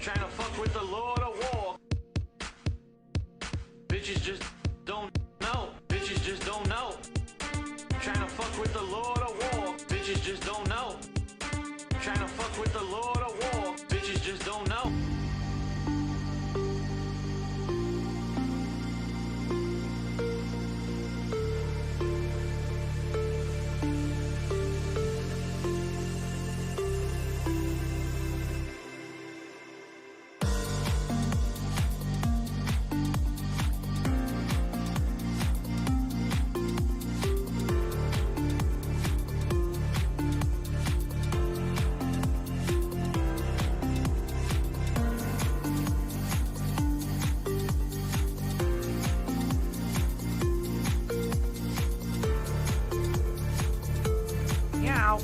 Trying to fuck with the Lord of War. Bitches just don't know. Bitches just don't know. Trying to fuck with the Lord of War. Bitches just don't know. Trying to fuck with the Lord of War. Bitches just don't know. Meow.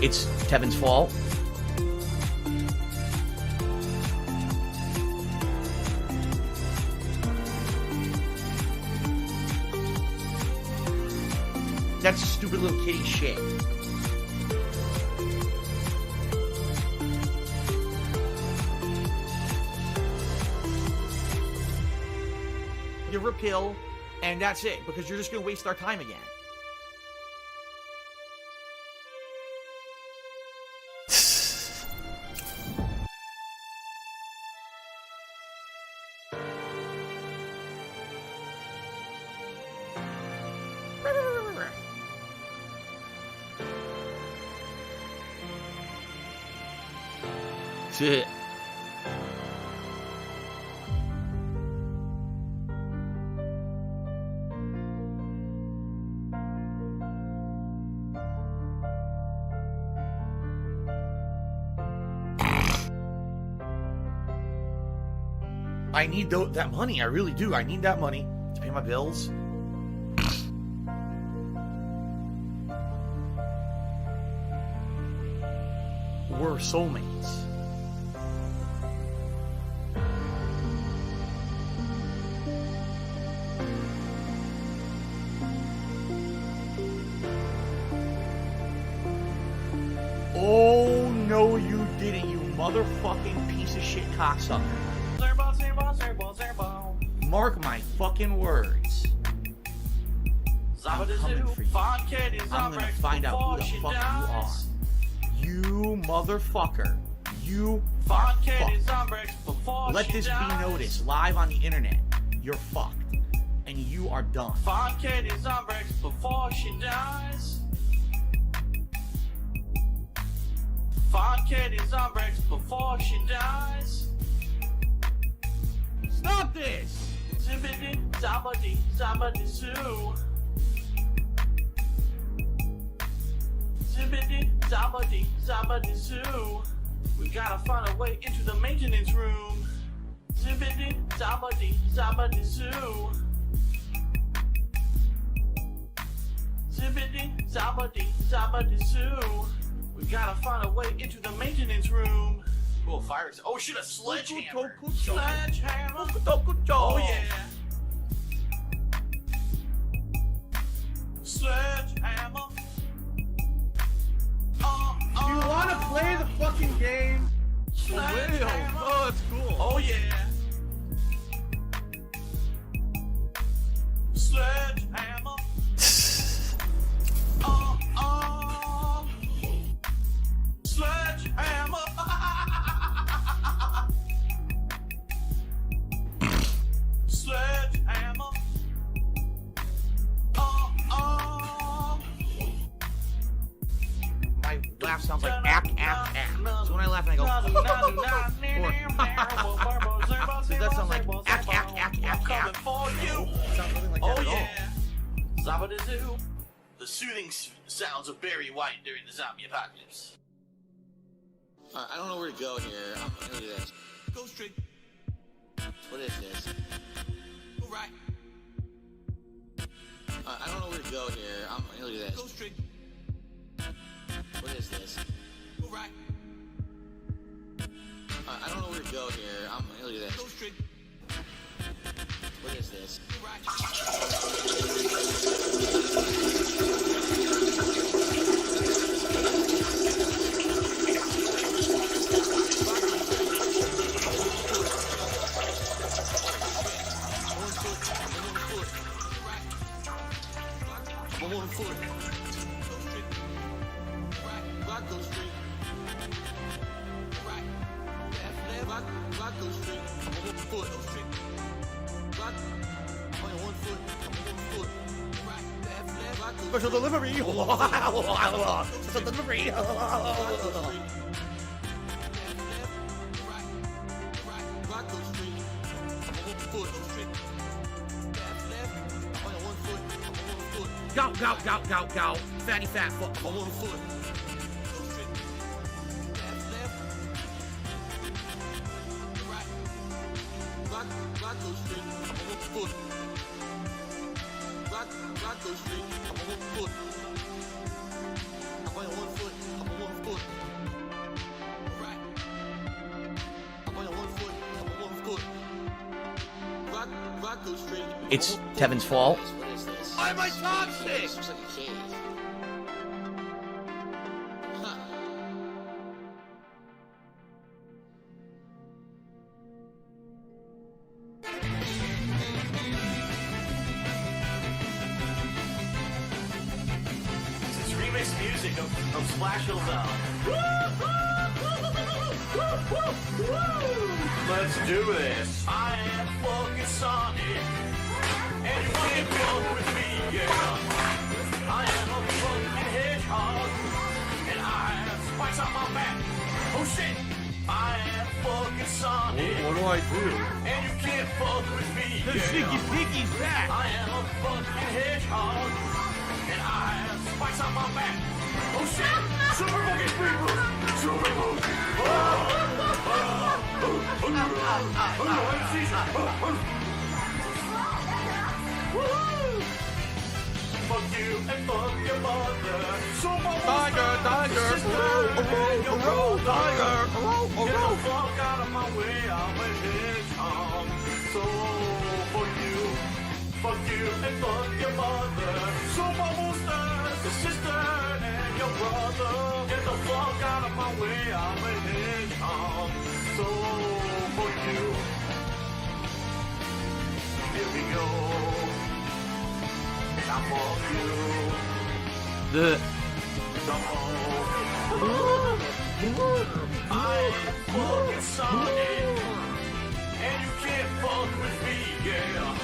It's Kevin's fault. That's stupid little kitty shit. Give her a pill, and that's it, because you're just going to waste our time again. Shit. I need that money. I really do. I need that money to pay my bills. We're soulmates. Oh, no, you didn't, you motherfucking piece of shit cocksucker. Mark my fucking words. I'm coming for you. I'm gonna find out who the fuck you are. You motherfucker. You are fucked. Let this be noticed live on the internet. You're fucked. And you are done. Find Katie's Umbrex before she dies. Find Katie's Umbrex before she dies. Stop this! Zippity, zabbity, zabbity, zoo. Zippity, zabbity, zabbity, zoo. We gotta find a way into the maintenance room. Zippity, zabbity, zabbity, zoo. Zippity, zabbity, zabbity, zoo. We gotta find a way into the maintenance room. Oh, fire! Oh, shoot, a sledgehammer! Sledgehammer! Oh yeah! Sledgehammer! Do you want to play the fucking game? Sledgehammer! Oh, that's cool. Oh yeah! Sledgehammer! Sledgehammer! Sledgehammer! My laugh sounds like ack, ack, ack. So when I laugh, I go, does that sound like ack, ack, ack, ack, ack? For you. It sounds nothing like that at all. Zabadazoo. The soothing sounds of Barry White during the zombie apocalypse. I don't know where to go here. I'm gonna do this. Go straight. What is this? Go right. I don't know where to go here. I'm gonna do this. Go straight. What is this? Go right. I don't know where to go here. I'm gonna do this. Go straight. What is this? Special delivery! Special delivery! Go, go, go, go, go! Fatty fat foot! On one foot! It's Tevin's fault. Why am I toxic? This looks like a cave. Huh. It's remixed music of Splash Hill Down. Let's do this. I am fucking Sonic, and you can't fuck with me, yeah. I am a fucking hedgehog, and I have spikes on my back. Oh shit, I am fucking Sonic. What do I do? And you can't fuck with me, The yeah. Sneaky Piggy's back! I am a fucking hedgehog, and I have spikes on my back. Oh shit! Super fucking people! Super fucking! Fuck you and fuck your mother. Tiger, tiger, tiger, Get the fuck out of my way, I'm a hedgehog. So fuck you and fuck your mother. So monsters, the sister and your brother. Get the fuck out of my way, I'm a hedgehog. So fuck you. Here we go. I fuck you. The I am fucking Sonic, and you can't fuck with me, yeah.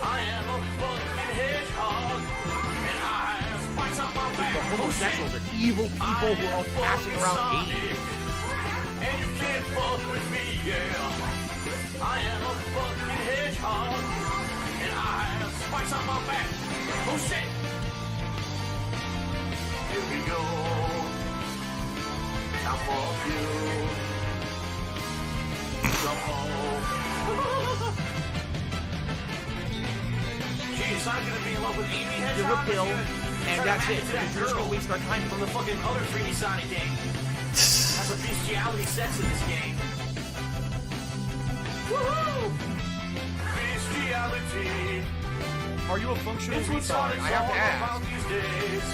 I am a fucking hedgehog, and I have spikes on my back. homosexuals are evil people who are passing around AIDS. And you can't fuck with me, yeah. I am a fucking hedgehog, and I have spikes on my back. Oh shit! Here we go. I'll fuck you. Come home. Jeez, I'm gonna be in love with Amy Hedgehog. Give a pill, and that's it. That You're just girl gonna waste our time from the fucking other 3D Sonic game. Has a bestiality sex in this game. Woohoo! Bestiality. Are you a functional It's what retard? Sonic's I have to all ask. about these days.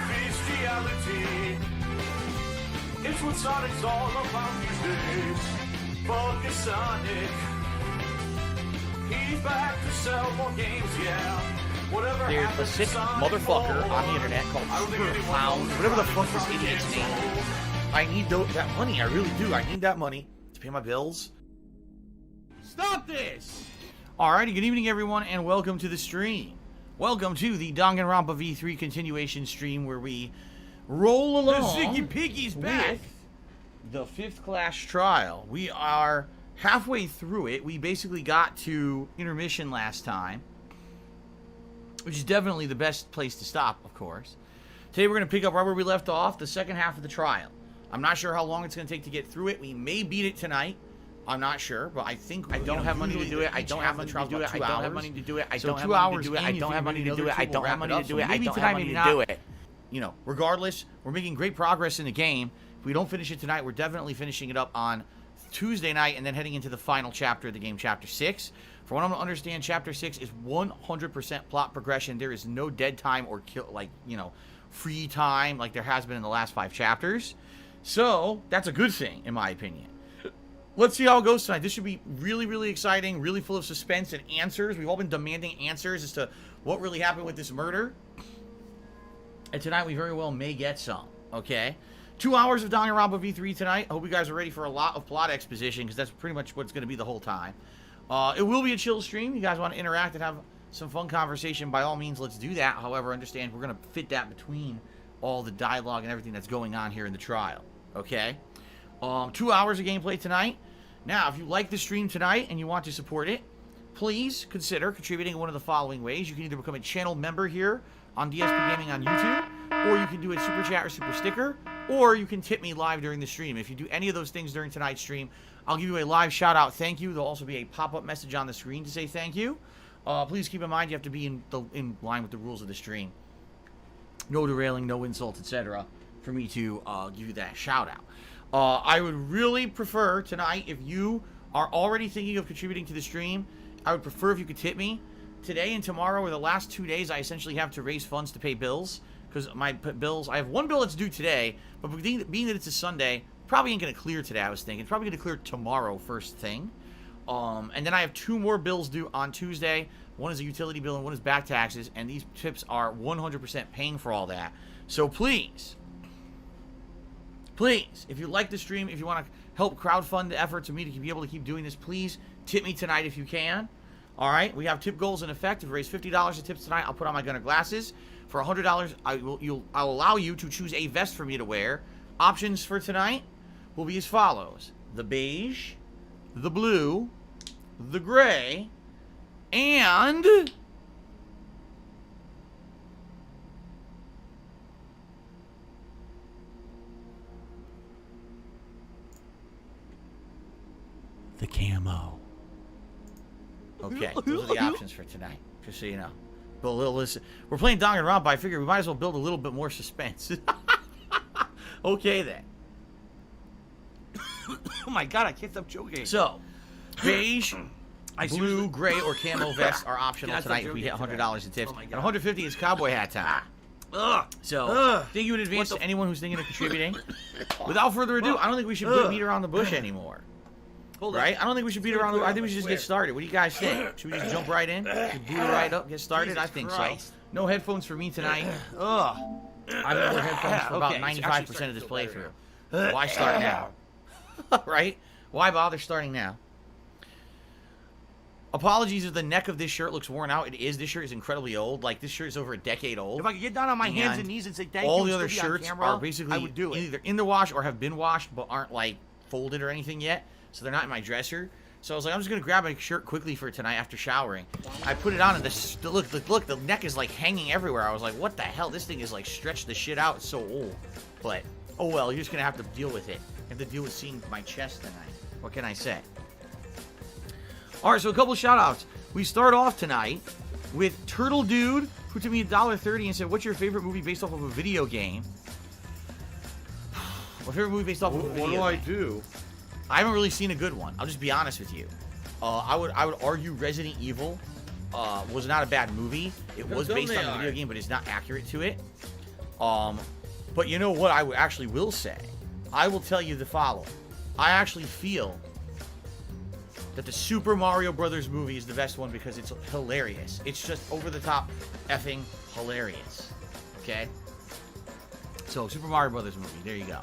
Bestiality. It's what Sonic's all about these days. Fucking Sonic. He's back to sell more games, yeah. Whatever There's a happened sick to Sonic motherfucker on the Boy? internet called I don't think Super anyone Clown, knows whatever the about fuck this fucking idiot's name assholes. is. I need that money. I really do. I need that money to pay my bills. Stop this! Alrighty, good evening everyone, and welcome to the stream. Welcome to the Danganronpa V3 continuation stream where we roll along Ziggy Piggy's back. with the 5th class trial. We are halfway through it. We basically got to intermission last time, which is definitely the best place to stop, of course. Today we're going to pick up right where we left off, the second half of the trial. I'm not sure how long it's going to take to get through it. We may beat it tonight. I'm not sure, but I think I don't have money to do it. I don't have money to do it. I don't have money to do it. I don't have money to do it. I don't have money to do it. I don't have money to do it. I don't have money to do it. You know, regardless, we're making great progress in the game. If we don't finish it tonight, we're definitely finishing it up on Tuesday night and then heading into the final chapter of the game, Chapter 6. For what I'm to understand, Chapter 6 is 100% plot progression. There is no dead time or free time like there has been in the last 5 chapters. So, that's a good thing, in my opinion. Let's see how it goes tonight. This should be really, really exciting, really full of suspense and answers. We've all been demanding answers as to what really happened with this murder. And tonight we very well may get some, okay? 2 hours of Danganronpa V3 tonight. I hope you guys are ready for a lot of plot exposition, because that's pretty much what's going to be the whole time. It will be a chill stream. You guys want to interact and have some fun conversation, by all means, let's do that. However, understand we're going to fit that between all the dialogue and everything that's going on here in the trial, okay? 2 hours of gameplay tonight. Now, if you like the stream tonight and you want to support it, please consider contributing in one of the following ways. You can either become a channel member here on DSP Gaming on YouTube, or you can do a super chat or super sticker, or you can tip me live during the stream. If you do any of those things during tonight's stream, I'll give you a live shout out thank you. There'll also be a pop-up message on the screen to say thank you. Please keep in mind you have to be in line with the rules of the stream. No derailing, no insults, etc. for me to give you that shout out. I would really prefer tonight, if you are already thinking of contributing to the stream, I would prefer if you could tip me. Today and tomorrow are the last 2 days I essentially have to raise funds to pay bills, because my bills, I have one bill that's due today, but being that it's a Sunday, probably ain't going to clear today, I was thinking. It's probably going to clear tomorrow first thing. And then I have 2 more bills due on Tuesday. One is a utility bill and one is back taxes, and these tips are 100% paying for all that. So please, if you like the stream, if you want to help crowdfund the effort to me to be able to keep doing this, please tip me tonight if you can. All right, we have tip goals in effect. If you raise $50 of tips tonight, I'll put on my Gunner glasses. For $100, I'll allow you to choose a vest for me to wear. Options for tonight will be as follows: the beige, the blue, the gray, and the camo. Okay, those are the options for tonight, just so you know. But listen, we're playing Danganronpa. I figure we might as well build a little bit more suspense. Okay, then. Oh my god, I can't stop joking. So, beige, blue, gray, or camo vests are optional tonight if we hit $100 in tips. And $150 is cowboy hat time. So, thank you in advance to anyone who's thinking of contributing. Without further ado, I don't think we should beat around the bush anymore. Right? I don't think we should beat around the bush. I think we should just get started. What do you guys think? Should we just jump right in? Should boot it right up, get started? I think so. No headphones for me tonight. I've been with headphones for about 95% of this playthrough. Why start now? Right? Why bother starting now? Apologies if the neck of this shirt looks worn out. It is. This shirt is incredibly old. Like, this shirt is over a decade old. If I could get down on my hands and knees and say thank you, all the other shirts are basically I would do it. either in the wash or have been washed but aren't, like, folded or anything yet. So they're not in my dresser. So I was like, I'm just going to grab a shirt quickly for tonight after showering. I put it on, and look, the neck is, like, hanging everywhere. I was like, what the hell? This thing is, like, stretched the shit out. It's so old. But, oh well, you're just going to have to deal with it. You have to deal with seeing my chest tonight. What can I say? All right, so a couple of shout-outs. We start off tonight with Turtle Dude, who took me $1.30 and said, what's your favorite movie based off of a video game? My favorite movie based off of a video game. What do I do? I haven't really seen a good one. I'll just be honest with you. I would argue Resident Evil was not a bad movie. It was based on a video game, but it's not accurate to it. But you know what I actually will say? I will tell you the following. I actually feel that the Super Mario Brothers movie is the best one because it's hilarious. It's just over-the-top effing hilarious. Okay? So, Super Mario Brothers movie. There you go.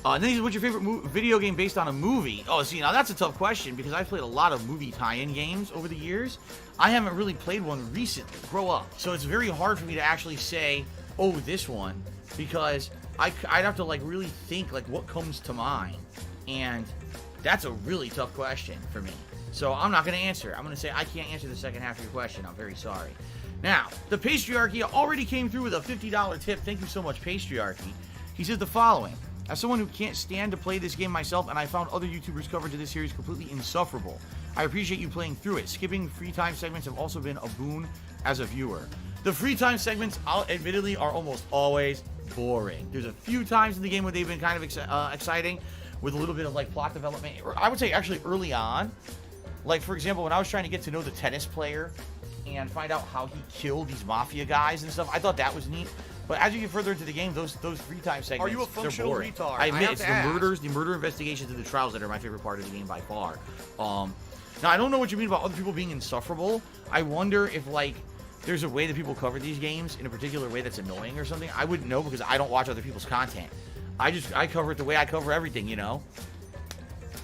And then he says, what's your favorite video game based on a movie? Oh, see, now that's a tough question because I've played a lot of movie tie-in games over the years. I haven't really played one recently. Grow up. So it's very hard for me to actually say, oh, this one, because I'd have to, like, really think, like, what comes to mind. And that's a really tough question for me. So I'm not going to answer. I'm going to say I can't answer the second half of your question. I'm very sorry. Now, the Patriarchy already came through with a $50 tip. Thank you so much, Patriarchy. He says the following. As someone who can't stand to play this game myself, and I found other YouTubers' coverage of this series completely insufferable, I appreciate you playing through it. Skipping free time segments have also been a boon as a viewer. The free time segments, admittedly, are almost always boring. There's a few times in the game where they've been kind of exciting, with a little bit of, like, plot development. Or I would say, actually, early on, Like, for example, when I was trying to get to know the tennis player and find out how he killed these mafia guys and stuff, I thought that was neat. But as you get further into the game, those free time segments, are you a functional they're boring. retard? I admit, it's the murder investigations and the trials that are my favorite part of the game by far. Now, I don't know what you mean about other people being insufferable. I wonder if, like, there's a way that people cover these games in a particular way that's annoying or something. I wouldn't know because I don't watch other people's content. I cover it the way I cover everything, you know?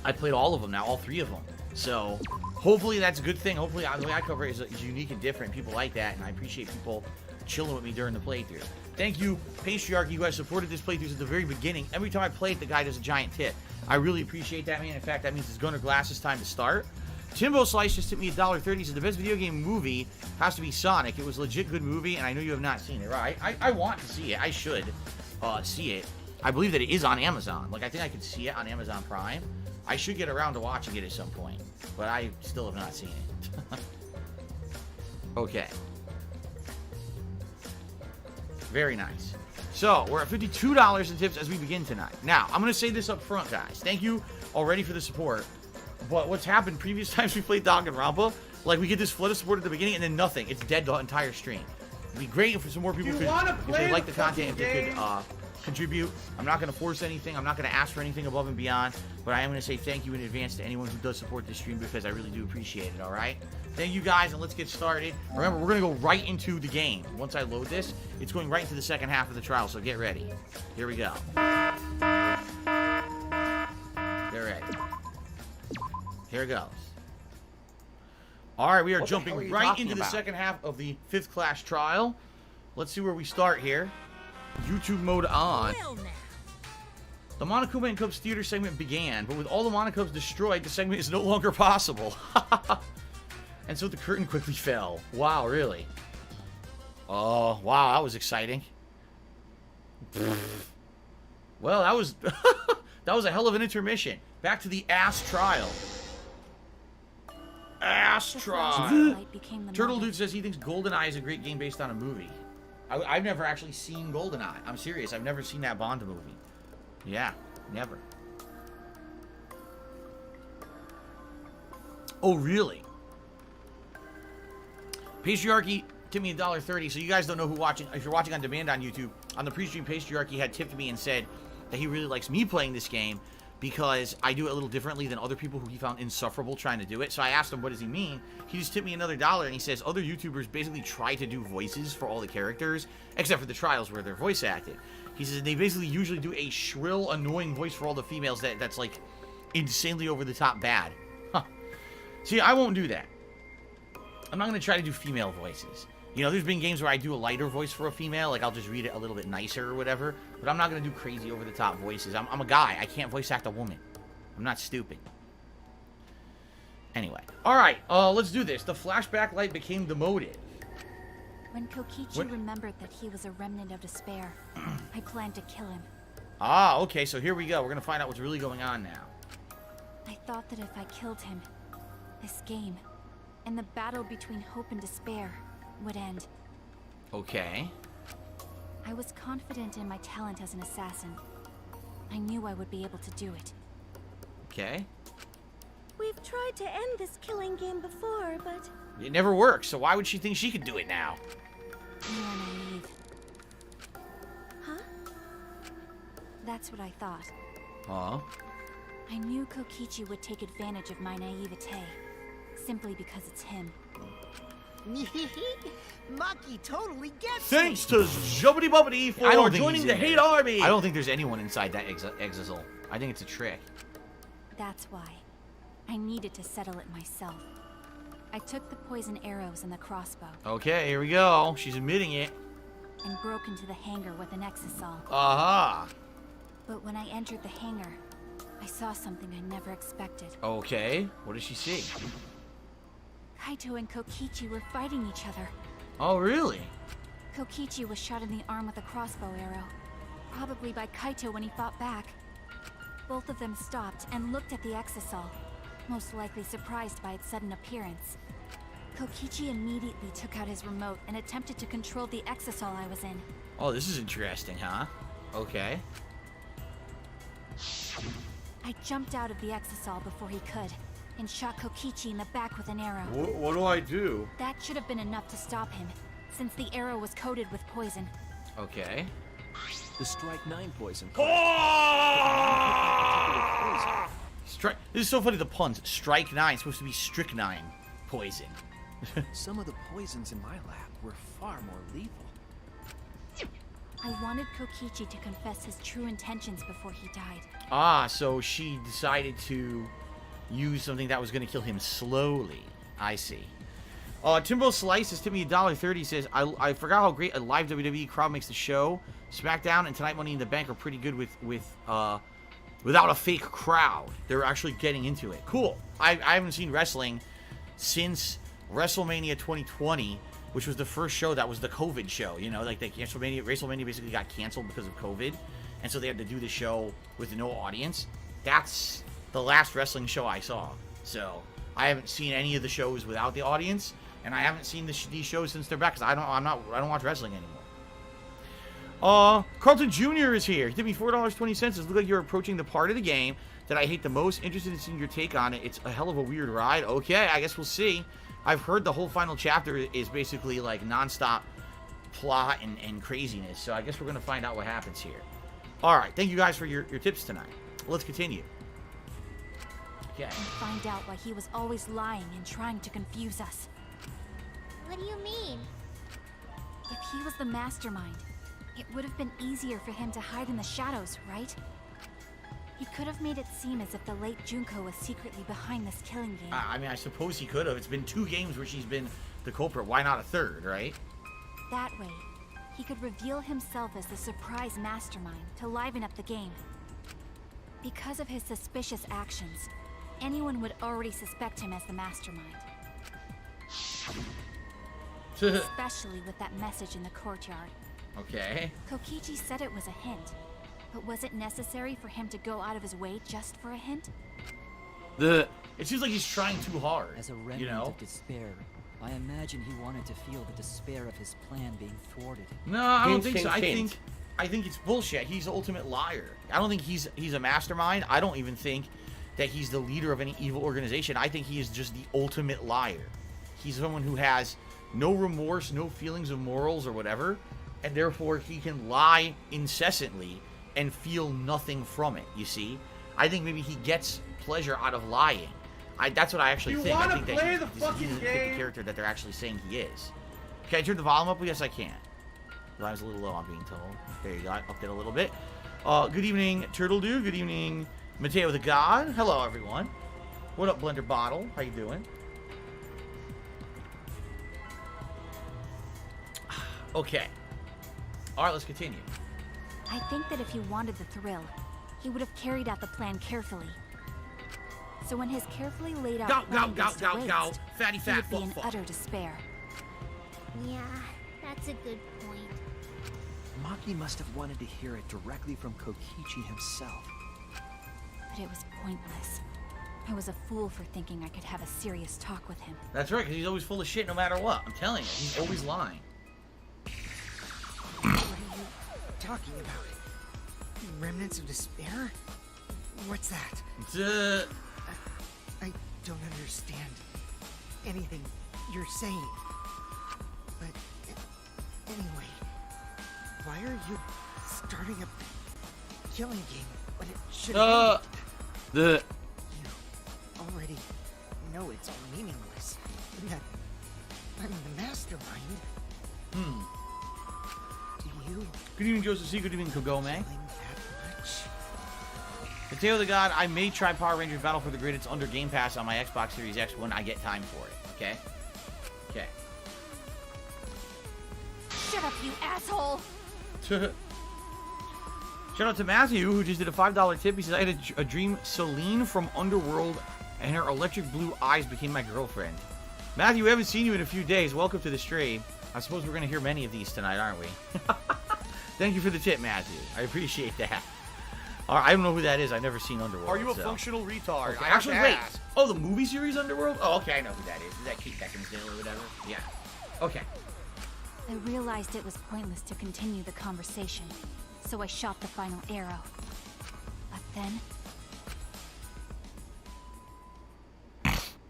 I played all of them now, all 3 of them. So, hopefully that's a good thing. Hopefully the way I cover it is unique and different. People like that, and I appreciate people chilling with me during the playthrough. Thank you, Patriarchy, who has supported this playthrough since the very beginning. Every time I play it, the guy does a giant tip. I really appreciate that, man. In fact, that means it's Gunner Glass's time to start. Timbo Slice just tipped me $1.30. Said the best video game movie has to be Sonic. It was a legit good movie, and I know you have not seen it. Right? I want to see it. I should see it. I believe that it is on Amazon. Like, I think I could see it on Amazon Prime. I should get around to watching it at some point, but I still have not seen it. Okay. Very nice. So, we're at $52 in tips as we begin tonight. Now, I'm going to say this up front, guys. Thank you already for the support. But what's happened previous times we played Danganronpa, like, we get this flood of support at the beginning and then nothing. It's dead the entire stream. It'd be great if some more people could, if they like the content, if they could contribute. I'm not going to force anything. I'm not going to ask for anything above and beyond. But I am going to say thank you in advance to anyone who does support this stream because I really do appreciate it, all right? Thank you, guys, and let's get started. Remember, we're going to go right into the game. Once I load this, it's going right into the second half of the trial, so get ready. Here we go. Get ready. Here it goes. All right, we are jumping right into the second half of the 5th class trial. Let's see where we start here. YouTube mode on. The Monokuma and Cubs theater segment began, but with all the Monokubs destroyed, the segment is no longer possible. And so the curtain quickly fell. Wow, really? Oh, wow, that was exciting. Well, that was that was a hell of an intermission. Back to the ass trial. Ass trial. Turtle Dude says he thinks GoldenEye is a great game based on a movie. I've never actually seen GoldenEye. I'm serious. I've never seen that Bond movie. Yeah, never. Oh, really? Patriarchy tipped me $1.30. So you guys don't know who watching. If you're watching on demand on YouTube, on the pre-stream, Patriarchy had tipped me and said that he really likes me playing this game because I do it a little differently than other people who he found insufferable trying to do it. So I asked him, what does he mean? He just tipped me another $1, and he says other YouTubers basically try to do voices for all the characters, except for the trials where they're voice acted. He says they basically usually do a shrill, annoying voice for all the females that's like insanely over the top bad. Huh. See, I won't do that. I'm not going to try to do female voices. You know, there's been games where I do a lighter voice for a female, like I'll just read it a little bit nicer or whatever, but I'm not going to do crazy over-the-top voices. I'm a guy. I can't voice act a woman. I'm not stupid. Anyway. Alright, let's do this. The flashback light became the motive. When Kokichi remembered that he was a remnant of despair, I planned to kill him. Ah, okay, so here we go. We're going to find out what's really going on now. I thought that if I killed him, this game, and the battle between hope and despair, would end. Okay. I was confident in my talent as an assassin. I knew I would be able to do it. Okay. We've tried to end this killing game before, but it never works, so why would she think she could do it now? You are naive. Huh? That's what I thought. Huh? I knew Kokichi would take advantage of my naivete, simply because it's him. Maki totally gets Thanks to Jubbity Bubbity for joining the hate army. I don't think there's anyone inside that Exisal. I think it's a trick. That's why. I needed to settle it myself. I took the poison arrows and the crossbow. Okay, here we go. She's admitting it. And broke into the hangar with an Exisal. Aha. But when I entered the hangar, I saw something I never expected. Okay, what did she see? Kaito and Kokichi were fighting each other. Oh, really? Kokichi was shot in the arm with a crossbow arrow. Probably by Kaito when he fought back. Both of them stopped and looked at the Exisal, most likely surprised by its sudden appearance. Kokichi immediately took out his remote and attempted to control the Exisal I was in. Oh, this is interesting, huh? Okay. I jumped out of the Exisal before he could. and shot Kokichi in the back with an arrow. What do I do? That should have been enough to stop him, since the arrow was coated with poison. Okay. The Strike 9 poison. Strike. This is so funny. The puns. Strike 9 supposed to be strychnine poison. Some of the poisons in my lab were far more lethal. I wanted Kokichi to confess his true intentions before he died. Ah, so she decided to use something that was going to kill him slowly. I see. Timbo Slice has tipped me $1.30. Says, I forgot how great a live WWE crowd makes the show. SmackDown and Tonight Money in the Bank are pretty good without a fake crowd. They're actually getting into it. Cool. I haven't seen wrestling since WrestleMania 2020, which was the first show that was the COVID show. You know, like WrestleMania basically got canceled because of COVID, and so they had to do the show with no audience. That's the last wrestling show I saw. So I haven't seen any of the shows without the audience, and I haven't seen these shows since they're back because I don't watch wrestling anymore. Carlton Jr. is here. He did me $4.20. It looks like you're approaching the part of the game that I hate the most. Interested in seeing your take on it. It's a hell of a weird ride. Okay, I guess we'll see. I've heard the whole final chapter is basically like nonstop plot and craziness. So I guess we're going to find out what happens here. All right. Thank you guys for your tips tonight. Let's continue. Okay. And find out why he was always lying and trying to confuse us. What do you mean? If he was the mastermind, it would have been easier for him to hide in the shadows, right? He could have made it seem as if the late Junko was secretly behind this killing game. I mean, I suppose he could have. It's been 2 games where she's been the culprit. Why not a third, right? That way, he could reveal himself as the surprise mastermind to liven up the game. Because of his suspicious actions, anyone would already suspect him as the mastermind. Especially with that message in the courtyard. Okay. Kokichi said it was a hint, but was it necessary for him to go out of his way just for a hint? It seems like he's trying too hard. As a remnant of despair, I imagine he wanted to feel the despair of his plan being thwarted. No, I don't think so. I think it's bullshit. He's the ultimate liar. I don't think he's a mastermind. I don't even think that he's the leader of any evil organization. I think he is just the ultimate liar. He's someone who has no remorse, no feelings of morals or whatever, and therefore he can lie incessantly and feel nothing from it, you see? I think maybe he gets pleasure out of lying. That's what I actually think. I think that he's the character that they're actually saying he is. Can I turn the volume up? Yes, I can. The volume's a little low, I'm being told. There you go, I upped it a little bit. Good evening, Turtle Dude. Good evening, Mateo the God. Hello, everyone. What up, Blender Bottle? How you doing? Okay. Alright, let's continue. I think that if he wanted the thrill, he would have carried out the plan carefully. So when his carefully laid out plan gets erased, fatty fat, he would be in utter despair. Yeah, that's a good point. Maki must have wanted to hear it directly from Kokichi himself. But it was pointless. I was a fool for thinking I could have a serious talk with him. That's right, because he's always full of shit no matter what. I'm telling you, he's always lying. What are you talking about? Remnants of despair? What's that? I don't understand anything you're saying. But anyway, why are you starting a killing game when it should have You already know it's all meaningless. And that I'm the mastermind. Do you? Good evening, Joseph C. Good evening, Kogome. Feeling that much? Mateo the God, I may try Power Rangers Battle for the Grid. It's under Game Pass on my Xbox Series X when I get time for it. Okay? Okay. Shut up, you asshole! Shout out to Matthew, who just did a $5 tip. He says, I had a dream Celine from Underworld and her electric blue eyes became my girlfriend. Matthew, we haven't seen you in a few days. Welcome to the stream. I suppose we're going to hear many of these tonight, aren't we? Thank you for the tip, Matthew. I appreciate that. All right, I don't know who that is. I've never seen Underworld. Are you a functional retard? Okay. Actually, wait. Oh, the movie series Underworld? Oh, okay, I know who that is. Is that Kate Beckinsale or whatever? Yeah. Okay. I realized it was pointless to continue the conversation, so I shot the final arrow. But then...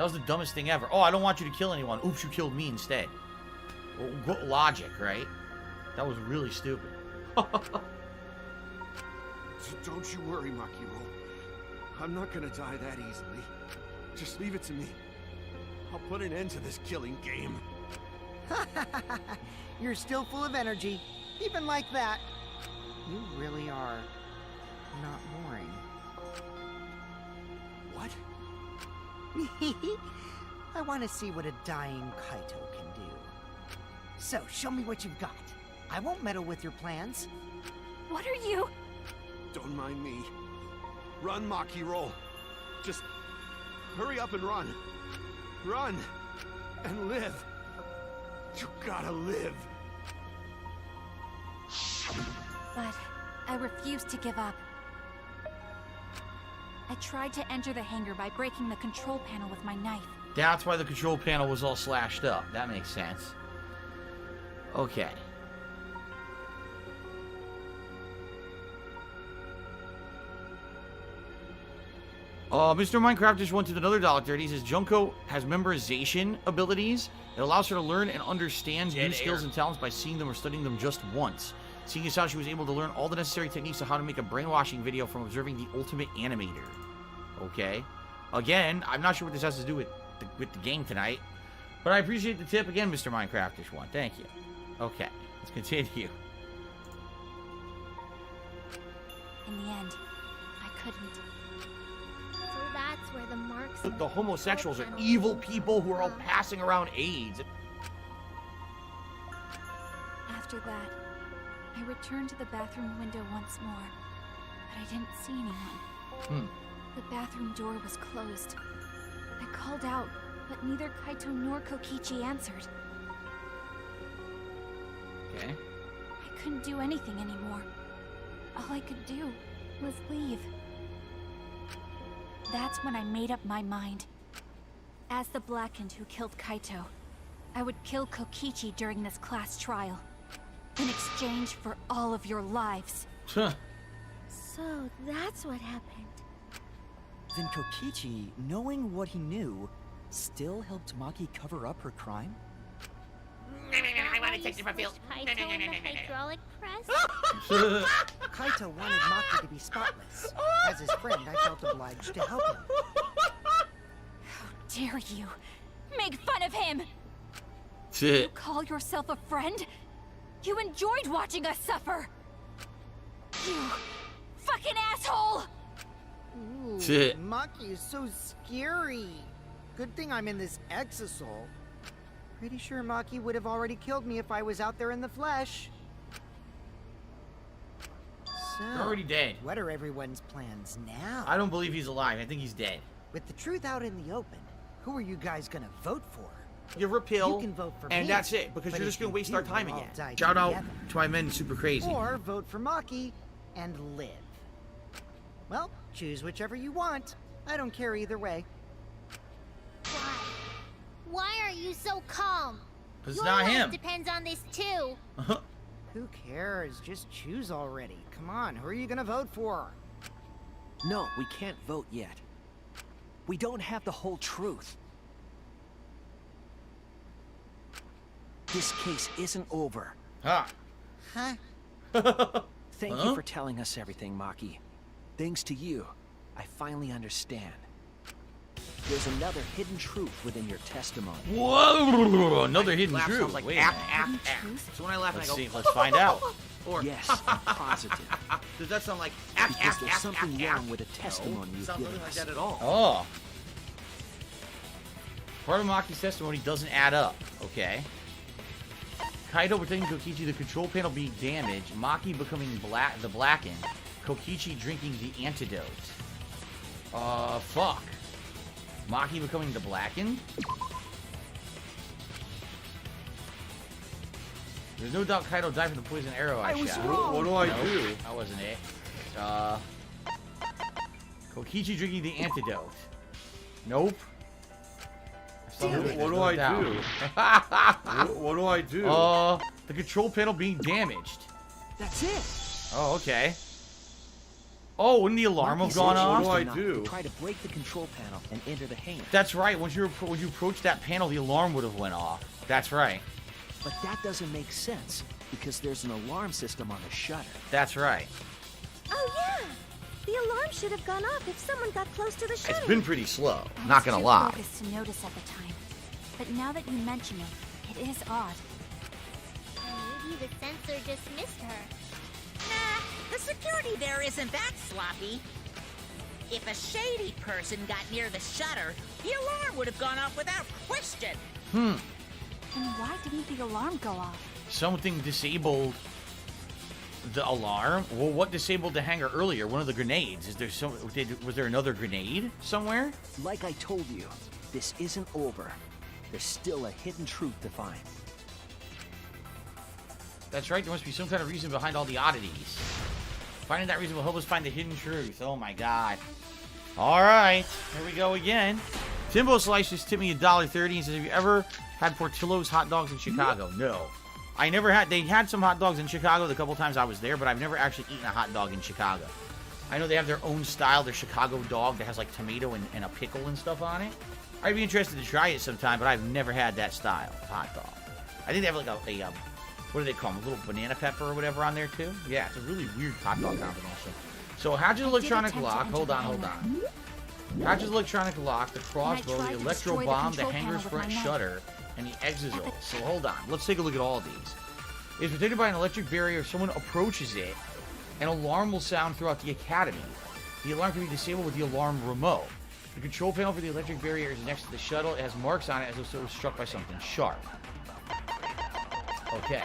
That was the dumbest thing ever. Oh, I don't want you to kill anyone. Oops, you killed me instead. Logic, right? That was really stupid. So don't you worry, Makiro. I'm not gonna die that easily. Just leave it to me. I'll put an end to this killing game. You're still full of energy, even like that. You really are not boring. What? I want to see what a dying Kaito can do. So, show me what you've got. I won't meddle with your plans. What are you? Don't mind me. Run, Makiro. Just hurry up and run. Run and live. You gotta live. But I refuse to give up. I tried to enter the hangar by breaking the control panel with my knife. That's why the control panel was all slashed up. That makes sense. Okay. Mr. Minecraft just wanted another $30. He says Junko has memorization abilities. It allows her to learn and understand new skills and talents by seeing them or studying them just once. Seeing as how she was able to learn all the necessary techniques of how to make a brainwashing video from observing the ultimate animator. Okay. Again, I'm not sure what this has to do with the game tonight, but I appreciate the tip again, Mr. Minecraftish one. Thank you. Okay, let's continue. In the end, I couldn't. So that's where the marks... The homosexuals are evil people who are all passing around AIDS. After that, I returned to the bathroom window once more, but I didn't see anyone. The bathroom door was closed. I called out, but neither Kaito nor Kokichi answered. Okay. I couldn't do anything anymore. All I could do was leave. That's when I made up my mind. As the Blackened who killed Kaito, I would kill Kokichi during this class trial, in exchange for all of your lives. So that's what happened. Then Kokichi, knowing what he knew, still helped Maki cover up her crime? I want to take the field. Kaito in the hydraulic press? Kaito wanted Maki to be spotless. As his friend, I felt obliged to help him. How dare you make fun of him? You call yourself a friend? You enjoyed watching us suffer! You fucking asshole! Ooh, Maki is so scary. Good thing I'm in this exisal. Pretty sure Maki would have already killed me if I was out there in the flesh. So, You're already dead. What are everyone's plans now? I don't believe he's alive. I think he's dead. With the truth out in the open, who are you guys gonna vote for? You repeal, You can vote for and me, that's it, because but you're if just going to you waste do, our time we'll all again. die Shout out together. to my men, Super Crazy. Or vote for Maki and live. Well, choose whichever you want. I don't care either way. Why? Why are you so calm? It's Your not life him. depends on this too. Who cares? Just choose already. Come on, who are you gonna vote for? No, we can't vote yet. We don't have the whole truth. This case isn't over. Huh? Thank you for telling us everything, Maki. Thanks to you, I finally understand. There's another hidden truth within your testimony. Whoa! Another hidden Laugh truth. sounds like Wait app, a app, minute. app. So when I laugh, Let's I go. see. Let's find out. Or Yes, I'm positive. does that sound like app, Because app, there's app, something app, wrong app? with the testimony No, you've sounds given nothing like us. that at all. Oh. Part of Maki's testimony doesn't add up. Okay. Kaito protecting Kokichi, the control panel being damaged, Maki becoming the Blackened, Kokichi drinking the antidote. Fuck. Maki becoming the Blackened? There's no doubt Kaito died from the poison arrow I was shot. wrong. What do I Nope, do? that wasn't it. Kokichi drinking the antidote. Nope. What do I do? What do I do? The control panel being damaged. That's it. Oh, okay. Oh, wouldn't the alarm have gone off? What do I do? Try to break the control panel and enter the hangar. That's right. When you approach that panel, the alarm would have went off. That's right. But that doesn't make sense because there's an alarm system on the shutter. That's right. Oh, yeah. The alarm should have gone off if someone got close to the shutter. It's been pretty slow. I Not was gonna too lie. focused to notice at the time. But now that you mention it, it is odd. Maybe the sensor just missed her. Nah, the security there isn't that sloppy. If a shady person got near the shutter, the alarm would have gone off without question. Then why didn't the alarm go off? Something disabled the alarm. Well, what disabled the hangar earlier? One of the grenades. Was there another grenade somewhere? Like I told you, this isn't over. There's still a hidden truth to find. That's right. There must be some kind of reason behind all the oddities. Finding that reason will help us find the hidden truth. Oh my god. All right, here we go again. Timbo Slices tipped me $1.30 and says, "Have you ever had Portillo's hot dogs in Chicago?" No. I never had. They had some hot dogs in Chicago the couple times I was there, but I've never actually eaten a hot dog in Chicago. I know they have their own style, their Chicago dog that has like tomato and a pickle and stuff on it. I'd be interested to try it sometime, but I've never had that style of hot dog. I think they have like a what do they call them? A little banana pepper or whatever on there too. Yeah, it's a really weird hot dog combination. So Hatch's electronic lock. Hold on. Hatch's electronic lock, the crossbow, the electro bomb, the hangar's front shutter, and the exisal. So hold on. Let's take a look at all these. It's protected by an electric barrier. If someone approaches it, an alarm will sound throughout the academy. The alarm can be disabled with the alarm remote. The control panel for the electric barrier is next to the shuttle. It has marks on it as if it was struck by something sharp. Okay.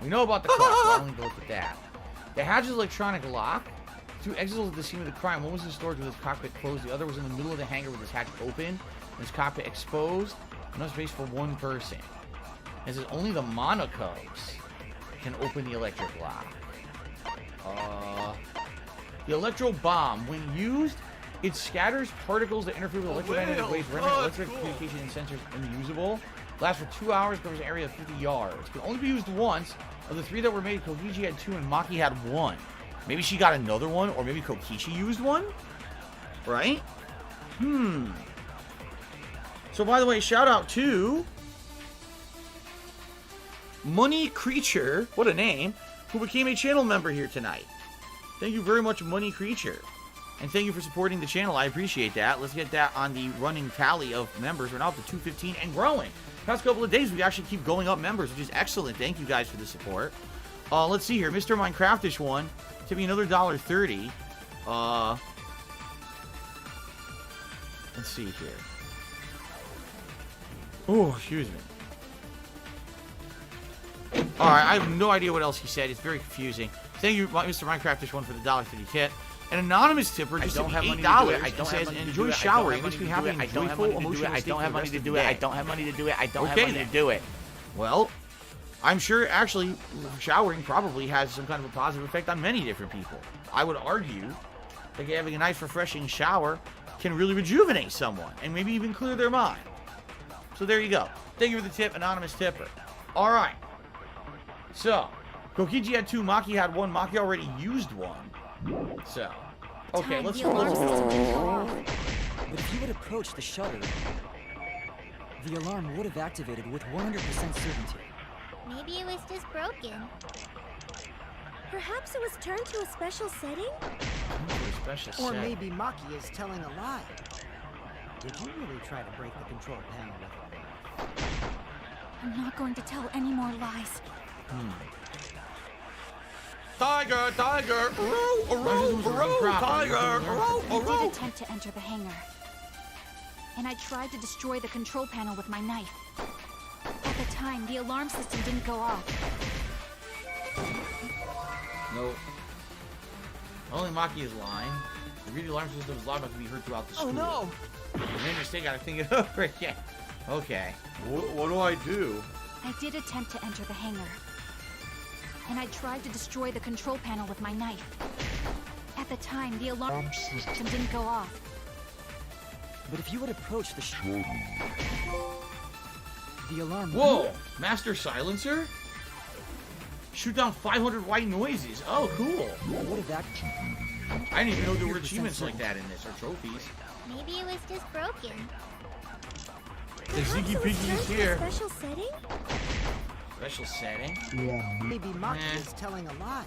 We know about the clock, so I don't need to look at that. The Hatch's electronic lock. Two exits at the scene of the crime. One was in storage with his cockpit closed. The other was in the middle of the hangar with his hatch open and his cockpit exposed. No space for one person. It says only the Monocos can open the electric lock. The electro bomb, when used, it scatters particles that interfere with electromagnetic waves, rendering electric communication and sensors unusable. Lasts for 2 hours, covers an area of 50 yards. Can only be used once. Of the 3 that were made, Kokichi had 2 and Maki had 1. Maybe she got another one, or maybe Kokichi used one? Right? So, by the way, shout out to Money Creature, what a name, who became a channel member here tonight. Thank you very much, Money Creature. And thank you for supporting the channel. I appreciate that. Let's get that on the running tally of members. We're now up to 215 and growing. Past couple of days, we actually keep going up members, which is excellent. Thank you guys for the support. Let's see here. Mr. Minecraftish one. To me another $1.30. Let's see here. Oh, excuse me. Alright, I have no idea what else he said. It's very confusing. Thank you, Mr. Minecraftish one for the $1.30 kit. An anonymous tipper just $8. I don't says, have money enjoy showering. Makes me happy and joyful, emotional. I don't have money to do it. I don't have money to do it. I don't have Okay, money to do it. Well, I'm sure actually showering probably has some kind of a positive effect on many different people. I would argue that having a nice refreshing shower can really rejuvenate someone and maybe even clear their mind. So there you go. Thank you for the tip, anonymous tipper. All right. So, Kokichi had 2, Maki had 1. Maki already used 1. So, okay, let's But if you had approached the shutter, the alarm would have activated with 100% certainty. Maybe it was just broken. Perhaps it was turned to a special setting? Or maybe Maki is telling a lie. Did you really try to break the control panel with her? I'm not going to tell any more lies. Tiger, tiger, tiger, I did attempt to enter the hangar. And I tried to destroy the control panel with my knife. At the time, the alarm system didn't go off. Nope. Only Maki is lying. The radio alarm system is loud enough to be heard throughout the school. Oh no! I made a mistake, I gotta think it over again. Okay. What do I do? I did attempt to enter the hangar. And I tried to destroy the control panel with my knife. At the time, the alarm system didn't go off. But if you had approached the shutter, the alarm... Whoa! Master Silencer? Shoot down 500 white noises. Oh, cool. What if that... I didn't even know there were achievements like that in this, or trophies. Maybe it was just broken. The Ziggy Piggy is here. Special setting? Special setting? Yeah. Maybe Maki is telling a lie.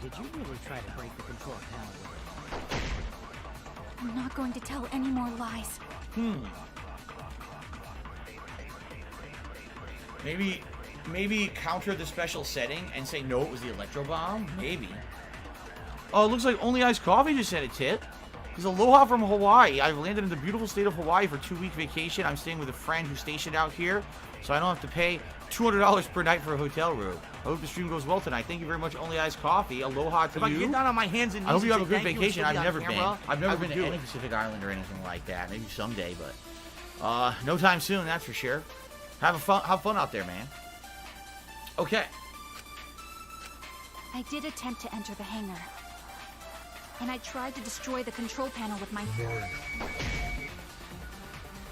Did you really try to break the control panel with it? I'm not going to tell any more lies. Maybe counter the special setting and say no, it was the electro bomb. Maybe. Oh, it looks like Only Iced Coffee just said a tip. He's aloha from Hawaii. I've landed in the beautiful state of Hawaii for a 2-week vacation. I'm staying with a friend who's stationed out here, so I don't have to pay $200 per night for a hotel room. I hope the stream goes well tonight. Thank you very much, Only Iced Coffee. Aloha to you. If I get down on my hands and knees, I hope you have a and good say thank you, vacation. and I've never be on been. camera, I've never I been would to do any it. Pacific Island or anything like that. Maybe someday, but no time soon. That's for sure. Have fun out there, man. Okay. I did attempt to enter the hangar. And I tried to destroy the control panel with my...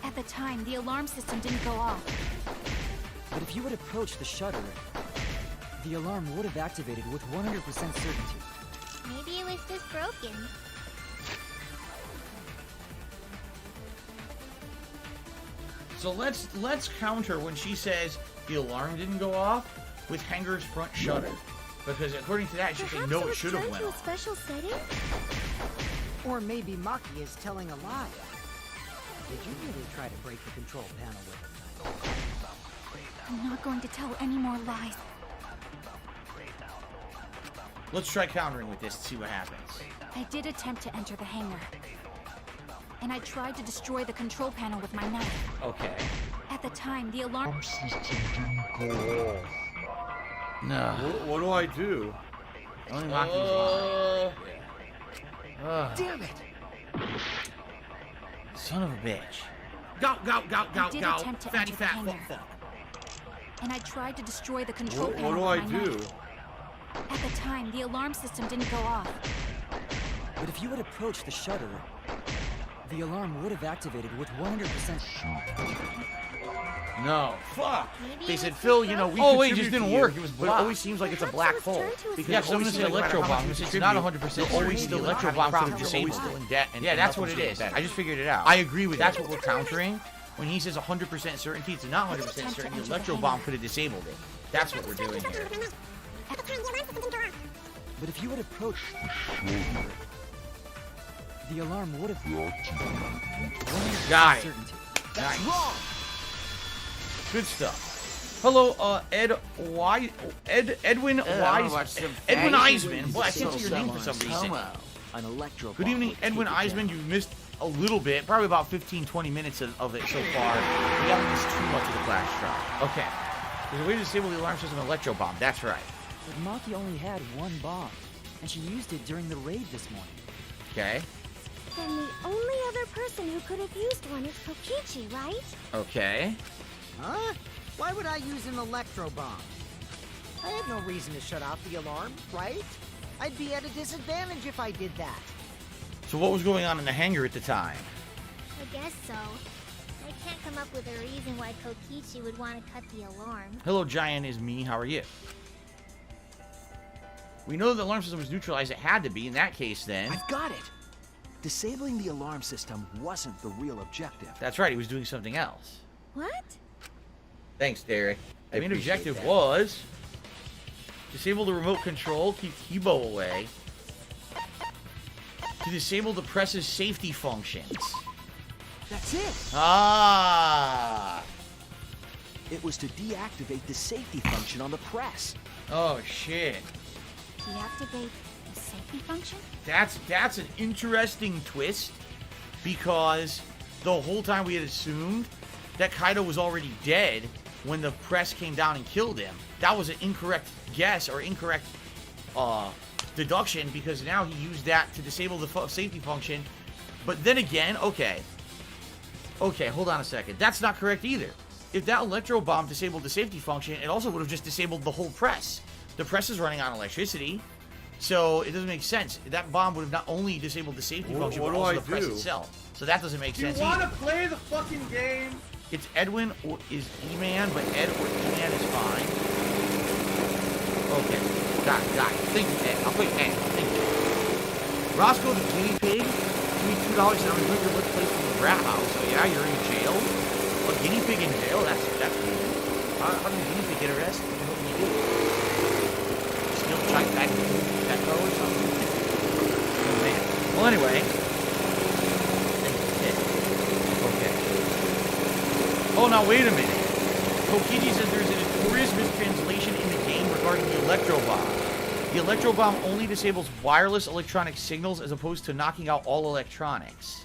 At the time, the alarm system didn't go off. But if you had approached the shutter, the alarm would have activated with 100% certainty. Maybe it was just broken. So let's counter when she says the alarm didn't go off with hangar's front shutter, because according to that, she said no, it should have went off. Special setting? Or maybe Maki is telling a lie. Did you really try to break the control panel with it? I'm not going to tell any more lies. Let's try countering with this and see what happens. I did attempt to enter the hangar. And I tried to destroy the control panel with my knife. Okay. At the time, the alarm system didn't go off. No. What do I do? Only Maki's Damn it! Son of a bitch. Go, I did attempt to enter the hangar. And I tried to destroy the control panel with my knife. At the time, the alarm system didn't go off. But if you had approached the shutter, the alarm would have activated with 100%. No. Fuck. They said, Phil, you know, we it just didn't work. It was but it blocked. always seems like it's a black hole. Because yeah, someone said electro bomb. It's not 100%. Always the electro bomb could have disabled it. Yeah, that's what it is. I just figured it out. I agree with that. That's what we're countering. When he says 100% certainty, it's not 100% certainty. The electro bomb could have disabled it. That's what we're doing here. But if you had approached the alarm would have Got it. certainty. Nice. Good stuff. Hello, Edwin Eisman. Boy, I can't see your name for some reason. An electro. Good evening, Edwin Eisman. You missed a little bit, probably about 15-20 minutes of it so far. You haven't missed too much of the flash drop. Okay. There's a way to disable the alarm system electro bomb. That's right. But Maki only had one bomb, and she used it during the raid this morning. Okay. Then the only other person who could have used one is Kokichi, right? Okay. Huh? Why would I use an electro bomb? I had no reason to shut off the alarm, right? I'd be at a disadvantage if I did that. So what was going on in the hangar at the time? I guess so. I can't come up with a reason why Kokichi would want to cut the alarm. Hello, Giant is me. How are you? We know the alarm system was neutralized. It had to be. In that case, then. I've got it. Disabling the alarm system wasn't the real objective. That's right. He was doing something else. What? Thanks, Derek. The main objective was disable the remote control, keep Kibo away, to disable the press's safety functions. That's it. Ah. It was to deactivate the safety function on the press. Oh shit. Deactivate the safety function? That's an interesting twist, because the whole time we had assumed that Kaido was already dead when the press came down and killed him. That was an incorrect guess or incorrect deduction, because now he used that to disable the safety function. But then again, okay, hold on a second. That's not correct either. If that electro bomb disabled the safety function, it also would have just disabled the whole press. The press is running on electricity, so it doesn't make sense. That bomb would have not only disabled the safety function, but also the press itself. So that doesn't make sense either. Do you want to play the fucking game? It's Edwin or is E-Man, but Ed or E-Man is fine. Okay. Got it. Thank you, Ed. I'll put Ed. Thank you. Roscoe the guinea pig. Give me $2 and I'll remove your place from the rat house. So yeah, you're in jail. A guinea pig in jail? That's weird. How did a guinea pig get arrested? What did he do? Still giant back Petco or something? Oh man. Well anyway. Okay. Oh now wait a minute. Kokichi says there's a notorious mistranslation in the game regarding the Electro Bomb. The Electro Bomb only disables wireless electronic signals as opposed to knocking out all electronics.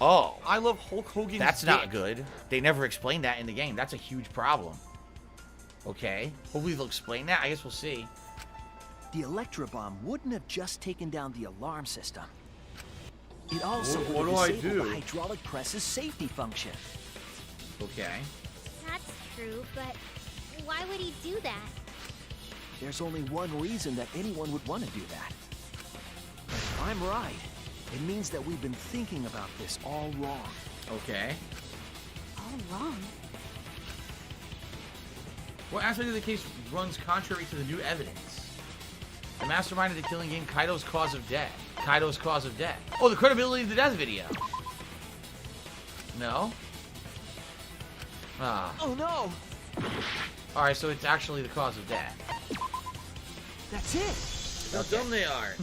Oh. I love Hulk Hogan's That's dick. not good. They never explained that in the game. That's a huge problem. Okay. Hopefully they'll explain that. I guess we'll see. The Electro Bomb wouldn't have just taken down the alarm system. It also What would do I have disabled do? the hydraulic press's safety function. Okay. That's true, but why would he do that? There's only one reason that anyone would want to do that. If I'm right, it means that we've been thinking about this all wrong. Okay. All wrong. What aspect of the case runs contrary to the new evidence? The mastermind of the killing game, Kaido's cause of death. Kaido's cause of death. Oh, the credibility of the death video. No? Ah. Oh no! Alright, so it's actually the cause of death. That's it! How dumb they are.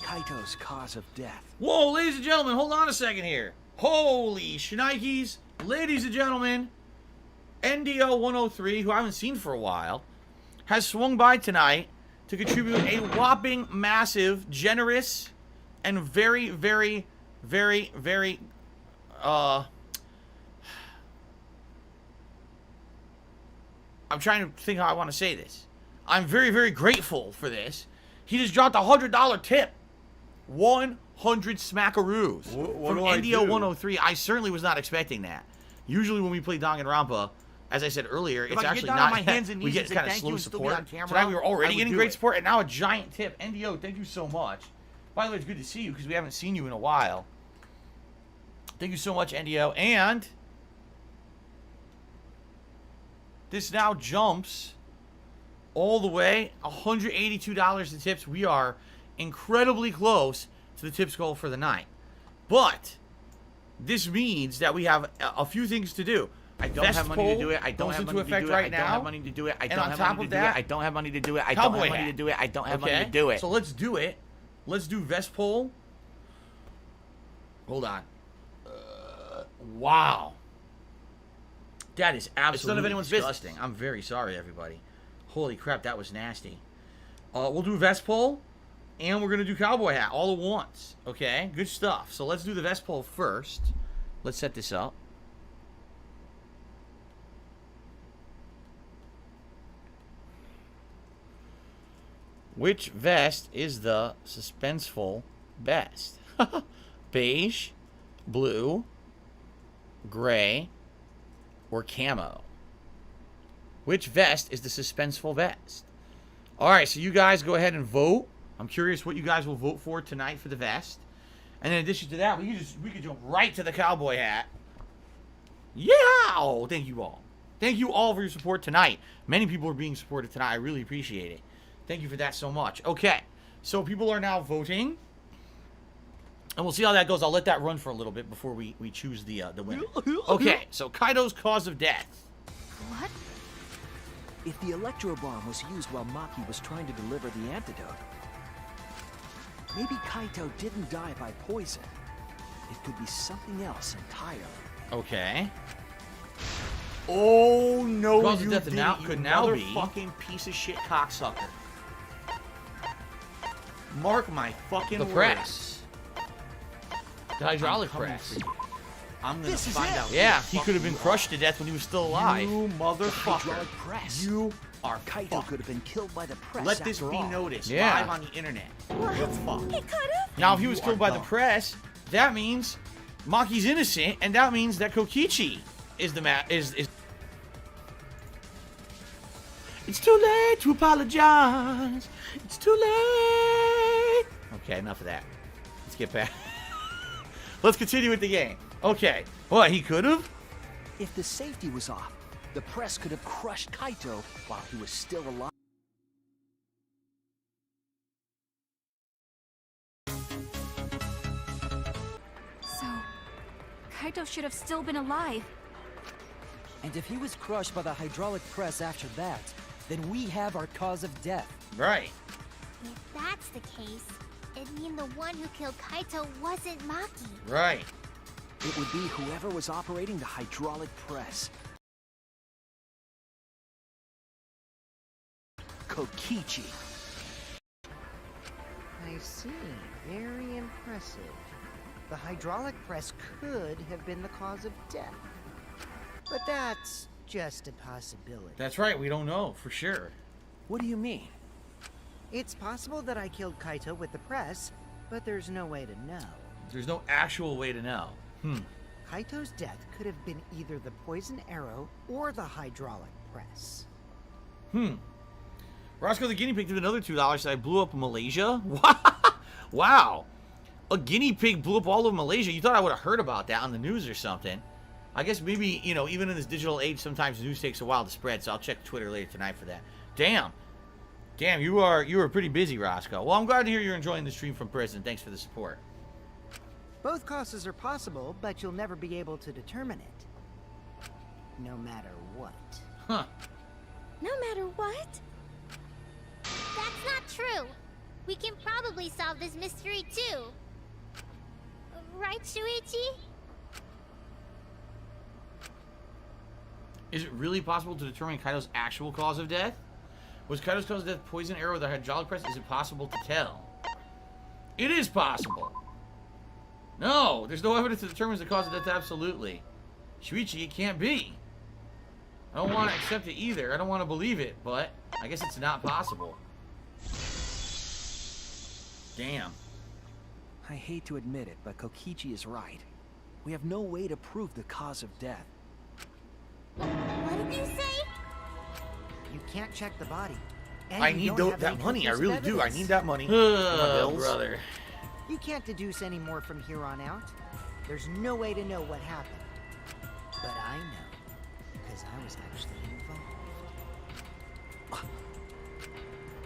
Kaito's cause of death. Whoa, ladies and gentlemen, hold on a second here. Holy shnikes. Ladies and gentlemen, NDO 103, who I haven't seen for a while, has swung by tonight to contribute a whopping, massive, generous, and very, very, very, very, I'm trying to think how I want to say this. I'm very, very grateful for this. He just dropped a $100 tip. 100 smackaroos from NDO 103. I certainly was not expecting that. Usually when we play Danganronpa, as I said earlier, it's actually not. On my hands and knees we get and say kind of thank slow you and still be support. on camera, Tonight we were already I would getting do great it. support, and now a giant tip. NDO, thank you so much. By the way, it's good to see you because we haven't seen you in a while. Thank you so much, NDO. And this now jumps all the way $182 in tips. We are incredibly close to the tips goal for the night. But this means that we have a few things to do. I don't have money to do it. I don't have money to do it. I don't have money to do it. I don't have money to do it. I don't have money to do it. I don't have money to do it. I don't have money to do it. So let's do it. Let's do vest pole. Hold on. Wow. That is absolutely It's none of anyone's disgusting. business. I'm very sorry, everybody. Holy crap, that was nasty. We'll do vest pole, and we're going to do cowboy hat all at once. Okay? Good stuff. So let's do the vest pole first. Let's set this up. Which vest is the suspenseful best? Beige, blue, gray, or camo? Which vest is the suspenseful vest? Alright, so you guys go ahead and vote. I'm curious what you guys will vote for tonight for the vest. And in addition to that, we could jump right to the cowboy hat. Yeah! Oh, thank you all. Thank you all for your support tonight. Many people are being supported tonight. I really appreciate it. Thank you for that so much. Okay, so people are now voting. And we'll see how that goes. I'll let that run for a little bit before we choose the winner. Okay, so Kaido's cause of death. What? If the Electro Bomb was used while Maki was trying to deliver the antidote, maybe Kaito didn't die by poison. It could be something else entirely. Okay. Oh no! Cause of You death did, now you could now be fucking piece of shit cocksucker. Mark my fucking The words. press. The hydraulic I'm coming press. for you. I'm gonna This is find it. out. Yeah. He could have been crushed to death when he was still alive. You motherfucker! Hydraulic press. You are Kaito fucked. could have been killed by the press. Let this after be all. noticed Yeah. live on the internet. What? You're fucked. He could've? Now, if he was You killed are by the dumb. press, that means Maki's innocent, and that means that Kokichi is the is. It's too late to apologize. It's too late. Okay, enough of that. Let's get back. Let's continue with the game. Okay. What, he could have? If the safety was off, The press could have crushed Kaito while he was still alive. So, Kaito should have still been alive. And if he was crushed by the hydraulic press after that, then we have our cause of death. Right. If that's the case, it'd mean the one who killed Kaito wasn't Maki. Right. It would be whoever was operating the hydraulic press. Kokichi. I see. Very impressive. The hydraulic press could have been the cause of death. But that's just a possibility. That's right, we don't know for sure. What do you mean? It's possible that I killed Kaito with the press, but there's no way to know. There's no actual way to know. Kaito's death could have been either the poison arrow or the hydraulic press. Roscoe the guinea pig did another $2 said I blew up Malaysia. Wow. A guinea pig blew up all of Malaysia. You thought I would have heard about that on the news or something. I guess maybe, you know, even in this digital age, sometimes news takes a while to spread, so I'll check Twitter later tonight for that. Damn, you are pretty busy, Roscoe. Well, I'm glad to hear you're enjoying the stream from prison. Thanks for the support. Both causes are possible, but you'll never be able to determine it. No matter what. Huh. No matter what? That's not true. We can probably solve this mystery too. Right, Shuichi? Is it really possible to determine Kaito's actual cause of death? Was Kaito's cause of death poison arrow with a hydraulic press? Is it possible to tell? It is possible. No, there's no evidence that determines the cause of death absolutely. Shuichi, it can't be. I don't want to accept it either. I don't want to believe it, but I guess it's not possible. Damn. I hate to admit it, but Kokichi is right. We have no way to prove the cause of death. What did you say? You can't check the body. And I need that money. I really do. I need that money. Oh, brother. You can't deduce any more from here on out. There's no way to know what happened. But I know, because I was actually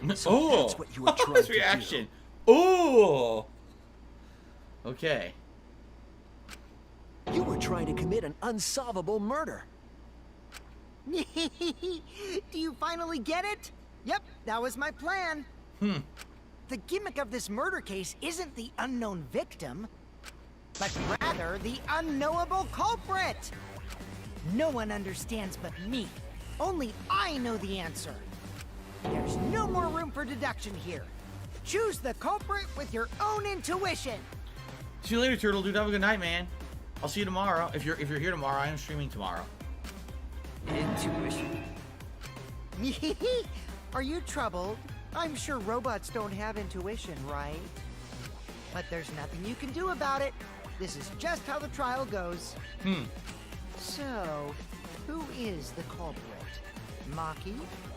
involved. So that's what you were trying his to reaction. do. Oh. Okay. You were trying to commit an unsolvable murder. Do you finally get it? Yep, that was my plan. The gimmick of this murder case isn't the unknown victim, but rather the unknowable culprit. No one understands but me. Only I know the answer. There's no more room for deduction here. Choose the culprit with your own intuition. See you later, Turtle Dude. Have a good night, man. I'll see you tomorrow. If you're here tomorrow, I am streaming tomorrow. Intuition. Are you troubled? I'm sure robots don't have intuition, right? But there's nothing you can do about it. This is just how the trial goes. So, who is the culprit? Maki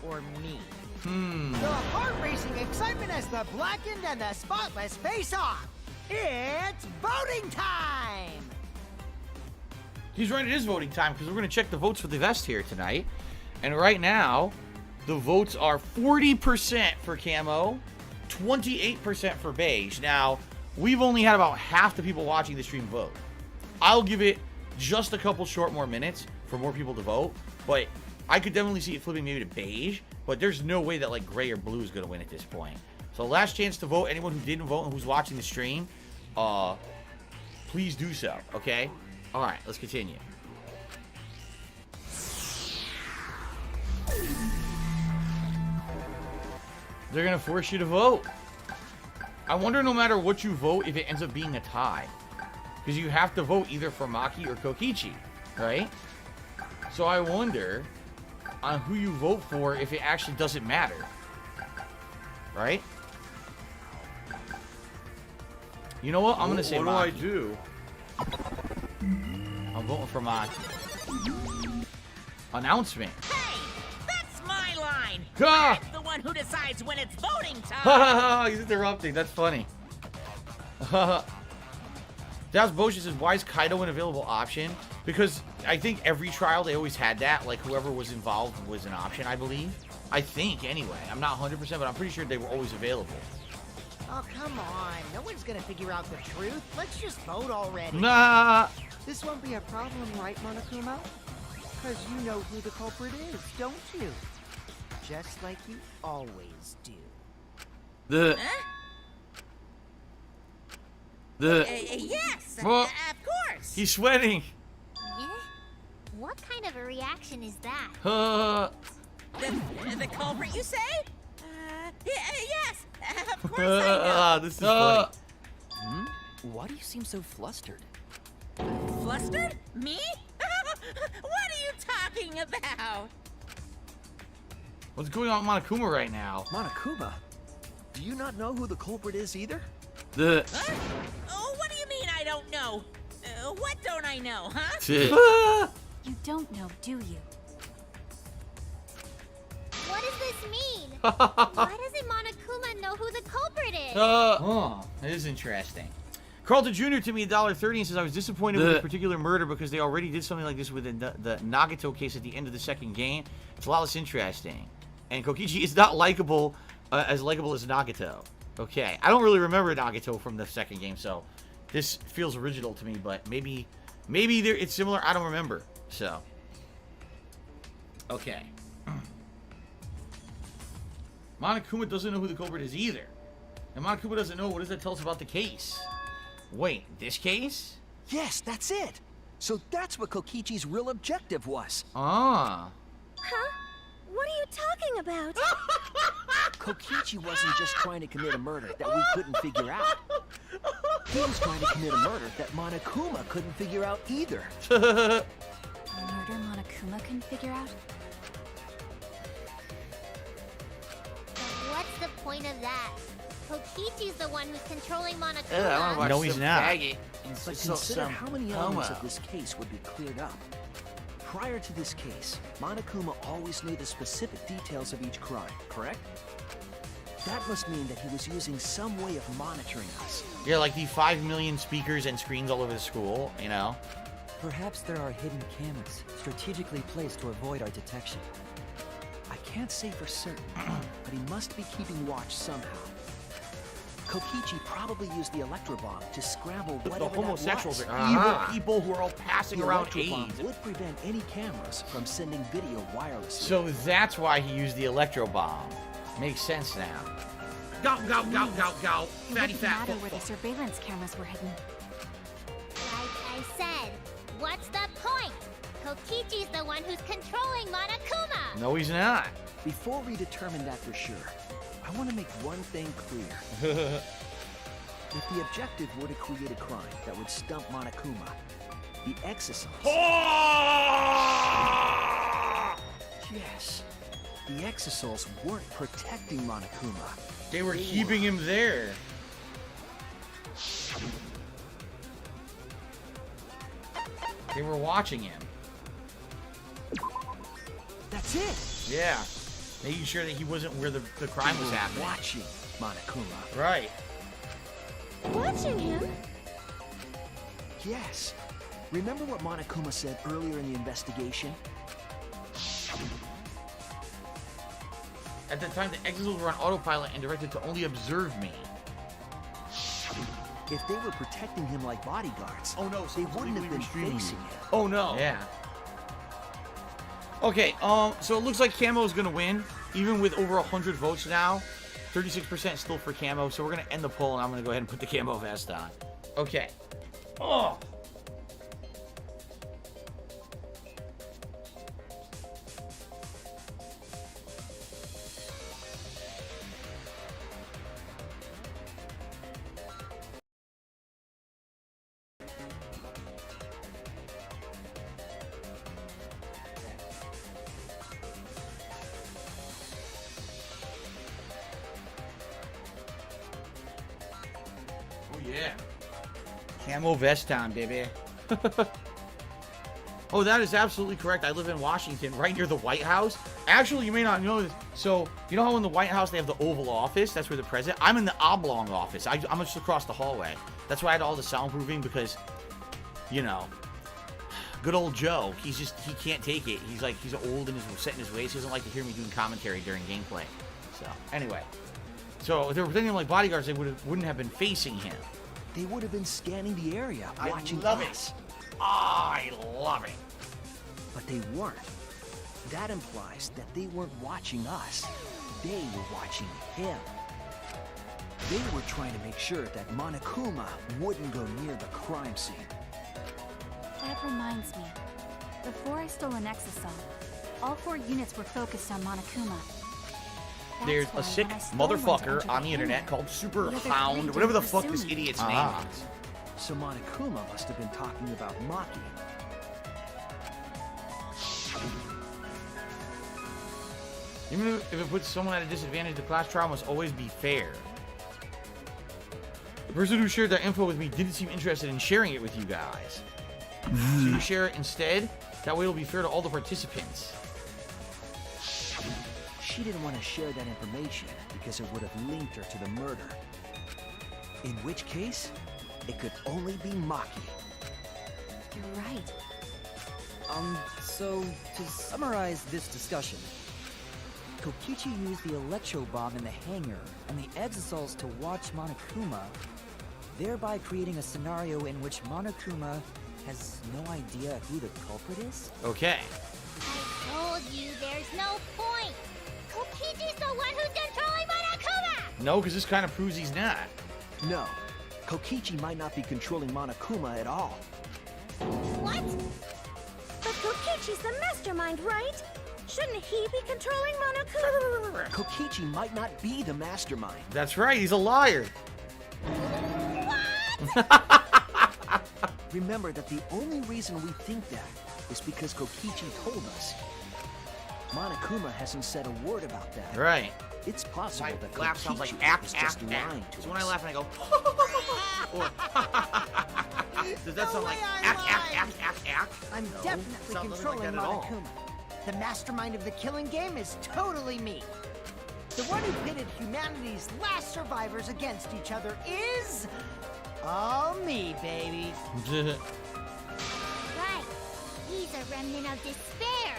or me? The heart-racing excitement as the blackened and the spotless face off. It's voting time! He's right, it is voting time, because we're going to check the votes for the vest here tonight. And right now, the votes are 40% for camo, 28% for beige. Now, we've only had about half the people watching the stream vote. I'll give it just a couple short more minutes for more people to vote, but I could definitely see it flipping maybe to beige, but there's no way that like gray or blue is going to win at this point. So last chance to vote. Anyone who didn't vote and who's watching the stream, please do so, okay? All right, let's continue. They're going to force you to vote. I wonder no matter what you vote if it ends up being a tie. Because you have to vote either for Maki or Kokichi, right? So I wonder on who you vote for if it actually doesn't matter. Right? You know what? I'm going to say Maki. What do I do? I'm voting for Maki. Announcement. Hey, that's my line. Ah! I'm the one who decides when it's voting time. Ha he's interrupting. That's funny. Daz Bosch says, why is Kaido an available option? Because I think every trial, they always had that. Like, whoever was involved was an option, I believe. I think, anyway. I'm not 100%, but I'm pretty sure they were always available. Oh, come on. No one's gonna figure out the truth. Let's just vote already. Nah. This won't be a problem, right, Monokuma? Because you know who the culprit is, don't you? Just like you always do. Yes, well, of course. He's sweating. Yeah? What kind of a reaction is that? The culprit, you say? Yes, of course I know. This is funny. Why do you seem so flustered? Flustered? Me? What are you talking about? What's going on with Monokuma right now? Monokuma? Do you not know who the culprit is either? Huh? Oh, what do you mean I don't know? What don't I know, huh? You don't know, do you? What does this mean? Why doesn't Monokuma know who the culprit is? That is interesting. Carlton Jr. to me $1.30 and says, I was disappointed with this particular murder because they already did something like this with the Nagato case at the end of the second game. It's a lot less interesting. And Kokichi is not likable, as likable as Nagato. Okay, I don't really remember Nagato from the second game, so this feels original to me, but maybe it's similar. I don't remember, so. Okay. Monokuma doesn't know who the culprit is either. And Monokuma doesn't know. What does that tell us about the case? Wait, this case? Yes, that's it. So that's what Kokichi's real objective was. Ah. Huh? What are you talking about? Kokichi wasn't just trying to commit a murder that we couldn't figure out. He was trying to commit a murder that Monokuma couldn't figure out either. A murder Monokuma couldn't figure out? What's the point of that? Kokichi's the one who's controlling Monokuma. No, he's not. But consider how many elements of this case would be cleared up. Prior to this case, Monokuma always knew the specific details of each crime, correct? That must mean that he was using some way of monitoring us. Yeah, like the 5 million speakers and screens all over the school, you know? Perhaps there are hidden cameras strategically placed to avoid our detection. I can't say for certain, but he must be keeping watch somehow. Kokichi probably used the electro bomb to scramble whatever the homosexuals that are evil people who are all passing around AIDS. Would prevent any cameras from sending video wirelessly. So that's why he used the electro bomb. Makes sense now. Go, go, go, go, go. Fatty It fat. wouldn't matter where the surveillance cameras were hidden. Like I said, what's the point? Kokichi's the one who's controlling Monokuma. No, he's not. Before we determine that for sure, I want to make one thing clear. If the objective were to create a crime that would stump Monokuma, the exosomes... Yes, the exosoles weren't protecting Monokuma. They were keeping him there. They were watching him. That's it. Yeah. Making sure that he wasn't where the crime was happening. Watching Monokuma. Right. Watching him? Yes. Remember what Monokuma said earlier in the investigation? At the time, the exosoles were on autopilot and directed to only observe me. If they were protecting him like bodyguards, oh no, they wouldn't have been facing him. Oh no. Yeah. Okay, so it looks like Camo is gonna win, even with over 100 votes now. 36% still for Camo, so we're gonna end the poll, and I'm gonna go ahead and put the Camo vest on. Okay. Oh. Yeah. Camo vest on, baby. Oh, that is absolutely correct. I live in Washington, right near the White House. Actually, you may not know this. So, you know how in the White House they have the Oval Office? That's where the president... I'm in the Oblong Office. I'm just across the hallway. That's why I had all the soundproofing because, you know, Good old Joe. He can't take it. He's old and set in his ways. He doesn't like to hear me doing commentary during gameplay. So, anyway. So, if they were thinking like bodyguards, they wouldn't have been facing him. They would have been scanning the area, watching us. I love it. But they weren't. That implies that they weren't watching us. They were watching him. They were trying to make sure that Monokuma wouldn't go near the crime scene. That reminds me. Before I stole an exosol, all 4 units were focused on Monokuma. There's a sick motherfucker on the internet called Super Hound, whatever the fuck this idiot's name is. So Monokuma must have been talking about Maki. Even if it puts someone at a disadvantage, the class trial must always be fair. The person who shared that info with me didn't seem interested in sharing it with you guys. So you share it instead? That way it'll be fair to all the participants. She didn't want to share that information because it would have linked her to the murder. In which case, it could only be Maki. You're right. So to summarize this discussion, Kokichi used the electro bomb in the hangar and the exosols to watch Monokuma, thereby creating a scenario in which Monokuma has no idea who the culprit is? Okay. I told you there's no point. Kokichi's the one who's controlling Monokuma! No, because this kind of proves he's not. No. Kokichi might not be controlling Monokuma at all. What? But Kokichi's the mastermind, right? Shouldn't he be controlling Monokuma? Kokichi might not be the mastermind. That's right, he's a liar. Remember that the only reason we think that is because Kokichi told us. Monokuma hasn't said a word about that. Right. It's possible that My laugh Kokichi sounds like is just lying to us. So when I laugh and I go, or does that sound like ack? I'm definitely sounds nothing controlling like that at all. Monokuma. The mastermind of the killing game is totally me. The one who pitted humanity's last survivors against each other is... all me, baby. Right. He's a remnant of despair.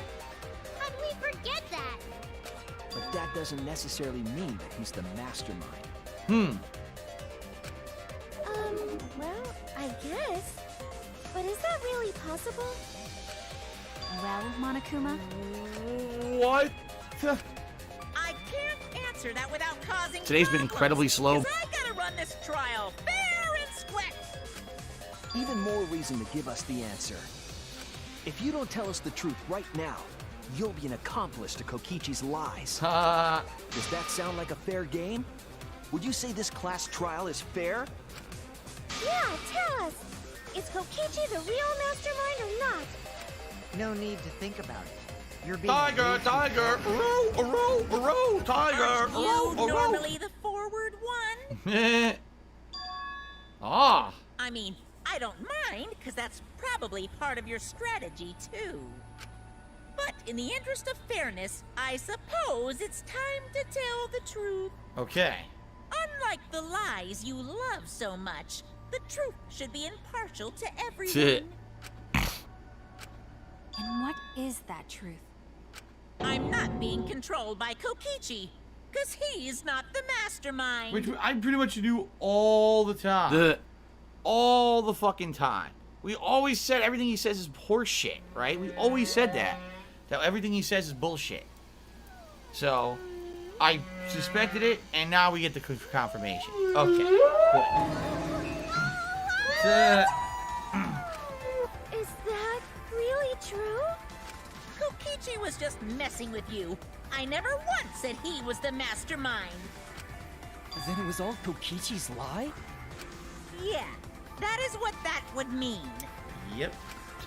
How'd we forget that? But that doesn't necessarily mean that he's the mastermind. Well, I guess. But is that really possible? Well, Monokuma? What? I can't answer that without causing Today's been problems, incredibly slow. 'cause I gotta run this trial fair and square. Even more reason to give us the answer. If you don't tell us the truth right now, you'll be an accomplice to Kokichi's lies. Does that sound like a fair game? Would you say this class trial is fair? Yeah, tell us. Is Kokichi the real mastermind or not? No need to think about it. You're being Tiger, row, tiger, Aren't you normally the forward one? Ah. I mean, I don't mind, because that's probably part of your strategy, too. But in the interest of fairness, I suppose it's time to tell the truth. Okay. Unlike the lies you love so much, the truth should be impartial to everyone. And what is that truth? I'm not being controlled by Kokichi, because he's not the mastermind. Which I pretty much do all the time. All the fucking time. We always said everything he says is horseshit, right? We always said that. That everything he says is bullshit. So, I suspected it, and now we get the confirmation. Okay, good. Is that really true? Kokichi was just messing with you. I never once said he was the mastermind. Then it was all Kokichi's lie? Yeah, that is what that would mean. Yep.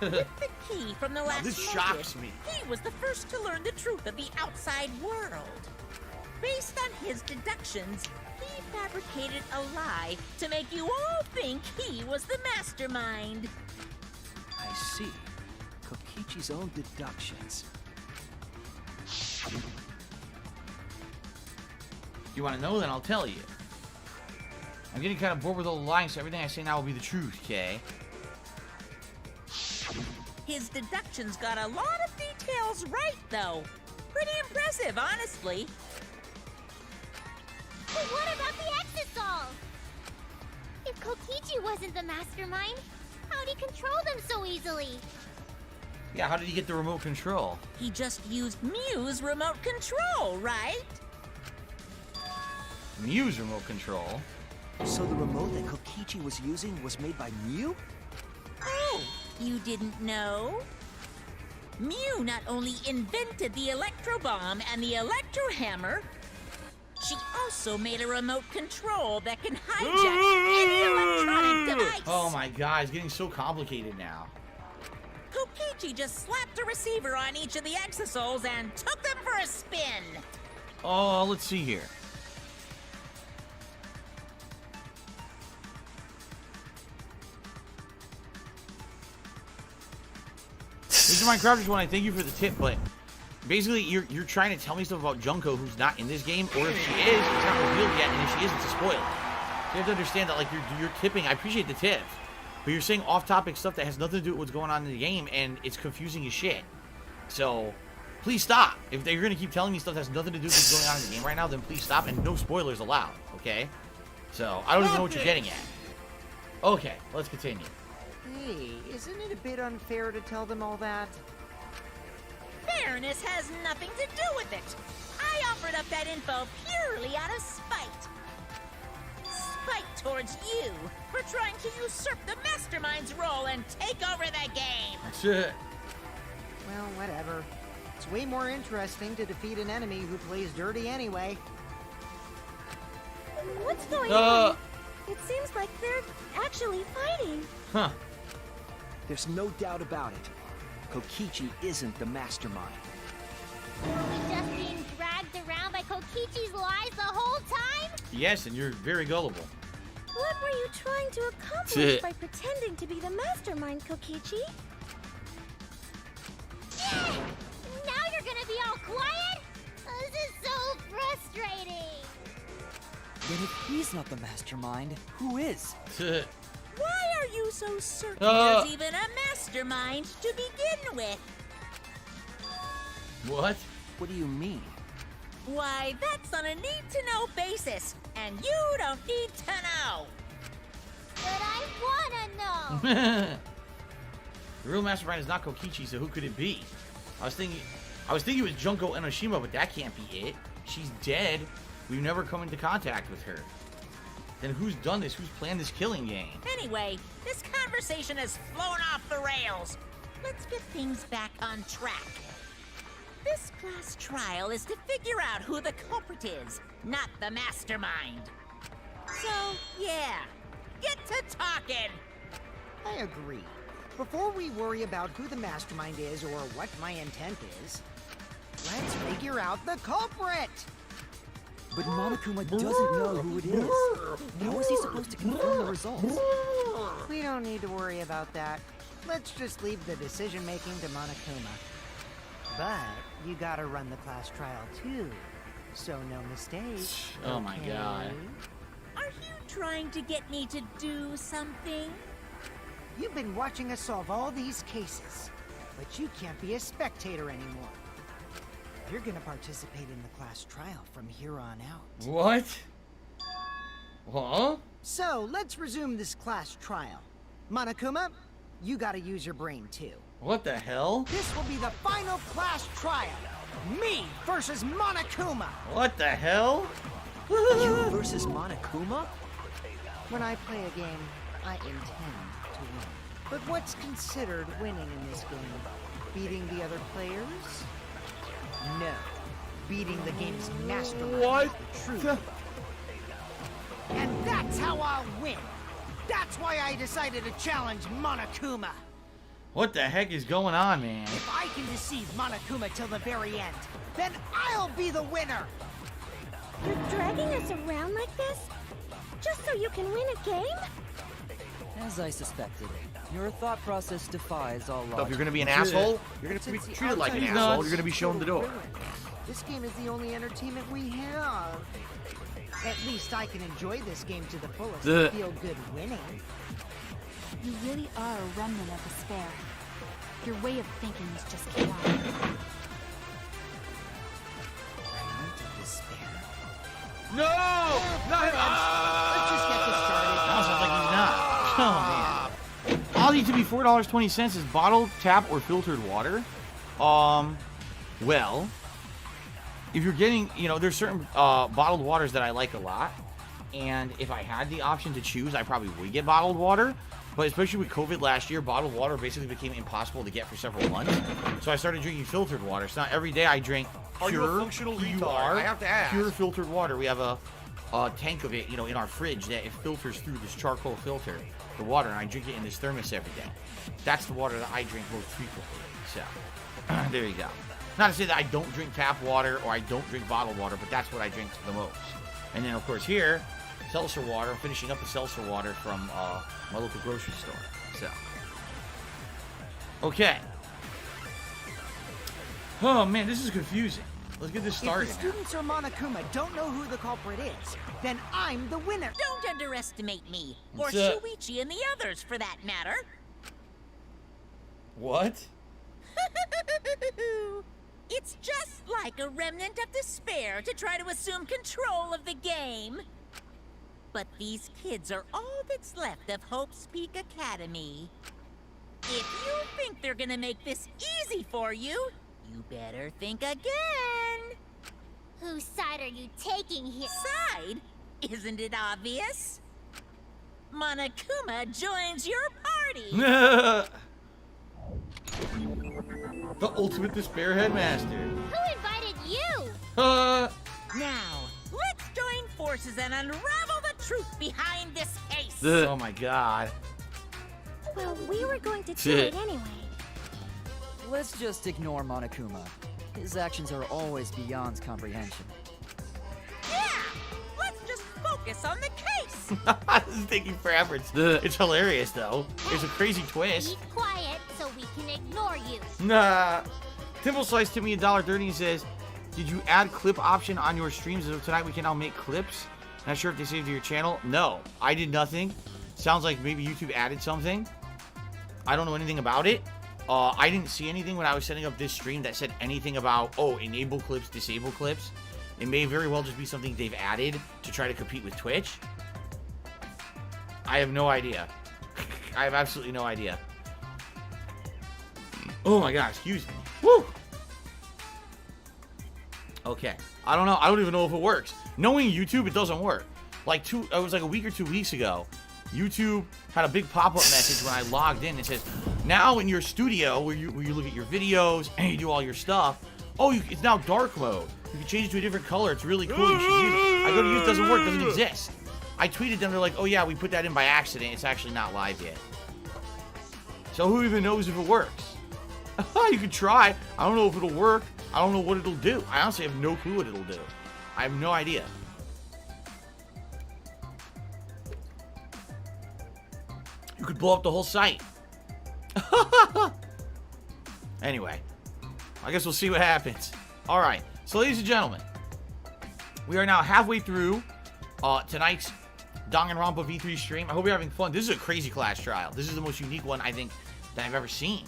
With the key from the last this motive, shocks me. He was the first to learn the truth of the outside world. Based on his deductions, he fabricated a lie to make you all think he was the mastermind. I see. Kokichi's own deductions. You want to know? Then I'll tell you. I'm getting kind of bored with all the lying, so everything I say now will be the truth, okay? His deductions got a lot of details right, though. Pretty impressive, honestly. But what about the Exisol? If Kokichi wasn't the mastermind, how'd he control them so easily? Yeah, how did he get the remote control? He just used Mew's remote control, right? Mew's remote control? So the remote that Kokichi was using was made by Mew? Oh, you didn't know? Mew not only invented the electro bomb and the electro hammer, she also made a remote control that can hijack any electronic device. Oh my god, it's getting so complicated now. Kokichi just slapped a receiver on each of the Exisouls and took them for a spin. Oh, let's see here. Mr. Minecrafters, one, I thank you for the tip, but basically you're trying to tell me stuff about Junko who's not in this game, or if she is, it's not revealed yet, and if she is, it's a spoiler. You have to understand that, like, you're tipping. I appreciate the tip, but you're saying off-topic stuff that has nothing to do with what's going on in the game, and it's confusing as shit. So, please stop. If you're going to keep telling me stuff that has nothing to do with what's going on in the game right now, then please stop, and no spoilers allowed, okay? So, I don't even know what you're getting at. Okay, let's continue. Hey, isn't it a bit unfair to tell them all that? Fairness has nothing to do with it. I offered up that info purely out of spite. Spite towards you for trying to usurp the mastermind's role and take over the game. That's it. Well, whatever. It's way more interesting to defeat an enemy who plays dirty anyway. What's going on? It seems like they're actually fighting. Huh. There's no doubt about it. Kokichi isn't the mastermind. Were we just being dragged around by Kokichi's lies the whole time? Yes, and you're very gullible. What were you trying to accomplish by pretending to be the mastermind, Kokichi? Now you're gonna be all quiet? This is so frustrating. Then if he's not the mastermind, who is? Why are you so certain there's even a mastermind to begin with? What? What do you mean? Why, that's on a need-to-know basis, and you don't need to know. But I wanna know. The real mastermind is not Kokichi, so who could it be? I was thinking it was Junko Enoshima, but that can't be it. She's dead. We've never come into contact with her. Then who's done this? Who's planned this killing game? Anyway, this conversation has flown off the rails. Let's get things back on track. This class trial is to figure out who the culprit is, not the mastermind. So, yeah, get to talking. I agree. Before we worry about who the mastermind is or what my intent is, let's figure out the culprit! But Monokuma doesn't know who it is. How is he supposed to confirm the results? We don't need to worry about that. Let's just leave the decision-making to Monokuma. But you gotta run the class trial too, so no mistakes. Oh my god. Are you trying to get me to do something? You've been watching us solve all these cases, but you can't be a spectator anymore. You're gonna participate in the class trial from here on out. What? Huh? So, let's resume this class trial. Monokuma, you gotta use your brain too. What the hell? This will be the final class trial. Me versus Monokuma. What the hell? You versus Monokuma? When I play a game, I intend to win. But what's considered winning in this game? Beating the other players? No. Beating the game's mastermind. What? Is the truth. And that's how I'll win. That's why I decided to challenge Monokuma. What the heck is going on, man? If I can deceive Monokuma till the very end, then I'll be the winner. You're dragging us around like this? Just so you can win a game? As I suspected, your thought process defies all logic. So if you're gonna be an asshole, you're gonna be treated like an asshole. You're gonna be shown the door. This game is the only entertainment we have. At least I can enjoy this game to the fullest and feel good winning. You really are a remnant of despair. Your way of thinking is just chaotic. No! Not Let's just get this started. Sounds like he's not. Oh, man. All need to be $4.20 is bottled, tap, or filtered water. Well, if you're getting, you know, there's certain bottled waters that I like a lot. And if I had the option to choose, I probably would get bottled water. But especially with COVID last year, bottled water basically became impossible to get for several months. So I started drinking filtered water. So now every day I drink pure, I have to ask. Pure filtered water. We have a tank of it, you know, in our fridge that it filters through this charcoal filter, the water, and I drink it in this thermos every day. That's the water that I drink most frequently. So there you go. Not to say that I don't drink tap water or I don't drink bottled water, but that's what I drink the most. And then of course here, seltzer water. I'm finishing up the seltzer water from my local grocery store. So, okay. Oh man, this is confusing. Let's get this started. If the students or Monokuma don't know who the culprit is, then I'm the winner. Don't underestimate me, or What's Shuichi and the others, for that matter. What? It's just like a remnant of despair to try to assume control of the game. But these kids are all that's left of Hope's Peak Academy. If you think they're gonna make this easy for you, you better think again. Whose side are you taking here? Side? Isn't it obvious? Monokuma joins your party. The ultimate despair headmaster. Who invited you? Now, let's join forces and unravel the truth behind this case. Oh my god. Well, we were going to do it anyway. Let's just ignore Monokuma. His actions are always beyond comprehension. Yeah! Let's just focus on the case! This is taking forever. It's hilarious, though. It's a crazy twist. Be quiet so we can ignore you. Nah. Timble Slice to me $1.30 and says, did you add clip option on your streams? So tonight we can now make clips. Not sure if they saved to your channel. No, I did nothing. Sounds like maybe YouTube added something. I don't know anything about it. I didn't see anything when I was setting up this stream that said anything about, oh, enable clips, disable clips. It may very well just be something they've added to try to compete with Twitch. I have no idea. I have absolutely no idea. Oh my god, excuse me. Woo! Okay. I don't know. I don't even know if it works. Knowing YouTube, it doesn't work. Like it was like a week or 2 weeks ago. YouTube had a big pop-up message when I logged in. It says, now in your studio, where you look at your videos and you do all your stuff, it's now dark mode. You can change it to a different color. It's really cool. You should use it. I go to use it. Doesn't work. Doesn't exist. I tweeted them. They're like, oh yeah, we put that in by accident. It's actually not live yet. So who even knows if it works? You could try. I don't know if it'll work. I don't know what it'll do. I honestly have no clue what it'll do. I have no idea. You could blow up the whole site. Anyway, I guess we'll see what happens. All right, so ladies and gentlemen, we are now halfway through tonight's Danganronpa V3 stream. I hope you're having fun. This is a crazy class trial. This is the most unique one, I think, that I've ever seen.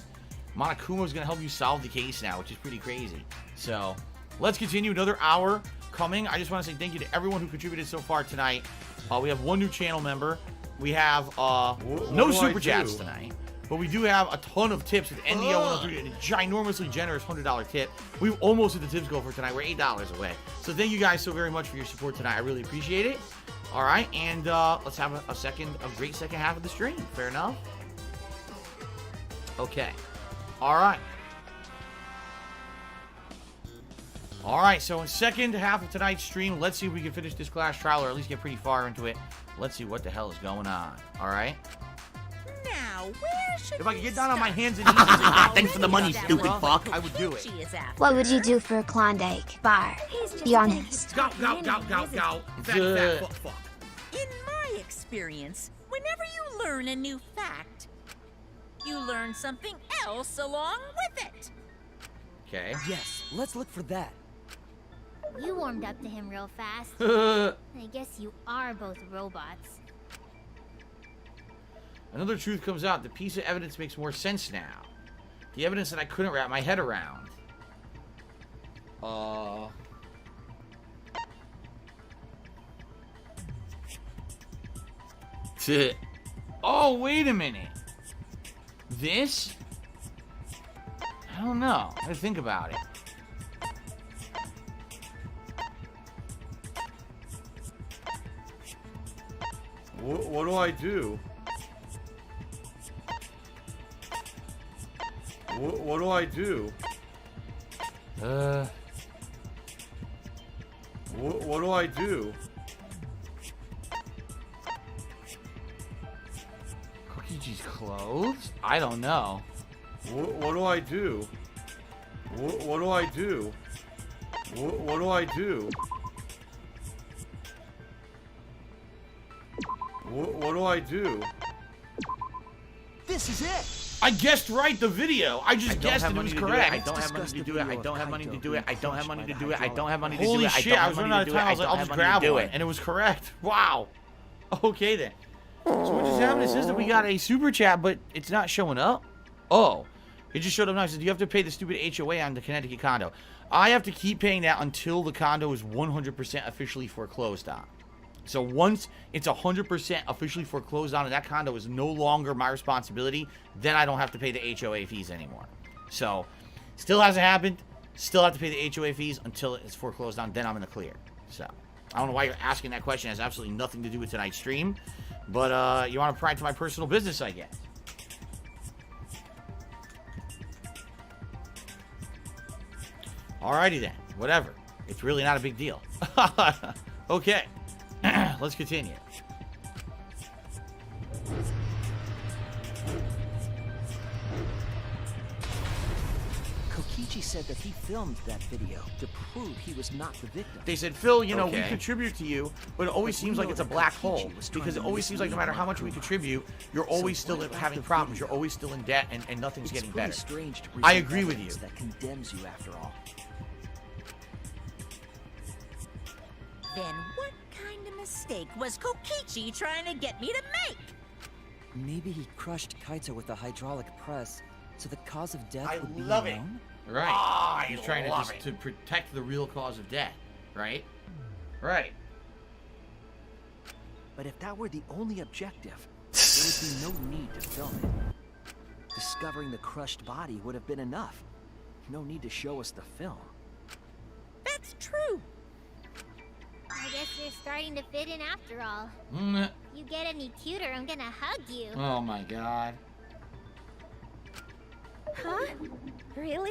Monokuma is going to help you solve the case now, which is pretty crazy. So, let's continue. Another hour coming. I just want to say thank you to everyone who contributed so far tonight. We have one new channel member. We have no super chats tonight. But we do have a ton of tips with NDO103 and a ginormously generous $100 tip. We've almost hit the tips goal for tonight. We're $8 away. So thank you guys so very much for your support tonight. I really appreciate it. All right, and let's have a great second half of the stream. Fair enough? Okay. All right. All right, so in second half of tonight's stream, let's see if we can finish this class trial or at least get pretty far into it. Let's see what the hell is going on. All right? Now, where should if I could get down on my hands and knees and say, thanks for the money, stupid fuck, I would do it. What would you do for a Klondike bar? Be honest. Go. Fat fuck. In my experience, whenever you learn a new fact, you learn something else along with it. Okay. Yes, let's look for that. You warmed up to him real fast. I guess you are both robots. Another truth comes out. The piece of evidence makes more sense now. The evidence that I couldn't wrap my head around. Oh, wait a minute. This? I don't know. I gotta think about it. What do I do? What do I do? What do I do? Kokichi's clothes? I don't know. What do I do? What do I do? What do I do? What do I do? This is it! I guessed right the video. I just guessed it was correct. I don't have money to do it. I don't have money to do it. I don't have money to do it. I don't have money to do it. Holy shit, I was running out of time. I was like, I'll just grab one. And it was correct. Wow. Okay then. So what just happened? It says that we got a super chat, but it's not showing up. Oh. It just showed up now. It says, you have to pay the stupid HOA on the Connecticut condo. I have to keep paying that until the condo is 100% officially foreclosed on. So once it's 100% officially foreclosed on and that condo is no longer my responsibility, then I don't have to pay the HOA fees anymore. So, still hasn't happened. Still have to pay the HOA fees until it's foreclosed on. Then I'm in the clear. So, I don't know why you're asking that question. It has absolutely nothing to do with tonight's stream. But you want to pry into my personal business, I guess. Alrighty then. Whatever. It's really not a big deal. Okay. Let's continue. Kokichi said that he filmed that video to prove he was not the victim. They said, Phil, you know, we contribute to you, but it always seems like it's a black hole. Because it always seems like no matter how much we contribute, you're always still having problems. You're always still in debt, and nothing's getting better. Strange to I agree with you. That condemns you after all. Then what kind of mistake was Kokichi trying to get me to make? Maybe he crushed Kaito with a hydraulic press, so the cause of death would be love it. unknown? Right. He's trying to protect the real cause of death. Right? Right. But if that were the only objective, there would be no need to film it. Discovering the crushed body would have been enough. No need to show us the film. That's true. I guess you're starting to fit in after all. You get any cuter, I'm gonna hug you. Oh my god. Huh? Really?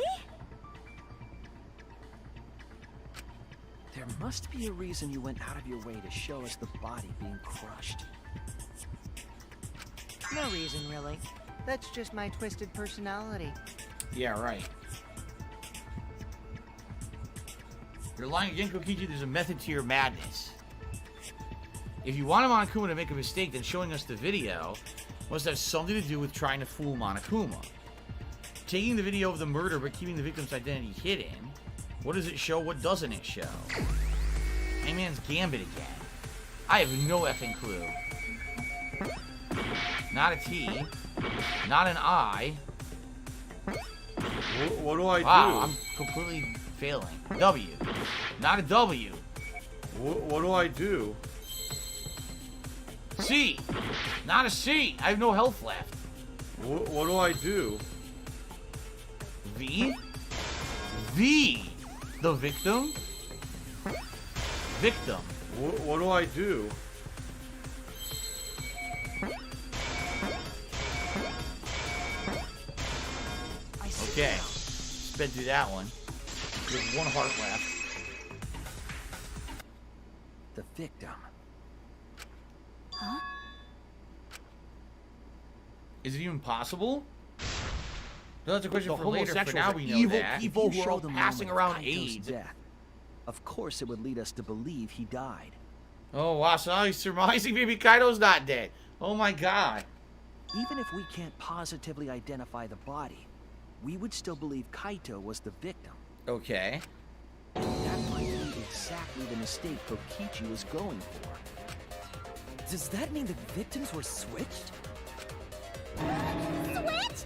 There must be a reason you went out of your way to show us the body being crushed. No reason, really. That's just my twisted personality. Yeah, right. You're lying again, Kokichi. There's a method to your madness. If you want Monokuma to make a mistake, then showing us the video must have something to do with trying to fool Monokuma. Taking the video of the murder but keeping the victim's identity hidden. What does it show? What doesn't it show? Hangman's Gambit again. I have no effing clue. Not a T. Not an I. What do I do? Wow, I'm completely failing. W. Not a W. What do I do? C. Not a C. I have no health left. What do I do? V. V. The victim. Victim. What do I do? Okay. Sped through that one. There's one heart left. The victim. Huh? Is it even possible? No, that's a question for later. For now, we know evil that. people who are all passing around AIDS. Death. Of course, it would lead us to believe he died. Oh, wow. So now he's surmising maybe Kaito's not dead. Oh, my God. Even if we can't positively identify the body, we would still believe Kaito was the victim. Okay. That might be exactly the mistake Kokichi was going for. Does that mean the victims were switched? Switched?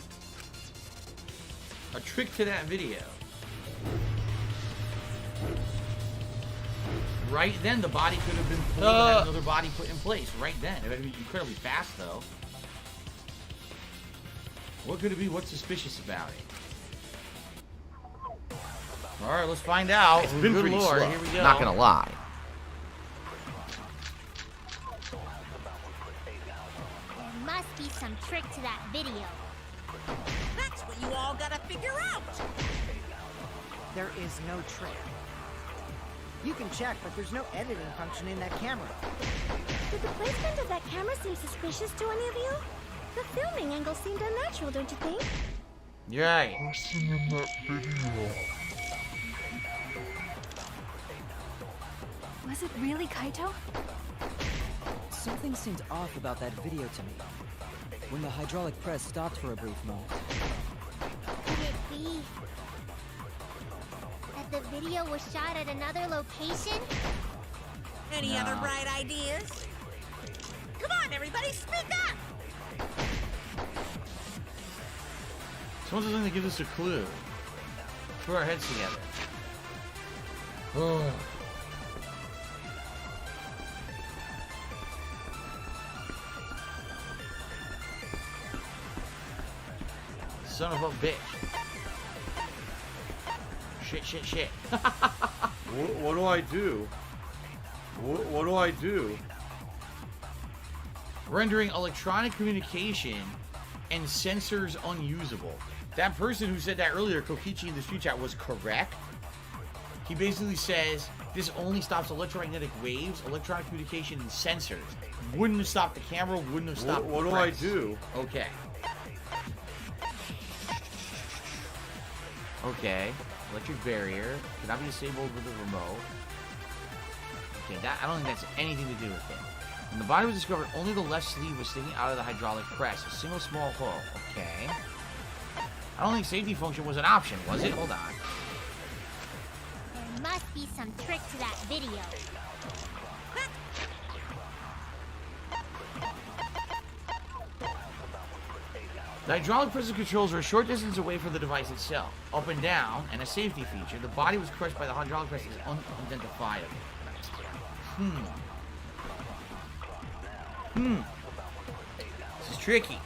A trick to that video. Right then, the body could have been pulled and had another body put in place. Right then. It would be incredibly fast, though. What could it be? What's suspicious about it? Alright, let's find out. It's been pretty slow. Here we go. Not gonna lie. There must be some trick to that video. That's what you all gotta figure out. There is no trick. You can check, but there's no editing function in that camera. Did the placement of that camera seem suspicious to any of you? The filming angle seemed unnatural, don't you think? You're right. Was it really Kaito? Something seemed off about that video to me. When the hydraulic press stopped for a brief moment. Could it be that the video was shot at another location? Any other bright ideas? Come on, everybody, speak up! Someone's something that gives us a clue. Put our heads together. Oh. Son of a bitch. Shit. What do I do? What do I do? Rendering electronic communication and sensors unusable. That person who said that earlier, Kokichi in the street chat, was correct. He basically says this only stops electromagnetic waves, electronic communication, and sensors. Wouldn't have stopped the camera, wouldn't have stopped What the do I press. do? Okay. Okay. Electric barrier. Cannot be disabled with the remote. Okay, I don't think that's anything to do with it. When the body was discovered, only the left sleeve was sticking out of the hydraulic press. A single small hole. Okay. I don't think safety function was an option, was it? Hold on. There must be some trick to that video. The hydraulic pressure controls are a short distance away from the device itself. Up and down, and a safety feature. The body was crushed by the hydraulic press is unidentifiable. This is tricky.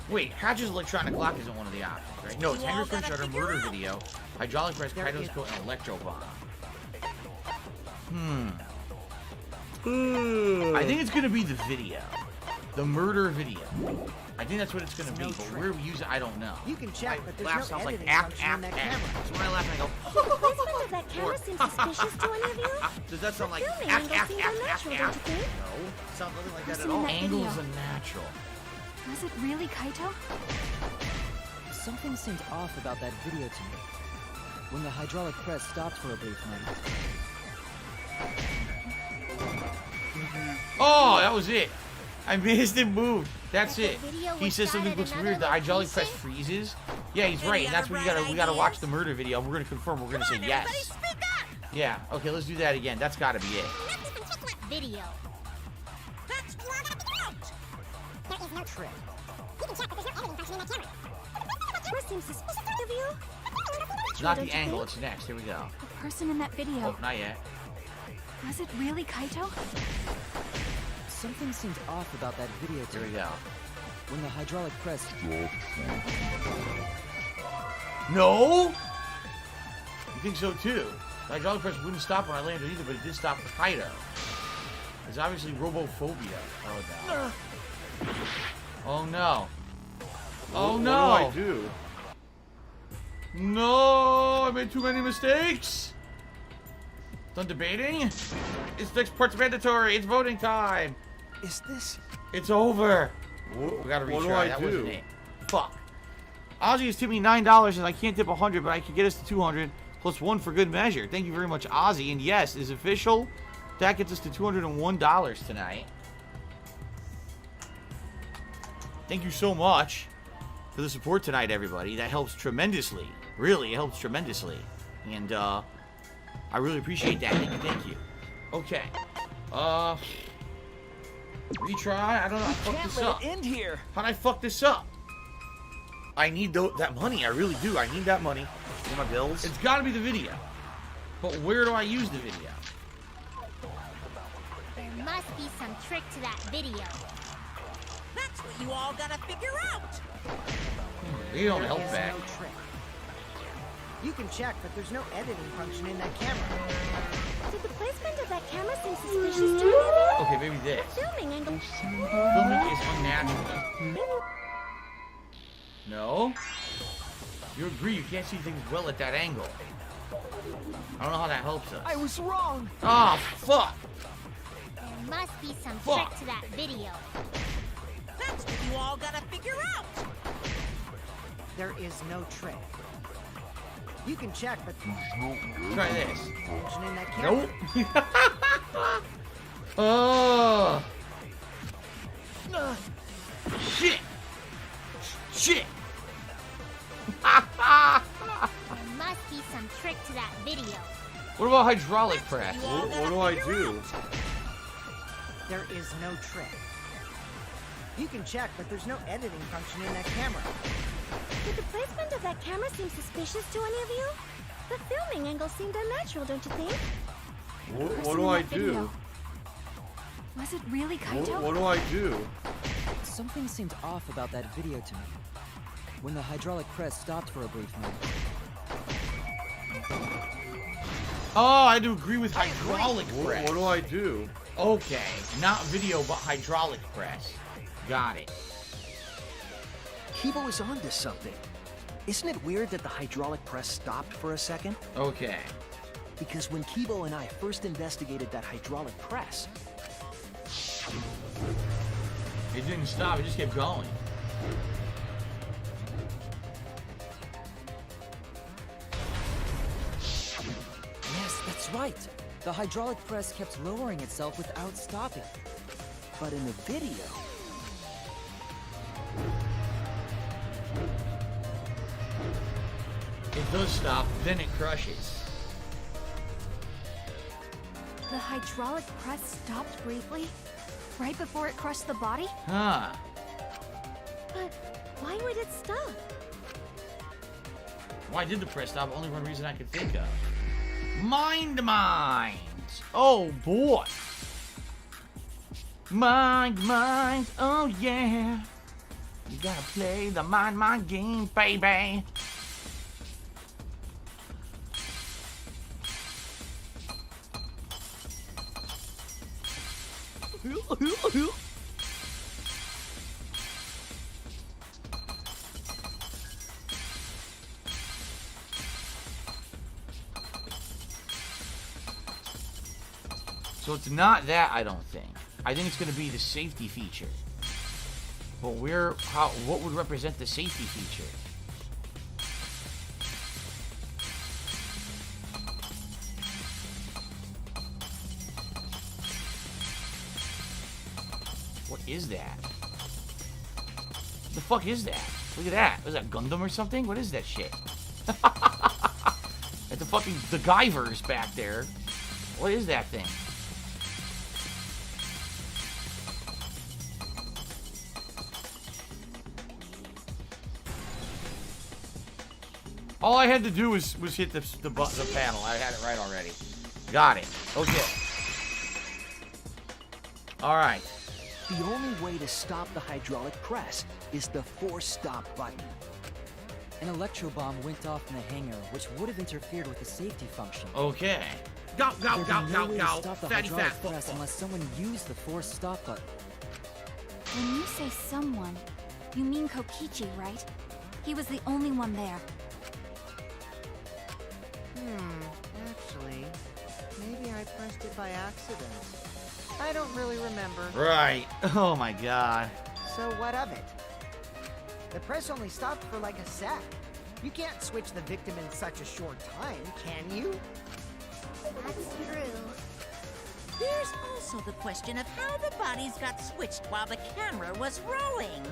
Wait, Hatch's electronic lock isn't one of the options, right? No, it's Henry's gun shutter, murder video, hydraulic press, Kaito's coat, and electro bomb. I think it's gonna be the video. The murder video. I think that's what it's gonna be, but where we use it, I don't know. You can check, but there's Laugh no sounds like editing function in that camera. So when I laugh, I go, Did the placement of that camera seem suspicious to any of you? does that sound like The filming angle seemed unnatural, don't you think? No, sounds nothing like that at Person in all. that Angles video. are natural. Was it really Kaito? Something seemed off about that video to me. When the hydraulic press stopped for a brief moment. Oh, that was it. I missed it moved. That's But the it. video He was says shot something at looks another weird. The hydraulic press location? freezes. Yeah, he's right, and that's what we gotta watch the murder video. We're gonna confirm. We're gonna say Everybody, yes. speak up! Yeah. Okay, let's do that again. That's gotta be it. Let's even check that video. That's what I gotta figure out! There is no trick. You can check, but there's no editing function in that camera. What seems suspicious of you? It's not Don't the you angle. think? It's next. Here we go. The person in that video. Oh, not yet. Was it really Kaito? Something seemed off about that video to Here we me. go. When the hydraulic press. No? You think so too? The hydraulic press wouldn't stop when I landed either, but it did stop for Kaito. It's obviously robophobia. Oh no. Oh no. Oh no. What do I do? No, I made too many mistakes. Done debating? It's next part's mandatory. It's voting time. Is this? It's over. What, We gotta retry. what do I That do? wasn't it. Fuck. Ozzy has tipped me $9 and I can't tip 100, but I can get us to 200 plus 1 for good measure. Thank you very much, Ozzy. And yes, it's official. That gets us to $201 tonight. Thank you so much for the support tonight, everybody. That helps tremendously. Really, it helps tremendously. And I really appreciate that. Thank you. Okay. Retry? I don't know. I fucked this up. End here. How'd I fuck this up? I need that money. I really do. I need that money. For my bills? It's got to be the video. But where do I use the video? There must be some trick to that video. That's what you all gotta figure out. You don't There help is back. no trick. You can check, but there's no editing function in that camera. Did the placement of that camera seem suspicious to any of you? Okay, maybe this. Filming angle. Filming is unnatural. No? You agree you can't see things well at that angle. I don't know how that helps us. I was wrong. Oh, fuck! There must be some Fuck. trick to that video. That's what you all gotta figure out. There is no trick. You can check, but Try this. function in that camera. Nope. Oh. Shit. Shit. There must be some trick to that video. What about hydraulic press? You all What gotta do I figure do? out. There is no trick. You can check, but there's no editing function in that camera. Did the placement of that camera seem suspicious to any of you? The filming angle seemed unnatural, don't you think? What do I do? Was it really Kaito? What do I do? Something seemed off about that video to me. When the hydraulic press stopped for a brief moment. Oh, I do agree with hydraulic press. What do I do? Okay, not video, but hydraulic press. Got it. Kibo is onto something. Isn't it weird that the hydraulic press stopped for a second? Okay. Because when Kibo and I first investigated that hydraulic press, It didn't stop, it just kept going. Yes, that's right. The hydraulic press kept lowering itself without stopping. but in the video, It does stop, then it crushes. The hydraulic press stopped briefly, right before it crushed the body? Huh. But why would it stop? Why did the press stop? Only one reason I could think of. Mind mines! Oh boy! Mind mines, oh yeah! You gotta play the mind game, baby! So it's not that, I don't think. I think it's going to be the safety feature. But what would represent the safety feature? What is that? What the fuck is that? Look at that. Was that Gundam or something? What is that shit? At the fucking the Guyver's back there. What is that thing? All I had to do was hit the panel. I had it right already. Got it. Okay. All right. the only way to stop the hydraulic press is the force stop button. An electro bomb went off in the hangar, which would have interfered with the safety function. Okay. Go, go, There'd go, be go, no way to go. stop the Fatty hydraulic fat press football. unless someone used the force stop button. When you say someone, you mean Kokichi, right? He was the only one there. Actually, maybe I pressed it by accident. I don't really remember. Right. Oh my god. So what of it? The press only stopped for like a sec. You can't switch the victim in such a short time, can you? That's true. There's also the question of how the bodies got switched while the camera was rolling.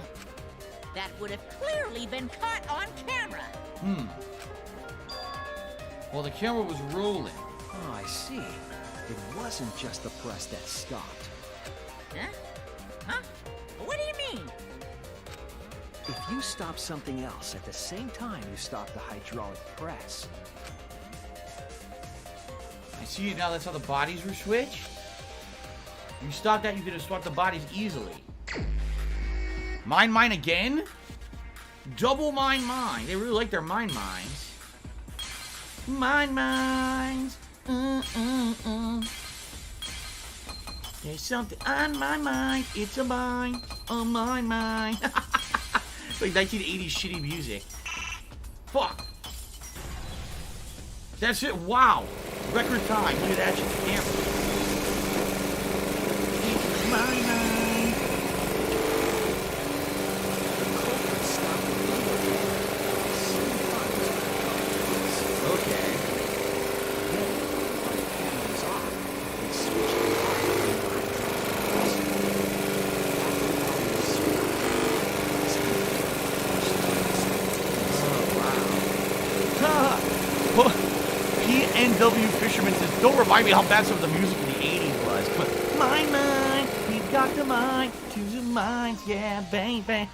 That would have clearly been caught on camera. Well, the camera was rolling. Oh, I see. It wasn't just the press that stopped. Huh? Huh? What do you mean? If you stop something else at the same time you stop the hydraulic press. I see it now. That's how the bodies were switched. You stop that, you could have swapped the bodies easily. Mine again? Double mine. They really like their mines. Mines. There's something on my mind. It's a mine. A mine. It's like 1980s shitty music. Fuck. That's it. Wow. Record time. Look at that shit. Camera. It's my mind. The culprit stopped the video Okay. Then, while the camera was off, it switched the body to the PNW Fisherman says, don't remind me how bad some of the music in the 80s was. But mine, we've got the mine, choose your minds, yeah, bang, bang.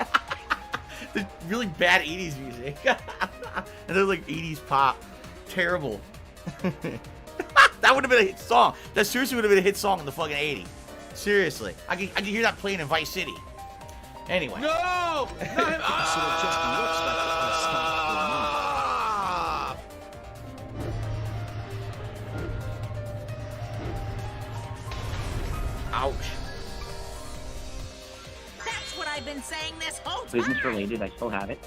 The really bad 80s music. And they're like 80s pop. Terrible. That would have been a hit song. That seriously would have been a hit song in the fucking 80s. Seriously. I can hear that playing in Vice City. Anyway. No! Not him! So it just looks like the press stopped for a moment. Ouch. That's what I've been saying this whole time. Business related, I still have it.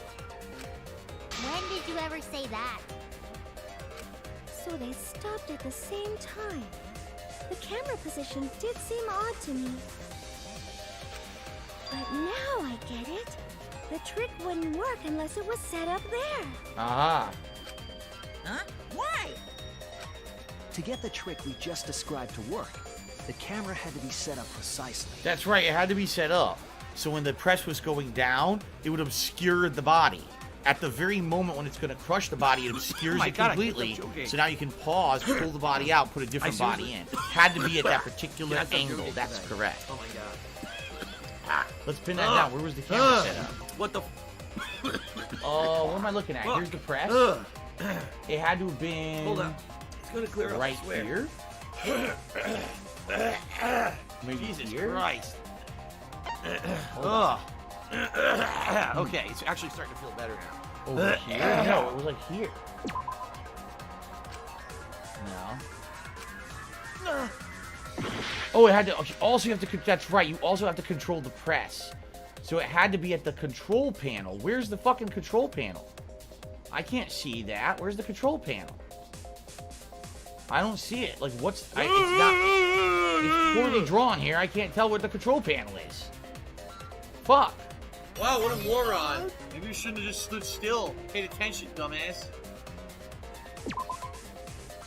When did you ever say that? So they stopped at the same time. The camera position did seem odd to me. But now I get it. The trick wouldn't work unless it was set up there. Aha. Huh? Why? To get the trick we just described to work, the camera had to be set up precisely. That's right, it had to be set up. So when the press was going down, it would obscure the body. At the very moment when it's going to crush the body, it obscures it completely. So now you can pause, pull the body out, put a different body in. Had to be at that particular angle. That's correct. Oh my god. Let's pin that down. Where was the camera set up? What the? Oh, what am I looking at? Here's the press. It had to have been. Hold up. It's gonna clear up. Right here. Maybe Jesus here? Christ. Okay, it's actually starting to feel better now. Over here? No, it was like here. No. Oh, it had to. Also, you have to. That's right. You also have to control the press. So it had to be at the control panel. Where's the fucking control panel? I can't see that. Where's the control panel? I don't see it. Like, what's... it's not... It's poorly drawn here. I can't tell what the control panel is. Fuck. Wow, what a moron. Maybe you shouldn't have just stood still. Paid attention, dumbass.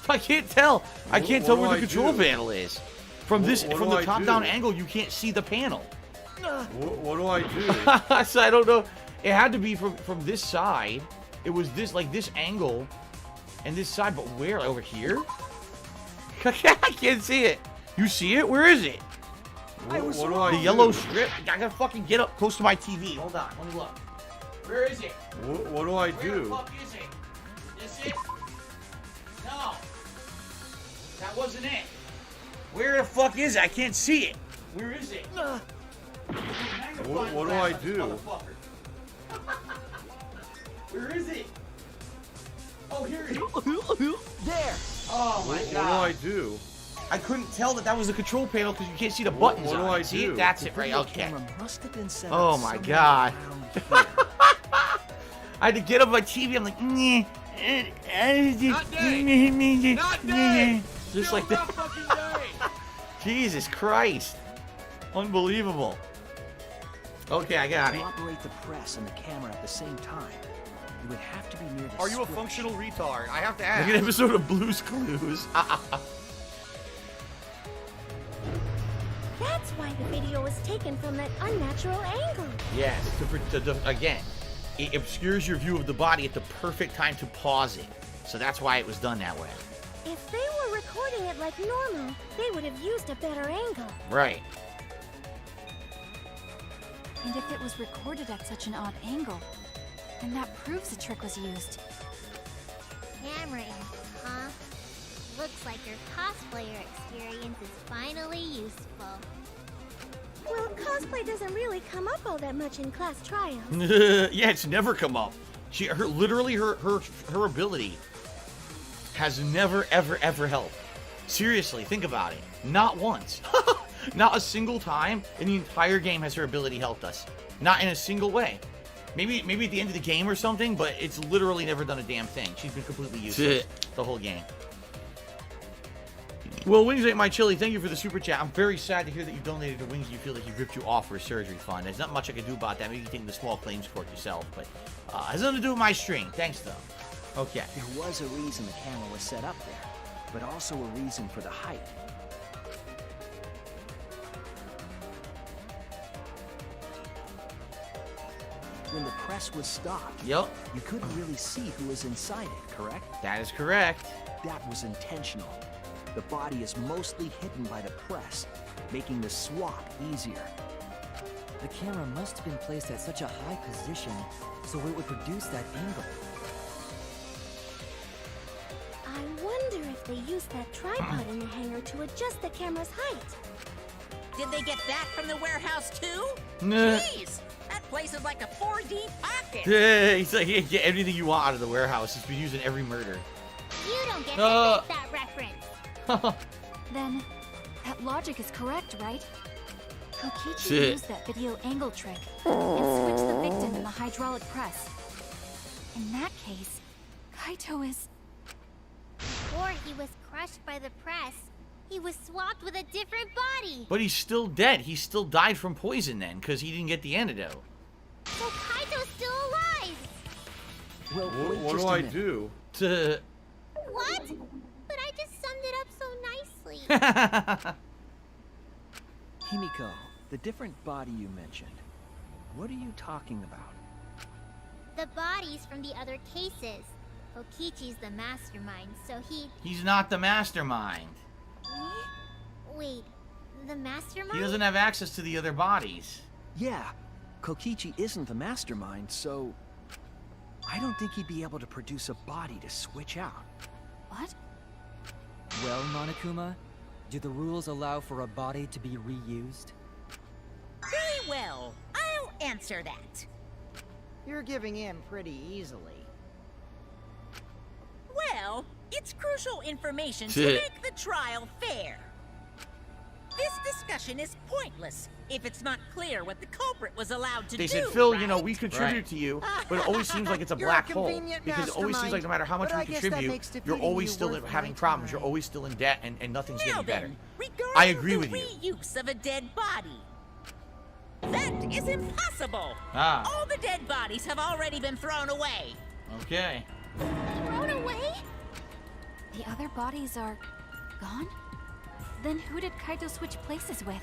I can't tell. I can't tell where the control panel is. From this, What from do the I top-down do? angle, you can't see the panel. What do I do? So I don't know. It had to be from this side. It was this, like, this angle and this side, but where? Over here? I can't see it. You see it? Where is it? What do I The do? yellow strip. I gotta fucking get up close to my TV. Hold on. Let me look. Where is it? What do I Where the do? fuck is it? Is it? No. That wasn't it. Where the fuck is it? I can't see it. Where is it? What do I do? Where is it? Oh, here it is. There! Oh my What do god. I do? I couldn't tell that was the control panel because you can't see the buttons What do on I it. See do? it? That's The it, right? video Okay. camera must have been set Oh up my somewhere God. around here. I had to get up my TV. I'm like, Not dead. Not dead. just Still like that. not fucking dead. Jesus Christ. Unbelievable. Okay, I got To it. operate the press and the camera at the same time, you would have to be near the Are you a switch. functional retard? I have to Like ask. an episode of Blue's Clues. That's why the video was taken from that unnatural angle. Yes, again, it obscures your view of the body at the perfect time to pause it. So that's why it was done that way. If they were recording it like normal, they would have used a better angle. Right. And if it was recorded at such an odd angle, then that proves the trick was used. Camera angle, huh? Looks like your cosplayer experience is finally useful. Well, cosplay doesn't really come up all that much in class trials. Yeah, it's never come up. Literally her ability has never, ever helped. Seriously, think about it. Not once. Not a single time in the entire game has her ability helped us. Not in a single way. Maybe at the end of the game or something, but it's literally never done a damn thing. She's been completely useless the whole game. Well, Wings Ate My Chili, thank you for the super chat. I'm very sad to hear that you donated to Wings and you feel like he ripped you off for a surgery fund. There's not much I can do about that. Maybe you can take the small claims court yourself, but has nothing to do with my stream. Thanks, though. Okay. There was a reason the camera was set up there, but also a reason for the height. When the press was stopped, Yep. you couldn't really see who was inside it, correct? That is correct. That was intentional. The body is mostly hidden by the press, making the swap easier. The camera must have been placed at such a high position so it would produce that angle. I wonder if they used that tripod in the hangar to adjust the camera's height. Did they get that from the warehouse too? Nah. Jeez, that place is like a 4D pocket. Yeah, he's like, yeah, get everything you want out of the warehouse. He's been using every murder. You don't get to make that reference. Then, that logic is correct, right? Kokichi Shit. used that video angle trick and switched the victim in the hydraulic press. In that case, Kaito is... Before he was crushed by the press, he was swapped with a different body. But he's still dead. He still died from poison then, because he didn't get the antidote. So Kaito's still alive. Well, What do I do? What? But I just summed it up so nicely. Himiko, the different body you mentioned, what are you talking about? The bodies from the other cases. Kokichi's the mastermind, so He's not the mastermind. Wait, the mastermind? He doesn't have access to the other bodies. Yeah, Kokichi isn't the mastermind, so I don't think he'd be able to produce a body to switch out. What? Well, Monokuma, do the rules allow for a body to be reused? Very well, I'll answer that. You're giving in pretty easily. Well, it's crucial information to Shit. make the trial fair. This discussion is pointless if it's not clear what the culprit was allowed to do. They said, Phil, right? you know, we contribute to you, but it always seems like it's a You're black a hole. convenient Because it always seems like no matter how much but we I guess that contribute, makes you're defeating always you still worth having my problems. You're time. always still in debt, and nothing's Now getting better. then, regarding I agree the with you. reuse of a dead body. That is impossible. Ah. All the dead bodies have already been thrown away. Okay. Thrown away? The other bodies are... gone? Then who did Kaito switch places with?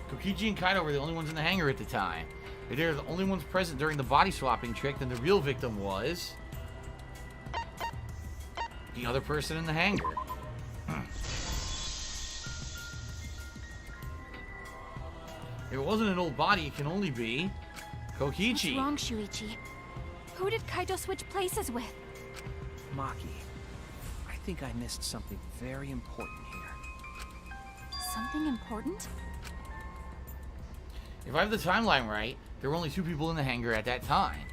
Kokichi and Kaito were the only ones in the hangar at the time. If they're the only ones present during the body swapping trick, then the real victim was... the other person in the hangar. If it wasn't an old body, it can only be Kokichi. What's wrong, Shuichi? Who did Kaito switch places with? Maki, I think I missed something very important here. Something important? If I have the timeline right, there were only 2 people in the hangar at that time.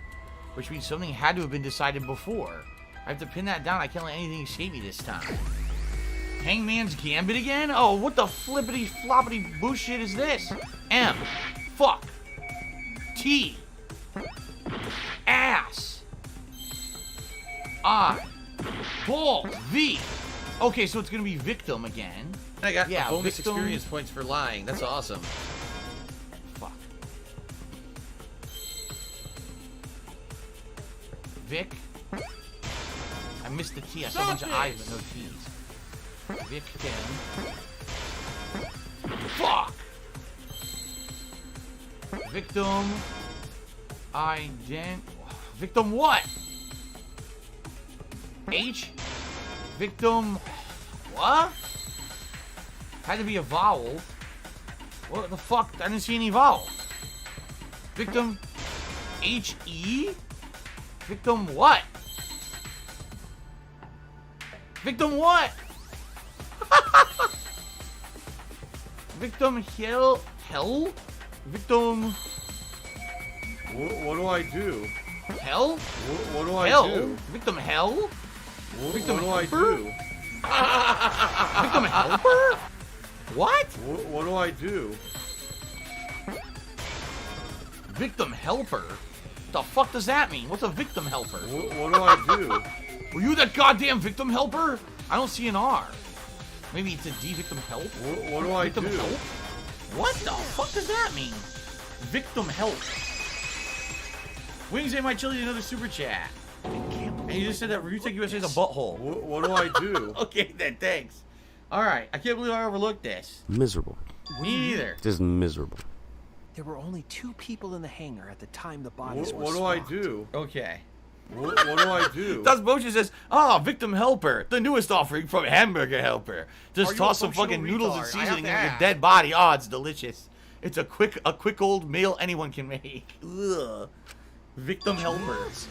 Which means something had to have been decided before. I have to pin that down. I can't let anything escape me this time. Hangman's Gambit again? Oh, what the flippity floppity bullshit is this? M. Fuck. T. Ass. I. Ball. V. Okay, so it's gonna be victim again. I got Yeah, bonus victim. experience points for lying. That's awesome. Fuck. Vic. I missed the T. I saw a bunch of I's but no T's. Victim. Fuck. Victim. Victim what? H. Victim. What? Had to be a vowel. What the fuck? I didn't see any vowel. Victim. H-E? Victim what? Victim what? Victim hell? Victim... What do I do? Hell? What do I hell? do? Victim hell? Victim what do I helper? do? Victim helper? What? What do I do? Victim helper? The fuck does that mean? What's a victim helper? What do I do? Were you that goddamn victim helper? I don't see an R. Maybe it's a D victim help? What do I victim do? Help? What the fuck does that mean? Victim help. Wings ate my chili another super chat. And you just said that Ryutech USA is a butthole. What do I do? Okay then, thanks. Alright, I can't believe I overlooked this. Miserable. Me either. Just miserable. There were only 2 people in the hangar at the time the bodies were What do I swapped. do? Okay. What do I do? Dust Motion says, victim helper, the newest offering from Hamburger Helper. Just toss some fucking noodles and seasoning in your dead body. Oh, it's delicious. It's a quick old meal anyone can make. Ugh. Victim helpers.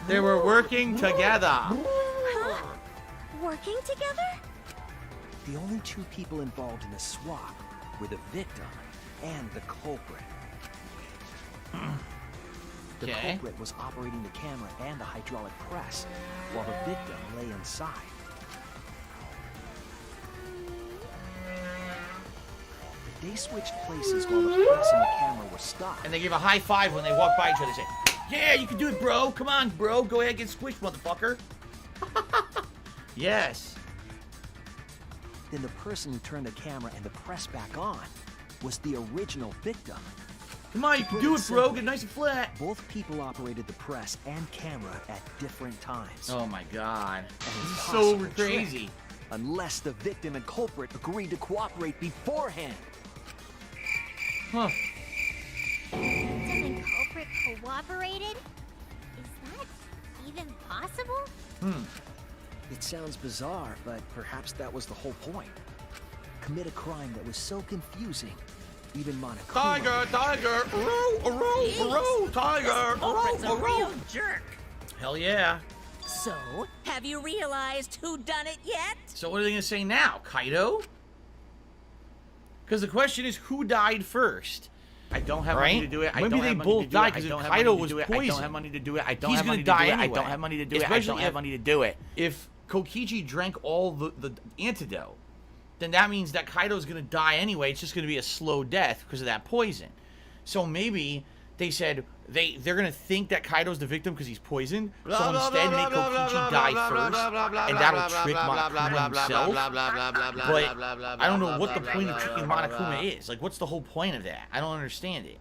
They were working together. Huh? Working together? The only 2 people involved in the swap were the victim and the culprit. The culprit was operating the camera and the hydraulic press, while the victim lay inside. They switched places while the press and the camera were stopped. And they gave a high five when they walked by each other. They said, yeah, you can do it, bro. Come on, bro. Go ahead, get squished, motherfucker. Yes. Then the person who turned the camera and the press back on was the original victim. Come on, you can do it, bro. Get nice and flat. Both people operated the press and camera at different times. Oh my god. And This is it's so possible crazy. trick, unless the victim and culprit agreed to cooperate beforehand. Huh. Victim and culprit cooperated? Is that even possible? It sounds bizarre, but perhaps that was the whole point. Commit a crime that was so confusing, even Monokuma... Tiger, row, tiger, Culprit's a real jerk. Hell yeah. So, have you realized who done it yet? So what are they gonna say now, Kaido? Because the question is, who died first? I don't have money to do it. Maybe they both died because Kaido was poisoned. I don't have money to do it. I don't He's have money gonna to do die it. anyway. I don't have money to do it. I Especially don't have money to do it. If Kokichi drank all the antidote, then that means that Kaido's gonna die anyway. It's just gonna be a slow death because of that poison. So maybe they said they're gonna think that Kaido's the victim because he's poisoned. So instead make Kokichi die first, and that'll trick Monokuma himself. But I don't know what the point of tricking Monokuma is. Like, what's the whole point of that? I don't understand it.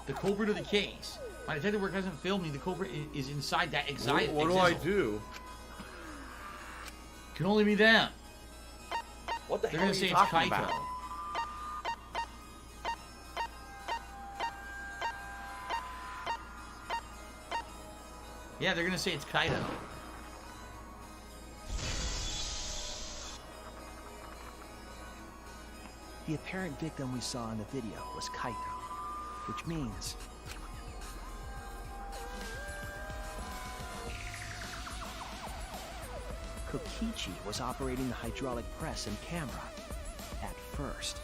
The culprit of the case. My detective work hasn't failed me. The culprit is inside that exact. What do I do? Can only be them. What the They're hell gonna are say you it's talking Kaito. about? Yeah, they're gonna say it's Kaido. The apparent victim we saw in the video was Kaito, which means... Kokichi was operating the hydraulic press and camera at first.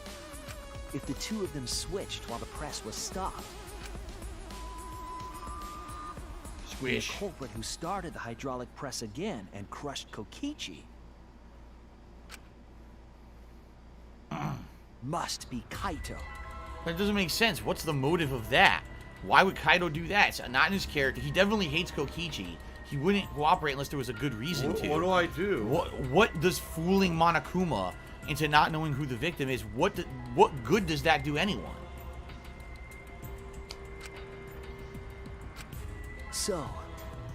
If the 2 of them switched while the press was stopped, Squish. the culprit who started the hydraulic press again and crushed Kokichi must be Kaito. That doesn't make sense. What's the motive of that? Why would Kaido do that? It's not in his character. He definitely hates Kokichi. He wouldn't cooperate unless there was a good reason to. What do I do? What does fooling Monokuma into not knowing who the victim is, what good does that do anyone? So,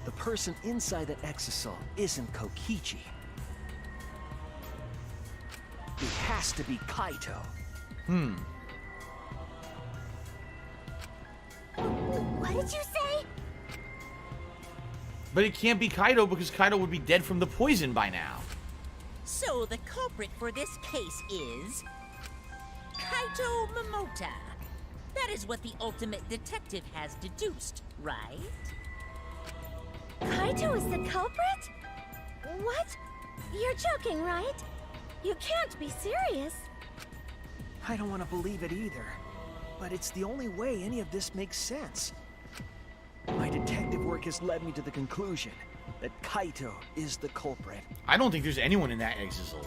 the person inside that exisal isn't Kokichi. It has to be Kaito. What did you say? But it can't be Kaito because Kaito would be dead from the poison by now. So the culprit for this case is Kaito Momota. That is what the ultimate detective has deduced, right? Kaito is the culprit? What? You're joking, right? You can't be serious. I don't want to believe it either. But it's the only way any of this makes sense. My detective work has led me to the conclusion that Kaito is the culprit. I don't think there's anyone in that exisal.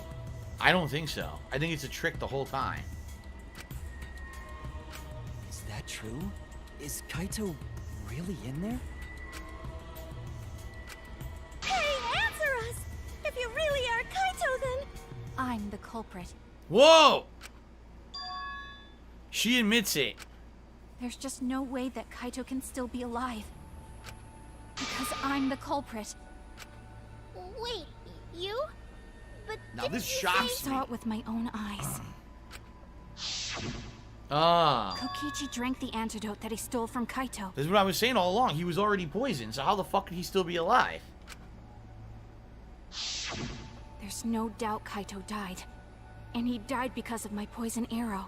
I don't think so. I think it's a trick the whole time. Is that true? Is Kaito really in there? Hey, answer us! If you really are Kaito, then... I'm the culprit. Whoa! She admits it. There's just no way that Kaito can still be alive. Because I'm the culprit. Wait, you? But Now didn't this you shocks I say- saw it with my own eyes. Ah. Kokichi drank the antidote that he stole from Kaito. This is what I was saying all along. He was already poisoned, so how the fuck could he still be alive? There's no doubt Kaito died. And he died because of my poison arrow.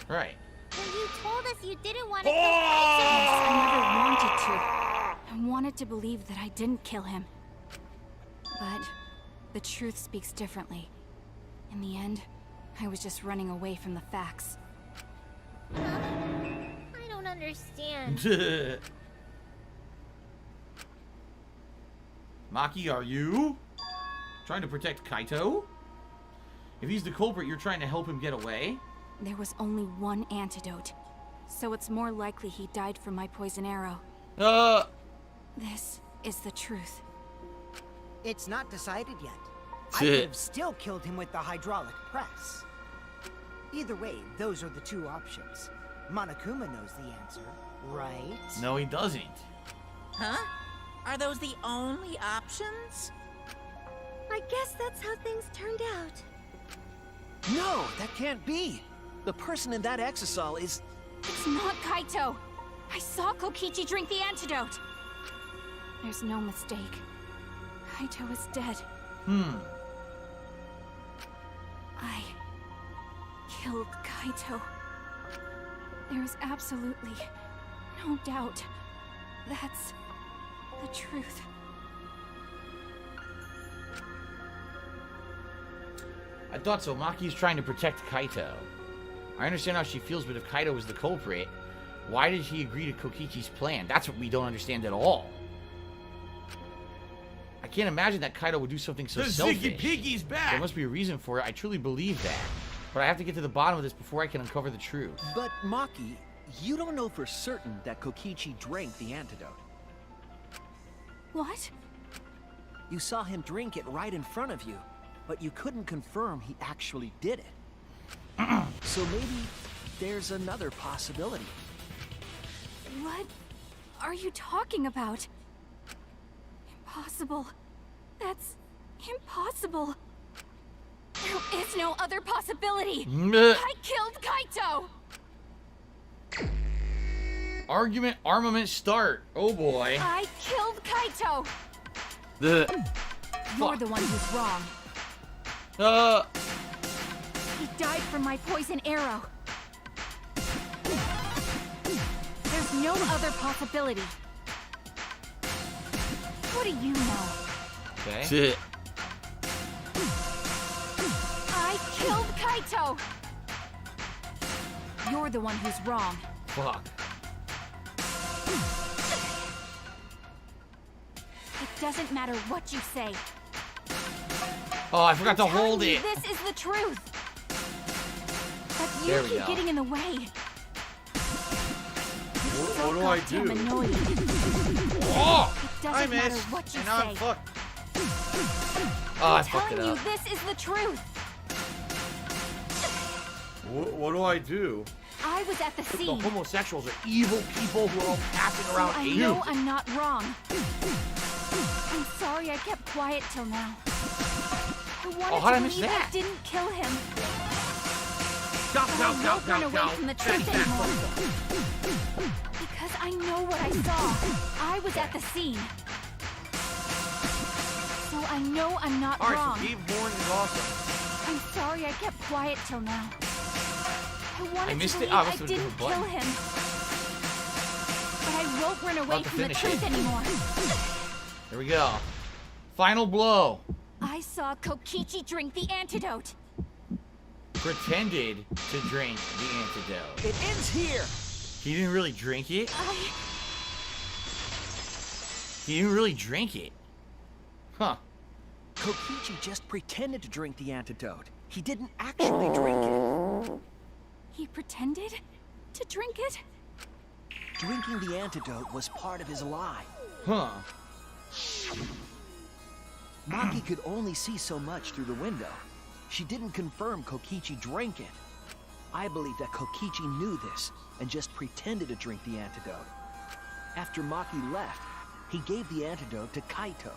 Right. When you told us you didn't want to kill Yes, Kaito. I never wanted to. I wanted to believe that I didn't kill him. But the truth speaks differently. In the end, I was just running away from the facts. I don't understand. Maki, are you trying to protect Kaito? If he's the culprit, you're trying to help him get away? There was only one antidote. So it's more likely he died from my poison arrow. This is the truth. It's not decided yet. I could have still killed him with the hydraulic press. Either way, those are the two options. Monokuma knows the answer, right? No, he doesn't. Huh? Are those the only options? I guess that's how things turned out. No, that can't be. The person in that exisal is... It's not Kaito! I saw Kokichi drink the antidote! There's no mistake. Kaito is dead. I killed Kaito. There is absolutely no doubt. That's the truth. I thought so. Maki's trying to protect Kaito. I understand how she feels, but if Kaito was the culprit, why did he agree to Kokichi's plan? That's what we don't understand at all. I can't imagine that Kaito would do something so selfish. Ziggy Piggy's back! There must be a reason for it. I truly believe that. But I have to get to the bottom of this before I can uncover the truth. But Maki, you don't know for certain that Kokichi drank the antidote. What? You saw him drink it right in front of you, but you couldn't confirm he actually did it. So maybe there's another possibility. What are you talking about? Impossible. That's impossible. There is no other possibility. I killed Kaito. Argument, armament, start. Oh boy. I killed Kaito. You're the one who's wrong. He died from my poison arrow. There's no other possibility. What do you know? Okay. I killed Kaito. You're the one who's wrong. Fuck. It doesn't matter what you say. Oh, I forgot to I'm telling hold you, it. This is the truth. But There you we keep go. getting in the way. What do I do? Oh! It doesn't matter what you And I'm say. fucked. Oh, I I'm fucked it telling you, up. this is the truth. What do I do? I was at the The scene. homosexuals are evil people who are all passing around I AIDS. know I'm not wrong. I'm sorry I kept quiet till now. I wanted how'd I to miss believe I that? didn't kill him. Go, But go, I go, won't run go, away go. from the Fatty, truth fat anymore. Because I know what I saw. I was at the scene. I know I'm not Alright, wrong. so Gabe Horn is awesome. I'm sorry I kept quiet till now. I wanted missed to it? believe Oh, I I must have didn't hit the kill button. him. But I won't run away About to from the finish truth it. anymore. Here we go. Final blow. I saw Kokichi drink the antidote. Pretended to drink the antidote. It ends here. He didn't really drink it? He didn't really drink it. Huh. Kokichi just pretended to drink the antidote. He didn't actually drink it. He pretended to drink it? Drinking the antidote was part of his lie. Huh. Maki could only see so much through the window. She didn't confirm Kokichi drank it. I believe that Kokichi knew this and just pretended to drink the antidote. After Maki left, he gave the antidote to Kaito.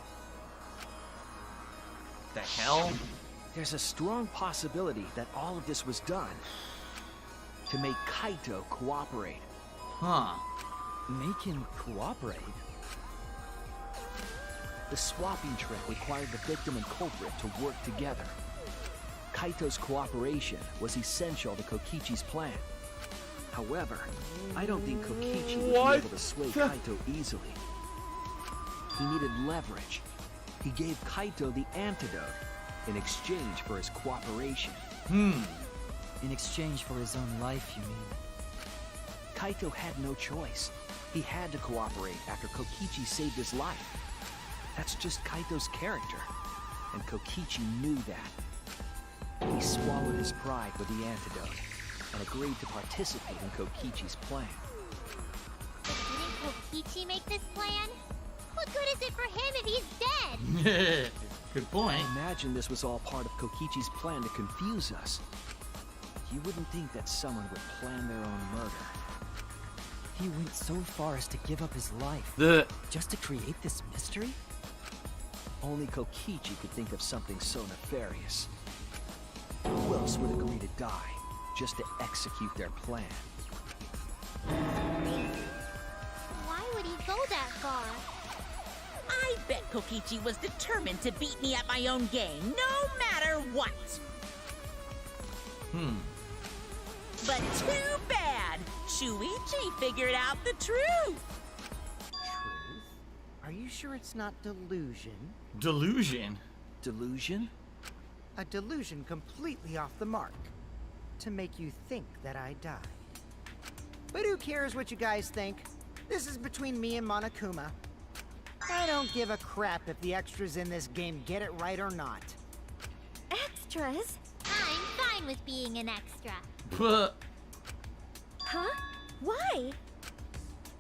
The hell? There's a strong possibility that all of this was done to make Kaito cooperate. Huh. Make him cooperate? The swapping trick required the victim and culprit to work together. Kaito's cooperation was essential to Kokichi's plan. However, I don't think Kokichi would be able to sway Kaito easily. He needed leverage. He gave Kaito the antidote in exchange for his cooperation. In exchange for his own life, you mean? Kaito had no choice. He had to cooperate after Kokichi saved his life. That's just Kaito's character, and Kokichi knew that. He swallowed his pride with the antidote and agreed to participate in Kokichi's plan. But didn't Kokichi make this plan? What good is it for him if he's dead? Good point. Imagine this was all part of Kokichi's plan to confuse us. You wouldn't think that someone would plan their own murder. He went so far as to give up his life just to create this mystery? Only Kokichi could think of something so nefarious. Who else would agree to die just to execute their plan? Why would he go that far? I bet Kokichi was determined to beat me at my own game, no matter what. But too bad. Shuichi figured out the truth. Truth? Are you sure it's not delusion? Delusion? Delusion? A delusion completely off the mark. To make you think that I died. But who cares what you guys think? This is between me and Monokuma. I don't give a crap if the extras in this game get it right or not. Extras? I'm fine with being an extra. Huh? Why?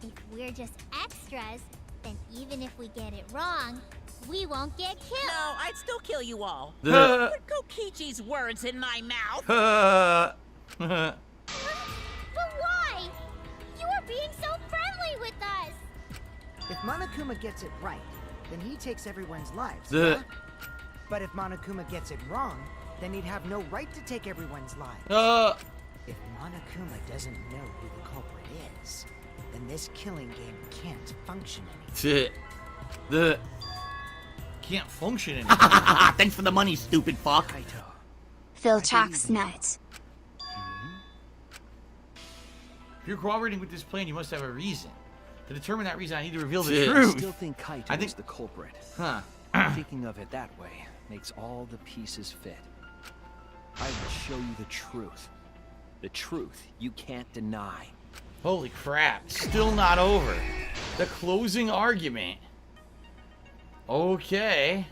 If we're just extras, then even if we get it wrong, we won't get killed. No, I'd still kill you all. The- Put Kokichi's words in my mouth. But why? You are being so friendly with us. If Monokuma gets it right, then he takes everyone's lives. The- Huh? But if Monokuma gets it wrong, then he'd have no right to take everyone's lives. If Monokuma doesn't know who the culprit is, then this killing game can't function anymore. Can't function anymore. Thanks for the money, stupid fuck. Kaito. Phil talks nuts. If you're cooperating with this plan, you must have a reason. To determine that reason, I need to reveal the I truth. still think Kaito I think- is the culprit. Huh. Thinking of it that way makes all the pieces fit. I will show you the truth. The truth you can't deny. Holy crap. Still not over. The closing argument. Okay.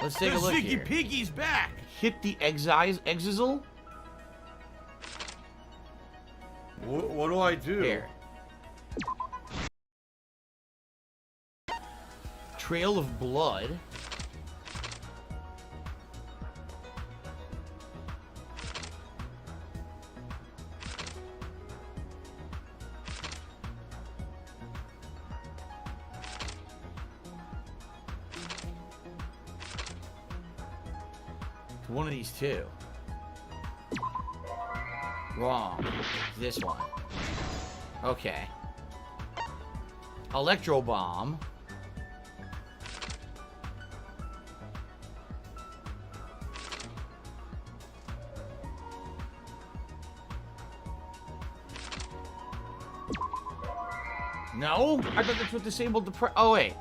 Let's take a look here. Piggy's back. Hit the exisal. What do I do? Here. Trail of blood. One of these two. Wrong. This one. Okay. Electro bomb. No? I thought that's what disabled the Oh, wait.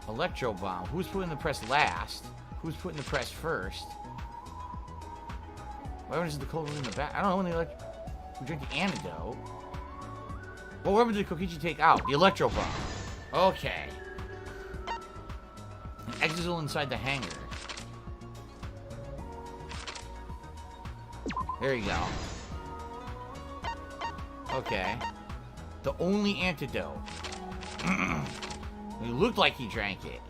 Electro bomb. Who's putting the press last? Who's putting the press first? Why was the cold in the back? I don't know when they we drink the antidote. What weapon did Kokichi take out? The electro bomb. Okay. An exisal inside the hangar. There you go. Okay. The only antidote. It looked like he drank it.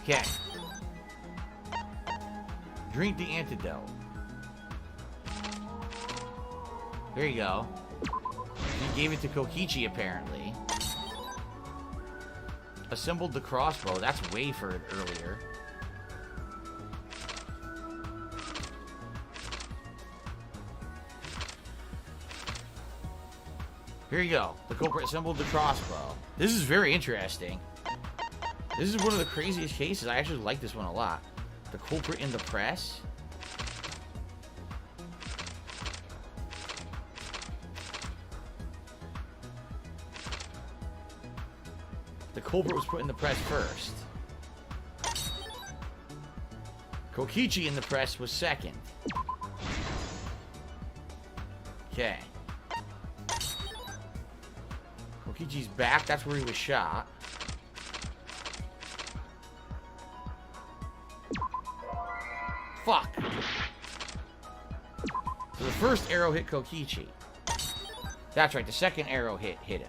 Okay. Drink the antidote. There you go. He gave it to Kokichi, apparently. Assembled the crossbow. That's way for earlier. Here you go. The culprit assembled the crossbow. This is very interesting. This is one of the craziest cases. I actually like this one a lot. The culprit in the press. The culprit was put in the press first. Kokichi in the press was second. Okay. Kokichi's back. That's where he was shot. Fuck. So the first arrow hit Kokichi. That's right. The second arrow hit him.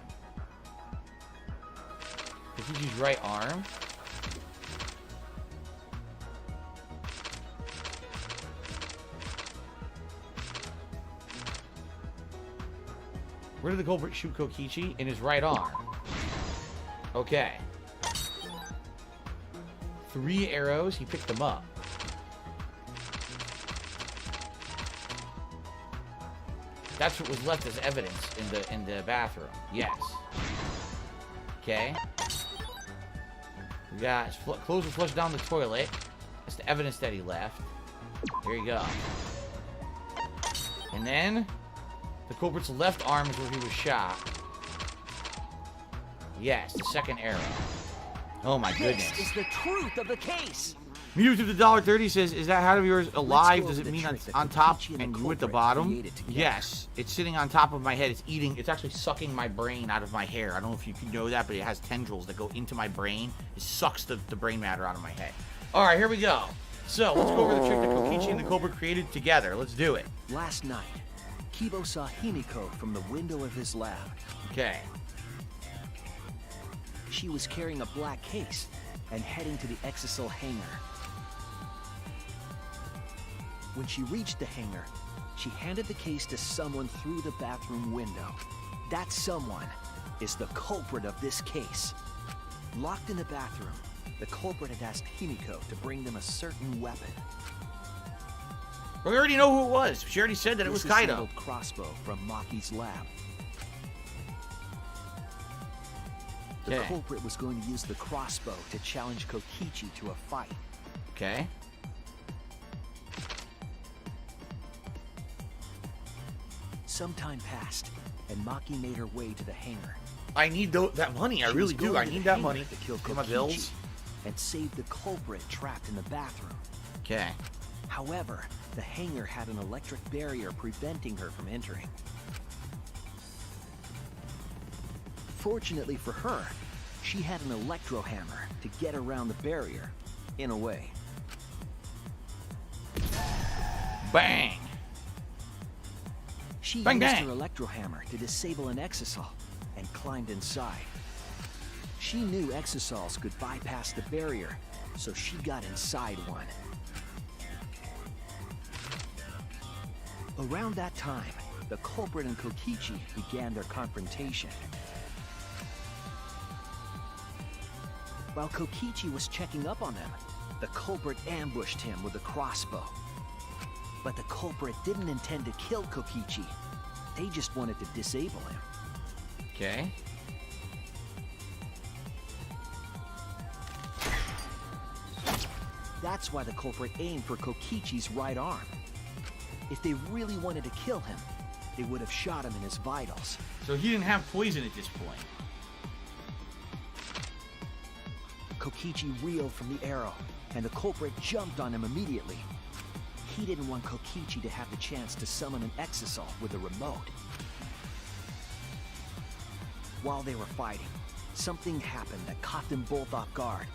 Kokichi's right arm. Where did the culprit shoot Kokichi? In his right arm. Okay. 3 arrows. He picked them up. That's what was left as evidence in the bathroom. Yes. Okay. We got clothes were flushed down the toilet. That's the evidence that he left. There you go. And then the culprit's left arm is where he was shot. Yes, the second arrow. Oh my goodness. This is the truth of the case. Mewtwo to the $1.30 says, is that hat of yours alive? Does it mean on top and you at the bottom? Yes. It's sitting on top of my head. It's eating. It's actually sucking my brain out of my hair. I don't know if you know that, but it has tendrils that go into my brain. It sucks the brain matter out of my head. All right, here we go. So let's go over the trick that Kokichi and the Cobra created together. Let's do it. Last night, Kibo saw Himiko from the window of his lab. Okay. She was carrying a black case and heading to the Exisal hangar. When she reached the hangar, she handed the case to someone through the bathroom window. That someone is the culprit of this case. Locked in the bathroom, the culprit had asked Himiko to bring them a certain weapon. We already know who it was. She already said that it was Kaido. This crossbow from Maki's lab. The culprit was going to use the crossbow to challenge Kokichi to a fight. Okay. Some time passed, and Maki made her way to the hangar. I need that money. I really do. I need that money to kill for my bills. And save the culprit trapped in the bathroom. Okay. However, the hangar had an electric barrier preventing her from entering. Fortunately for her, she had an electro hammer to get around the barrier, in a way. Bang! She bang, used bang. her electro hammer to disable an Exisal and climbed inside. She knew Exisals could bypass the barrier, so she got inside one. Around that time, the culprit and Kokichi began their confrontation. While Kokichi was checking up on them, the culprit ambushed him with a crossbow. But the culprit didn't intend to kill Kokichi. They just wanted to disable him. Okay. That's why the culprit aimed for Kokichi's right arm. If they really wanted to kill him, they would have shot him in his vitals. So he didn't have poison at this point. Kokichi reeled from the arrow, and the culprit jumped on him immediately. He didn't want Kokichi to have the chance to summon an exisal with a remote. While they were fighting, something happened that caught them both off guard.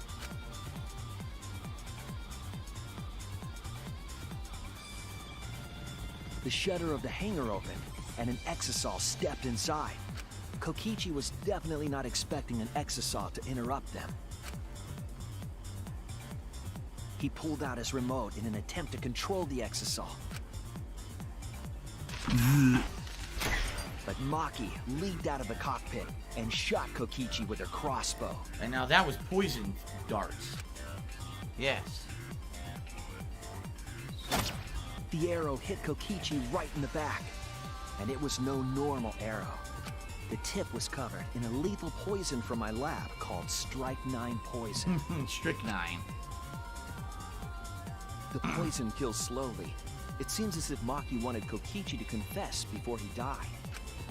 The shutter of the hangar opened, and an exisal stepped inside. Kokichi was definitely not expecting an exisal to interrupt them. He pulled out his remote in an attempt to control the exisal. But Maki leaped out of the cockpit and shot Kokichi with her crossbow. And now that was poison darts. Yes. The arrow hit Kokichi right in the back, and it was no normal arrow. The tip was covered in a lethal poison from my lab called Strychnine poison. Strychnine. The poison kills slowly. It seems as if Maki wanted Kokichi to confess before he died.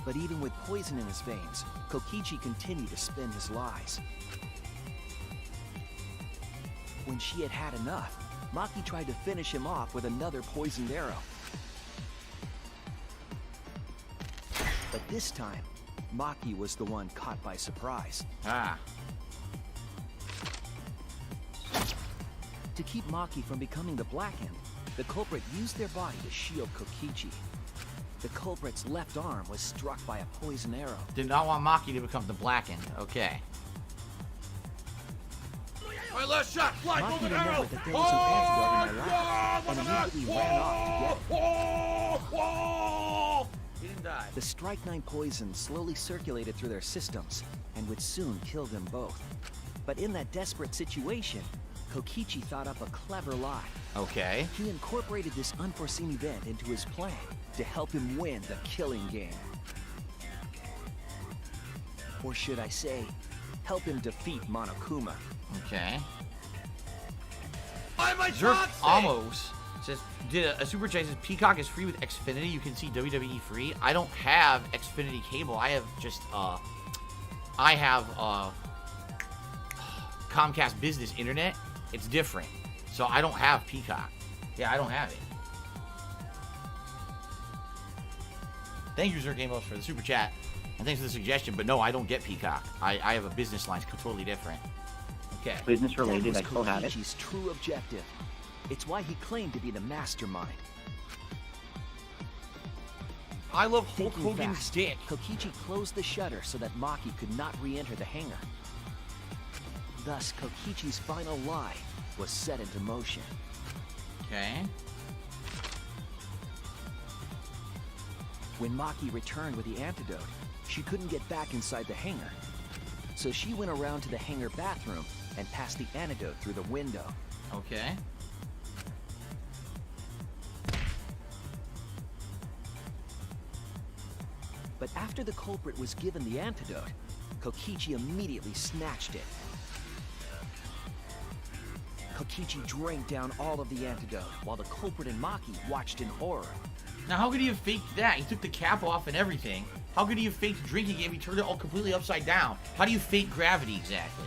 But even with poison in his veins, Kokichi continued to spin his lies. When she had had enough, Maki tried to finish him off with another poisoned arrow. But this time, Maki was the one caught by surprise. To keep Maki from becoming the Blackened, the culprit used their body to shield Kokichi. The culprit's left arm was struck by a poison arrow. Did not want Maki to become the Blackened. Okay. My last shot! Fly, Maki remembered that there was an antidote in my lab and immediately ran off to get it. He didn't die. The Strychnine poison slowly circulated through their systems and would soon kill them both. But in that desperate situation, Kokichi thought up a clever lie. Okay. He incorporated this unforeseen event into his plan to help him win the killing game. Or should I say, help him defeat Monokuma. Okay. Why am I Zerk Amos says, did a super chat says Peacock is free with Xfinity. You can see WWE free. I don't have Xfinity cable. I have just Comcast Business Internet. It's different. So I don't have Peacock. Yeah, I don't have it. Thank you, Zerk Amos, for the super chat. And thanks for the suggestion. But no, I don't get Peacock. I have a business line. It's totally different. Okay. Business related, I still have it. Kokichi's true objective. It's why he claimed to be the mastermind. I love Hulk Thinking Hogan's fast, dick. Kokichi closed the shutter so that Maki could not re-enter the hangar. Thus, Kokichi's final lie was set into motion. Okay. When Maki returned with the antidote, she couldn't get back inside the hangar. So she went around to the hangar bathroom and passed the antidote through the window. Okay. But after the culprit was given the antidote, Kokichi immediately snatched it. Kokichi drank down all of the antidote, while the culprit and Maki watched in horror. Now, how could he have faked that? He took the cap off and everything. How could he have faked drinking it if he turned it all completely upside down? How do you fake gravity exactly?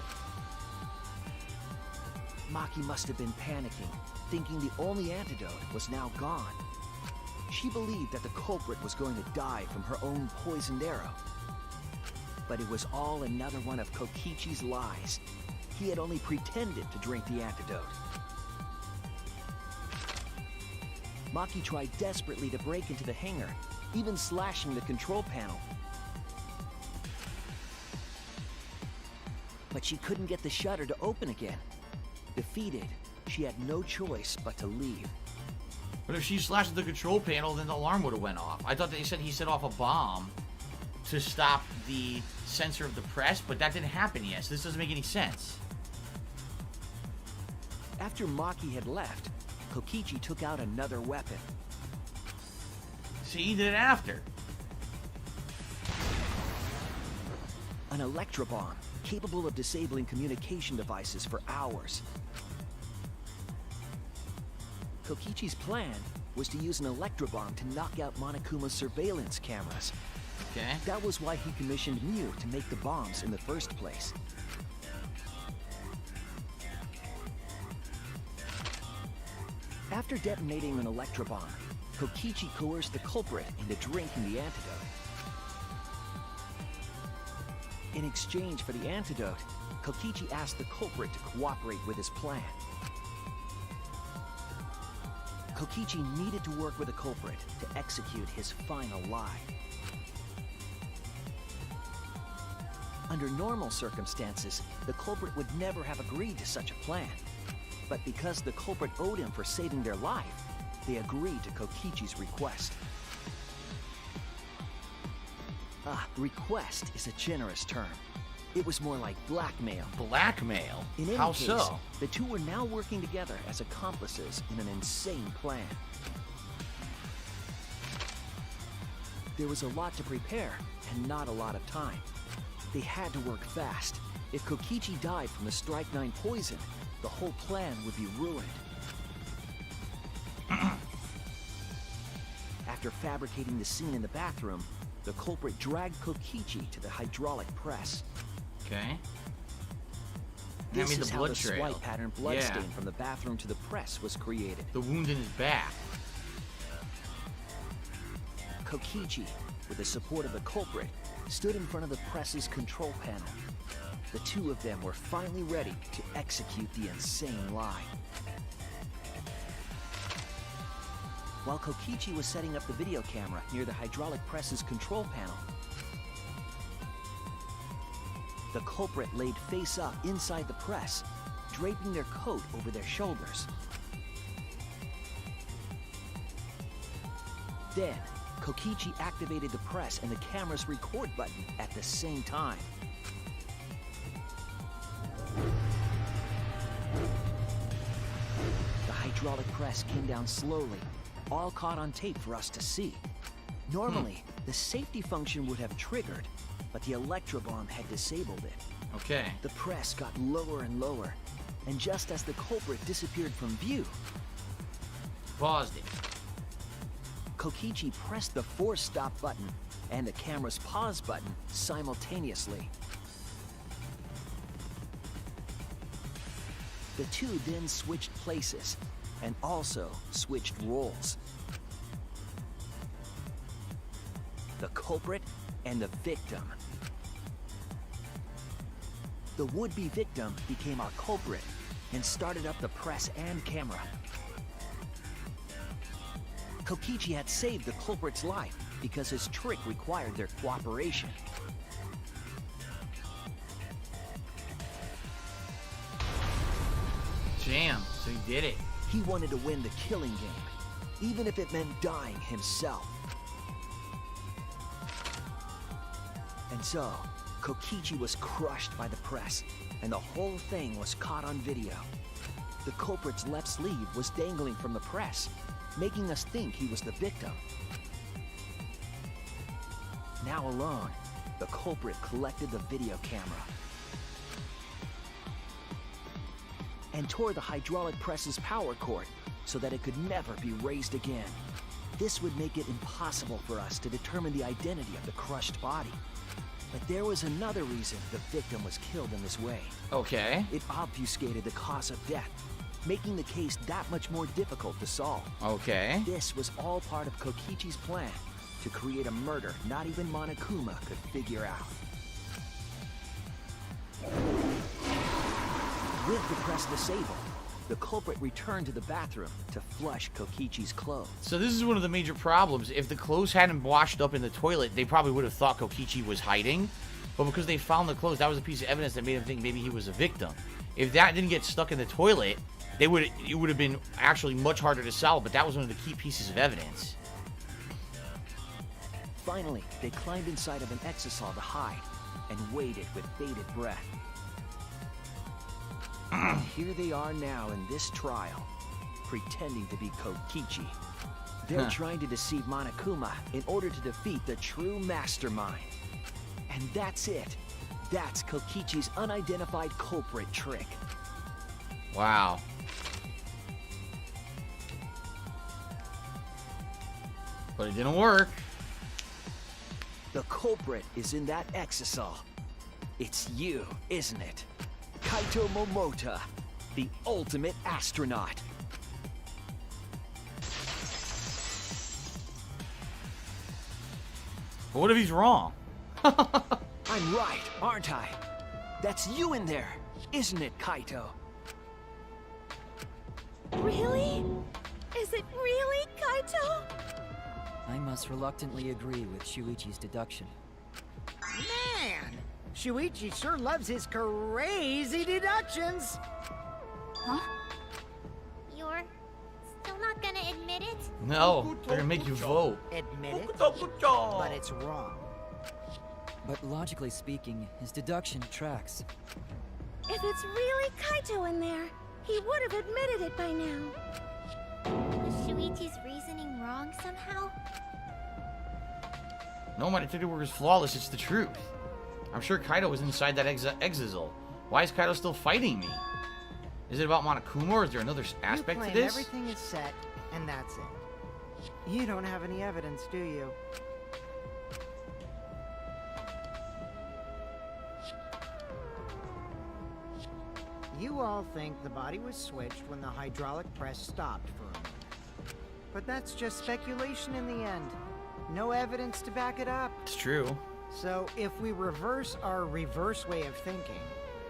Maki must have been panicking, thinking the only antidote was now gone. She believed that the culprit was going to die from her own poisoned arrow. But it was all another one of Kokichi's lies. He had only pretended to drink the antidote. Maki tried desperately to break into the hangar, even slashing the control panel. But she couldn't get the shutter to open again. Defeated, she had no choice but to leave. But if she slashed the control panel, then the alarm would have went off. I thought they said he set off a bomb to stop the sensor of the press, but that didn't happen yet, so this doesn't make any sense. After Maki had left, Kokichi took out another weapon. See, he did it after. An electrobomb, capable of disabling communication devices for hours. Kokichi's plan was to use an electrobomb to knock out Monokuma's surveillance cameras. Okay. That was why he commissioned Mew to make the bombs in the first place. After detonating an electrobomb, Kokichi coerced the culprit into drinking the antidote. In exchange for the antidote, Kokichi asked the culprit to cooperate with his plan. Kokichi needed to work with the culprit to execute his final lie. Under normal circumstances, the culprit would never have agreed to such a plan. But because the culprit owed him for saving their life, they agreed to Kokichi's request. Request is a generous term. It was more like blackmail. Blackmail? In any How case, so? the two were now working together as accomplices in an insane plan. There was a lot to prepare and not a lot of time. They had to work fast. If Kokichi died from the Strike 9 poison, the whole plan would be ruined. After fabricating the scene in the bathroom, the culprit dragged Kokichi to the hydraulic press. Okay. This is the how blood the trail. swipe pattern bloodstain from the bathroom to the press was created. The wound in his back. Kokichi, with the support of the culprit, stood in front of the press's control panel. The two of them were finally ready to execute the insane lie. While Kokichi was setting up the video camera near the hydraulic press's control panel, the culprit laid face up inside the press, draping their coat over their shoulders. Then, Kokichi activated the press and the camera's record button at the same time. The hydraulic press came down slowly, all caught on tape for us to see. Normally, the safety function would have triggered, but the electrobomb had disabled it. Okay. The press got lower and lower, and just as the culprit disappeared from view, Paused it. Kokichi pressed the force stop button and the camera's pause button simultaneously. The two then switched places and also switched roles. The culprit and the victim. The would-be victim became our culprit and started up the press and camera. Kokichi had saved the culprit's life because his trick required their cooperation. Damn, so he did it. He wanted to win the killing game, even if it meant dying himself. And so, Kokichi was crushed by the press, and the whole thing was caught on video. The culprit's left sleeve was dangling from the press, making us think he was the victim. Now alone, the culprit collected the video camera and tore the hydraulic press's power cord so that it could never be raised again. This would make it impossible for us to determine the identity of the crushed body. But there was another reason the victim was killed in this way. Okay. It obfuscated the cause of death, making the case that much more difficult to solve. Okay. This was all part of Kokichi's plan to create a murder not even Monokuma could figure out. With the press disabled, the culprit returned to the bathroom to flush Kokichi's clothes. So this is one of the major problems. If the clothes hadn't washed up in the toilet, they probably would have thought Kokichi was hiding. But because they found the clothes, that was a piece of evidence that made them think maybe he was a victim. If that didn't get stuck in the toilet, it would have been actually much harder to solve, but that was one of the key pieces of evidence. Finally, they climbed inside of an exisal to hide and waited with bated breath. And here they are now in this trial, pretending to be Kokichi. They're trying to deceive Monokuma in order to defeat the true mastermind. And that's it. That's Kokichi's unidentified culprit trick. Wow. But it didn't work. The culprit is in that exisal. It's you, isn't it? Kaito Momota, the ultimate astronaut. But what if he's wrong? I'm right, aren't I? That's you in there, isn't it, Kaito? Really? Is it really Kaito? I must reluctantly agree with Shuichi's deduction. Man! Shuichi sure loves his crazy deductions! Huh? You're still not gonna admit it? No, they're gonna make you vote. Admit it, but it's wrong. But logically speaking, his deduction tracks. If it's really Kaito in there, he would have admitted it by now. Was Shuichi's reasoning wrong somehow? No, my detective work is flawless. It's the truth. I'm sure Kaito was inside that exisal. Why is Kaito still fighting me? Is it about Monokuma, or is there another aspect You to claim this? everything is set, and that's it. You don't have any evidence, do you? You all think the body was switched when the hydraulic press stopped for a moment. But that's just speculation in the end. No evidence to back it up. It's true. So if we reverse our reverse way of thinking,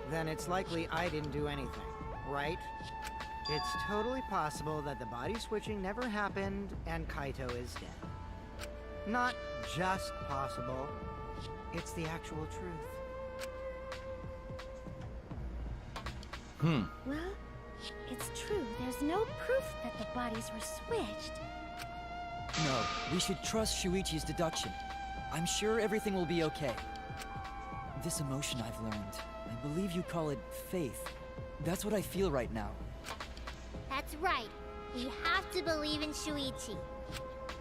then it's likely I didn't do anything, right? It's totally possible that the body switching never happened and Kaito is dead. Not just possible, it's the actual truth. Well, it's true. There's no proof that the bodies were switched. No, we should trust Shuichi's deduction. I'm sure everything will be okay. This emotion I've learned, I believe you call it faith. That's what I feel right now. That's right. We have to believe in Shuichi.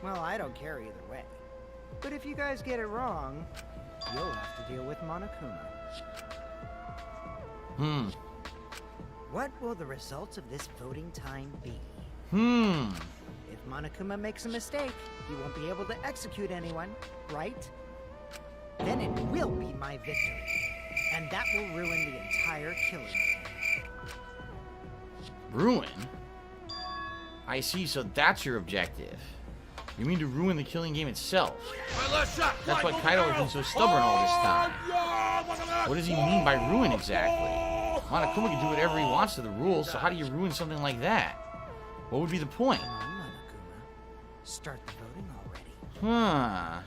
Well, I don't care either way. But if you guys get it wrong, you'll have to deal with Monokuma. What will the results of this voting time be? If Monokuma makes a mistake, he won't be able to execute anyone, right? Then it will be my victory. And that will ruin the entire killing game. Ruin? I see, so that's your objective. You mean to ruin the killing game itself? That's why Kaito has been so stubborn all this time. What does he mean by ruin exactly? Monokuma can do whatever he wants to the rules, so how do you ruin something like that? What would be the point? Come on, Monokuma. Start the voting already.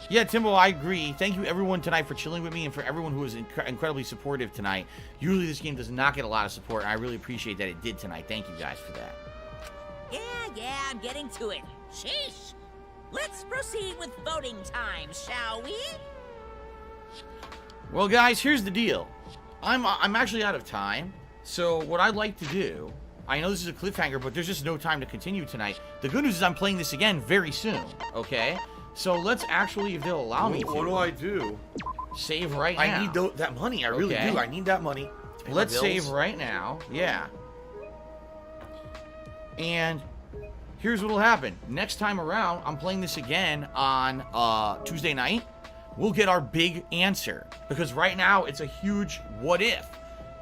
Yeah, Timbo, I agree. Thank you everyone tonight for chilling with me and for everyone who was incredibly supportive tonight. Usually this game does not get a lot of support, and I really appreciate that it did tonight. Thank you guys for that. Yeah, I'm getting to it. Sheesh. Let's proceed with voting time, shall we? Well, guys, here's the deal. I'm actually out of time, so what I'd like to do, I know this is a cliffhanger, but there's just no time to continue tonight. The good news is I'm playing this again very soon, okay? So let's actually, if they'll allow me to. What do I do? Save right now. I need that money. I really do. I need that money. Let's save right now. Yeah. And here's what'll happen. Next time around, I'm playing this again on Tuesday night. We'll get our big answer. Because right now, it's a huge what if.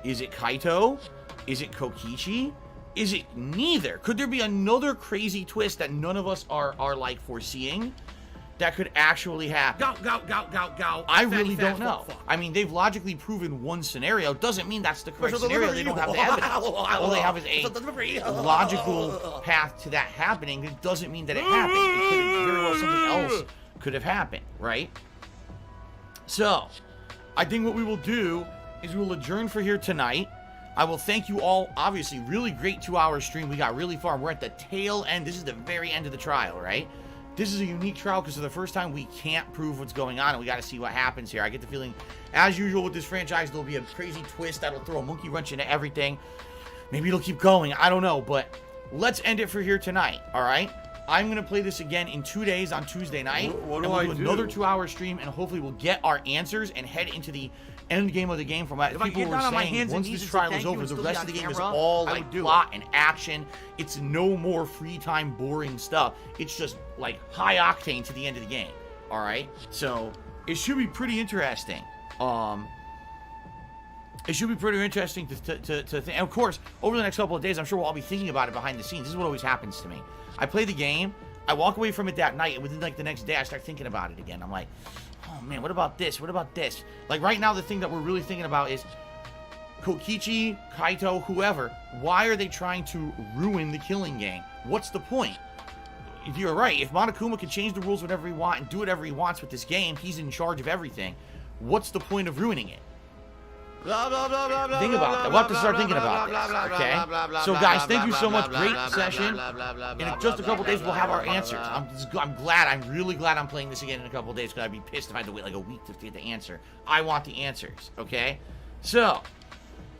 Is it Kaito? Is it Kokichi? Is it neither? Could there be another crazy twist that none of us are like foreseeing? That could actually happen. Go. I really don't know. I mean, they've logically proven one scenario. Doesn't mean that's the correct scenario. They don't have the evidence. All they have is a logical path to that happening. It doesn't mean that it happened. It could very well something else could have happened, right? So, I think what we will do is we will adjourn for here tonight. I will thank you all. Obviously, really great 2-hour stream. We got really far. We're at the tail end. This is the very end of the trial, right? This is a unique trial because for the first time we can't prove what's going on and we got to see what happens here. I get the feeling, as usual with this franchise, there'll be a crazy twist that'll throw a monkey wrench into everything. Maybe it'll keep going. I don't know, but let's end it for here tonight, all right? I'm going to play this again in 2 days on Tuesday night. What and do we'll I do do? another 2-hour stream, and hopefully we'll get our answers and head into the end game of the game. From what If I people get were down on my saying, hands and once knees this and say trial is thank you over, and the still rest be of the on game is camera, all I like would do plot and action. It's no more free time, boring stuff. It's just like high octane to the end of the game. All right, so it should be pretty interesting. It should be pretty interesting to think. And of course, over the next couple of days, I'm sure we'll all be thinking about it behind the scenes. This is what always happens to me. I play the game, I walk away from it that night, and within like the next day, I start thinking about it again. I'm like, oh man, what about this? What about this? Like right now, the thing that we're really thinking about is Kokichi, Kaito, whoever. Why are they trying to ruin the killing game? What's the point? If you're right, if Monokuma can change the rules whenever he wants and do whatever he wants with this game, he's in charge of everything. What's the point of ruining it? Think about that. We'll have to start thinking about this, okay? So, guys, thank you so much. Great session. In just a couple days, we'll have our answers. I'm glad. I'm really glad I'm playing this again in a couple days, because I'd be pissed if I had to wait like a week to get the answer. I want the answers, okay? So,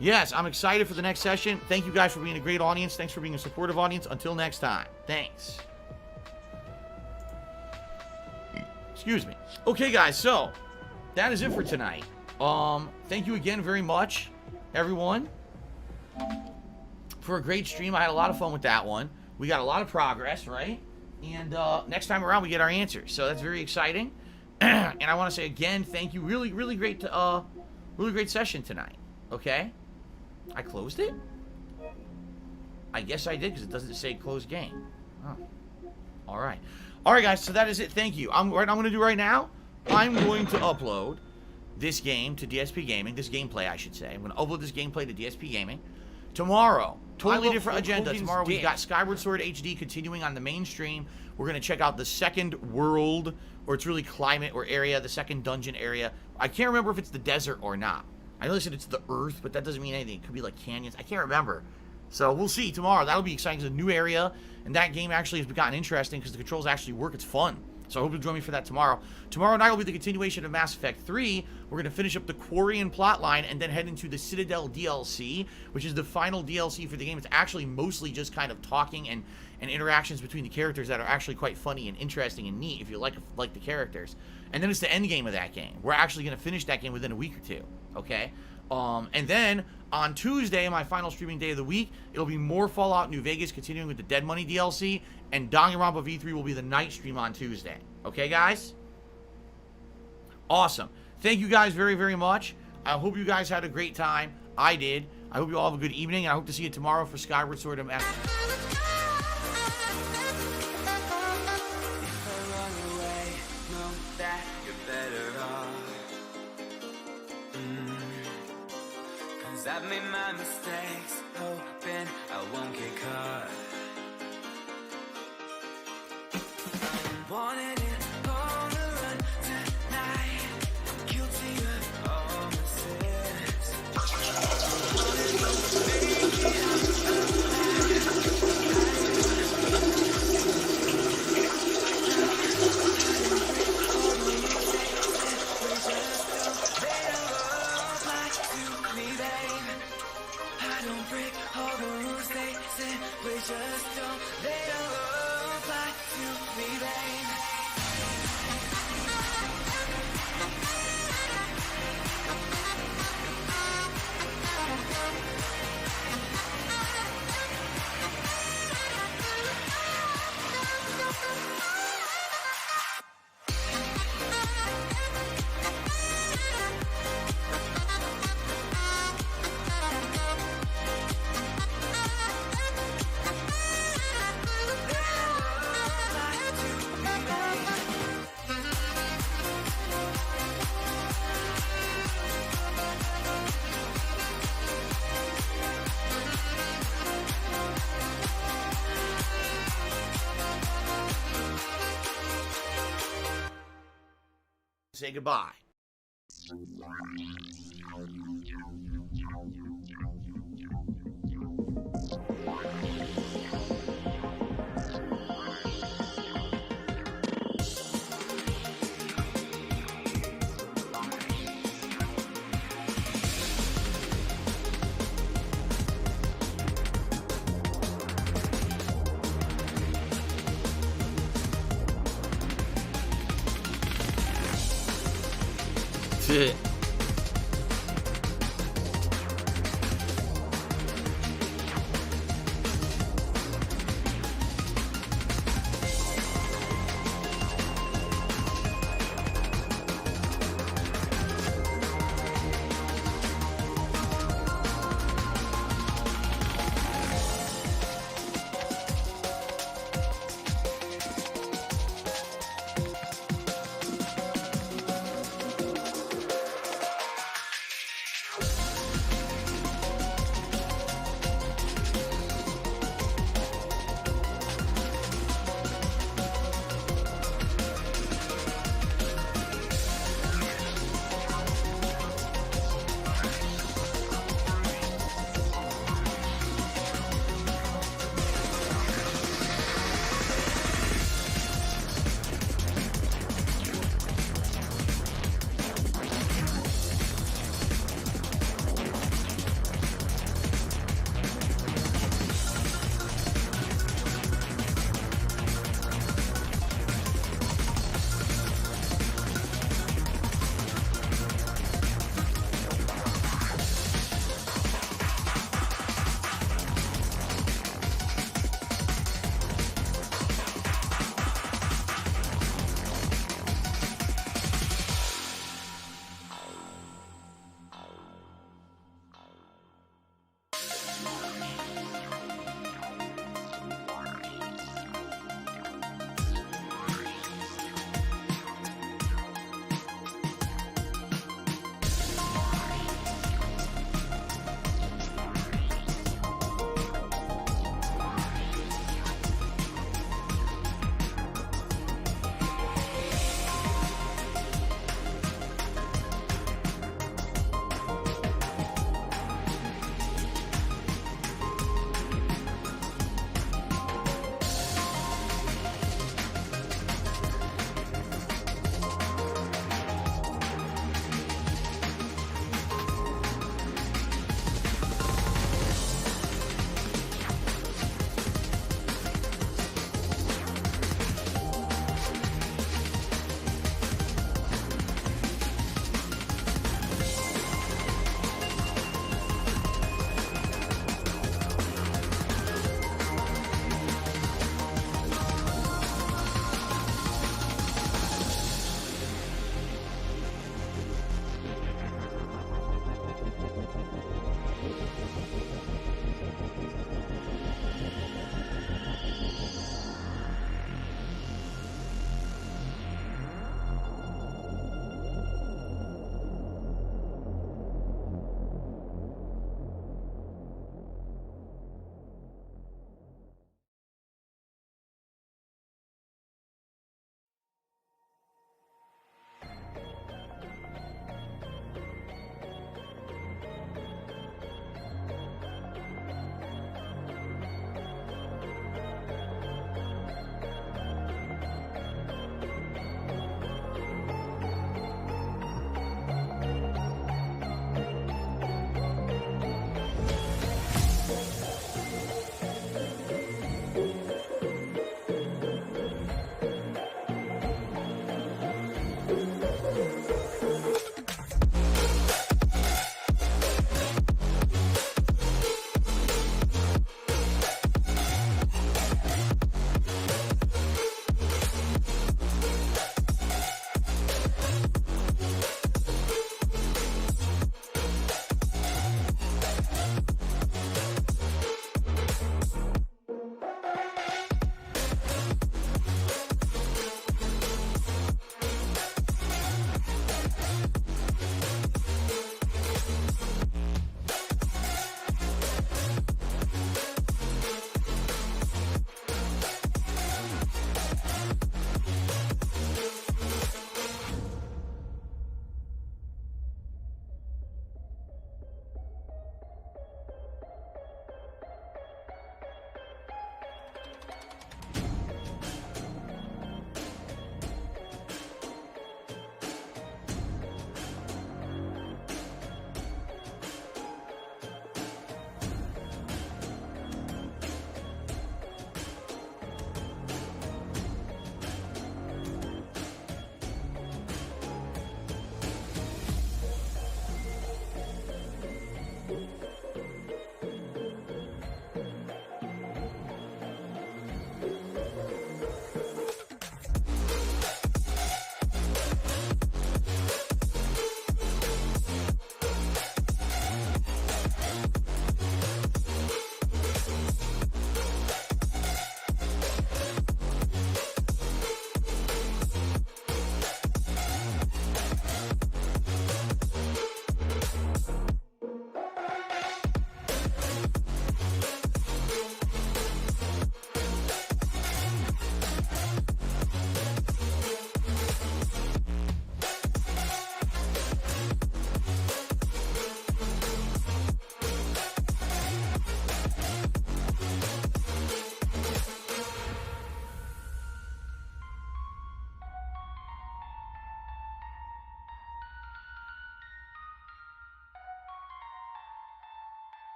yes, I'm excited for the next session. Thank you guys for being a great audience. Thanks for being a supportive audience. Until next time. Thanks. Excuse me. Okay, guys, so that is it for tonight. Thank you again very much, everyone, for a great stream. I had a lot of fun with that one. We got a lot of progress, right? And next time around, we get our answers. So that's very exciting. And I want to say again, thank you. Really, really great, really great session tonight. Okay, I closed it. I guess I did because it doesn't say closed game. Oh. All right, guys. So that is it. Thank you. I'm going to do right now. I'm going to upload this game to DSP Gaming, this gameplay, I should say. I'm going to upload this gameplay to DSP Gaming. Tomorrow, totally different agenda. Tomorrow we've got Skyward Sword HD continuing on the mainstream. We're going to check out the second world, or it's really climate or area, the second dungeon area. I can't remember if it's the desert or not. I know they said it's the Earth, but that doesn't mean anything. It could be like canyons. I can't remember. So we'll see tomorrow. That'll be exciting. It's a new area, and that game actually has gotten interesting because the controls actually work. It's fun. So I hope you'll join me for that tomorrow. Tomorrow night will be the continuation of Mass Effect 3. We're going to finish up the Quarian plotline and then head into the Citadel DLC, which is the final DLC for the game. It's actually mostly just kind of talking and interactions between the characters that are actually quite funny and interesting and neat if you like the characters. And then it's the end game of that game. We're actually going to finish that game within a week or two, okay? And then on Tuesday, my final streaming day of the week, it'll be more Fallout New Vegas, continuing with the Dead Money DLC, and Danganronpa V3 will be the night stream on Tuesday. Okay, guys? Awesome. Thank you guys very, very much. I hope you guys had a great time. I did. I hope you all have a good evening, and I hope to see you tomorrow for Skyward Sword and Mass. I've made my mistakes, hoping I won't get caught. Wanted it on the run tonight, guilty of all my sins. Wanted to make it just don't let love apply to me, babe. Say goodbye. shit.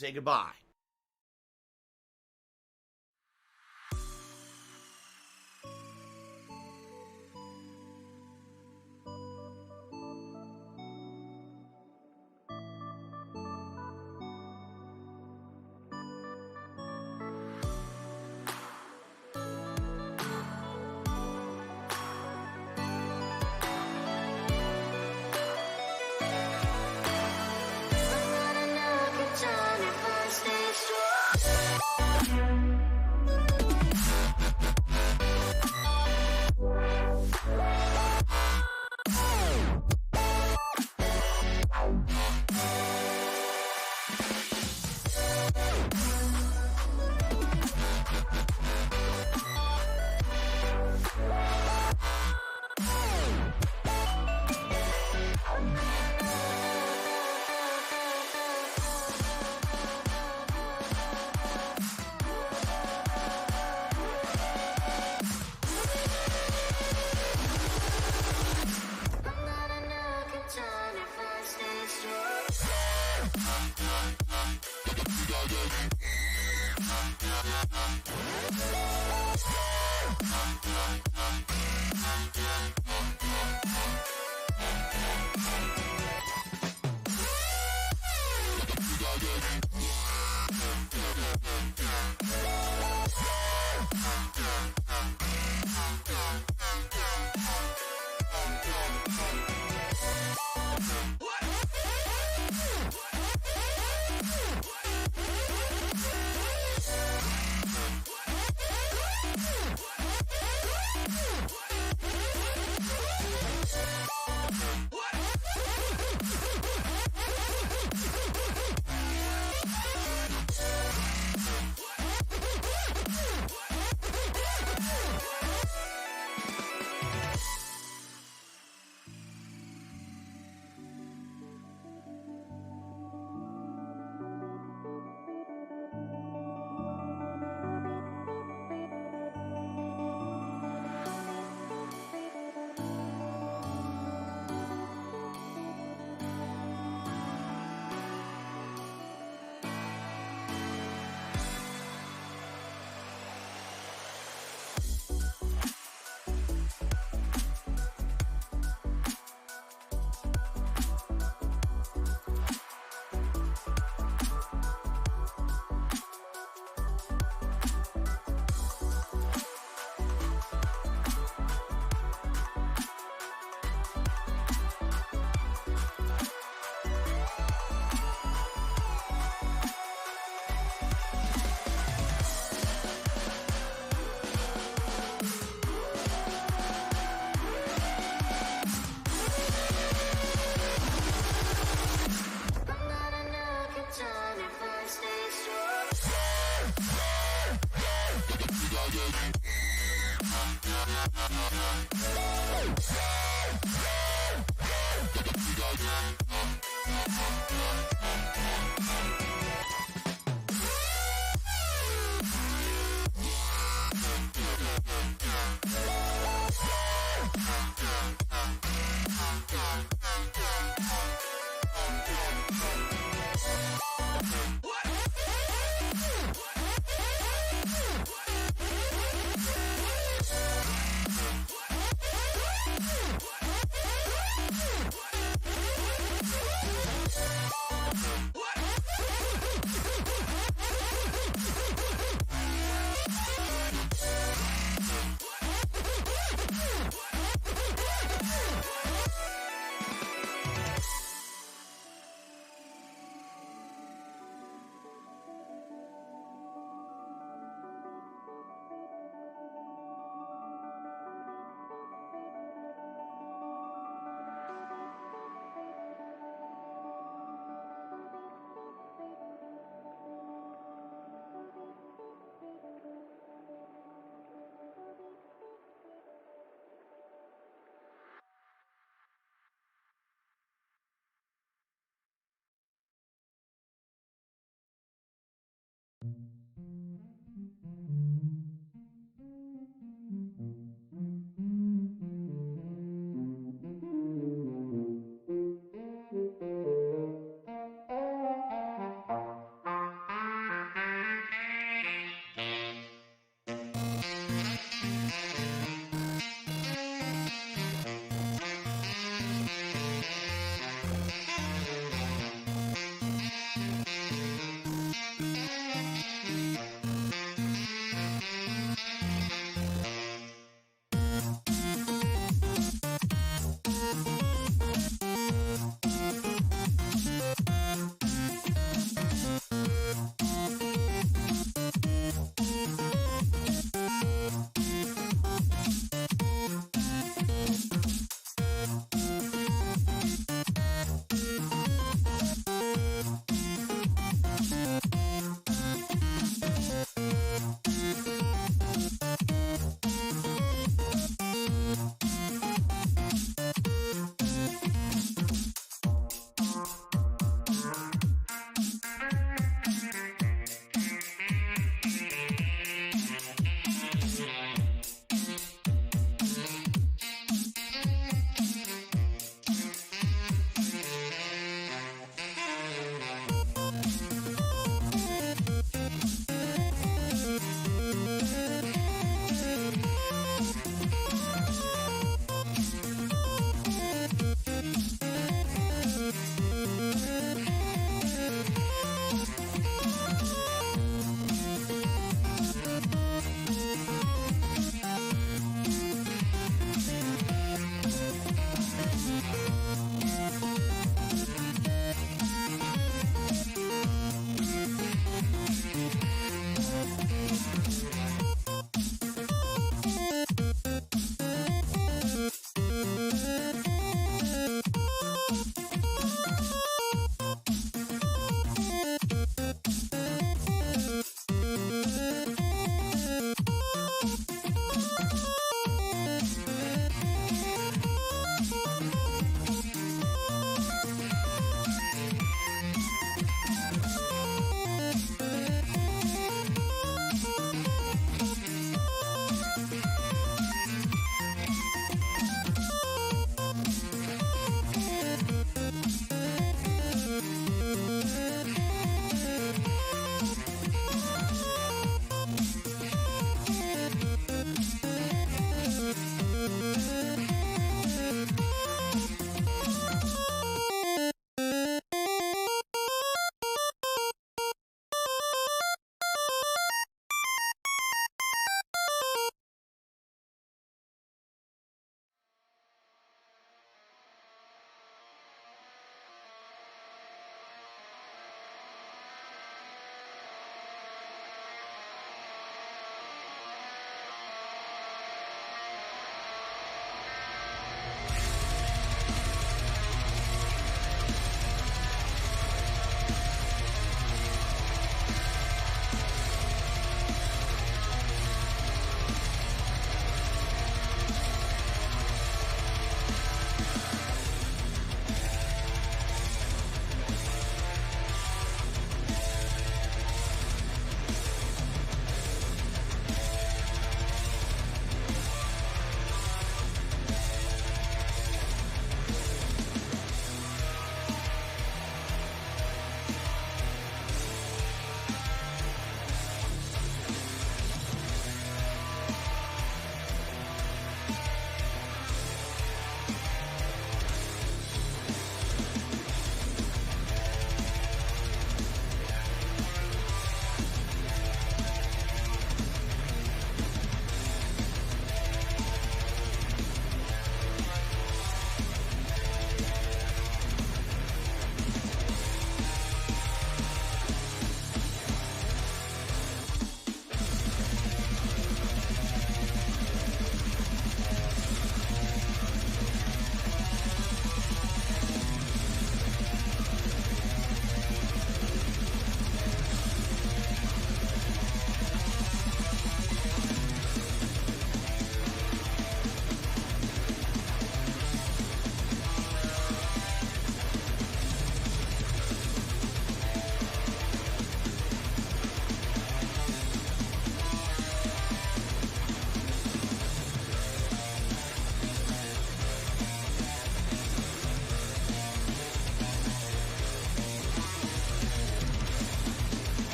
say goodbye.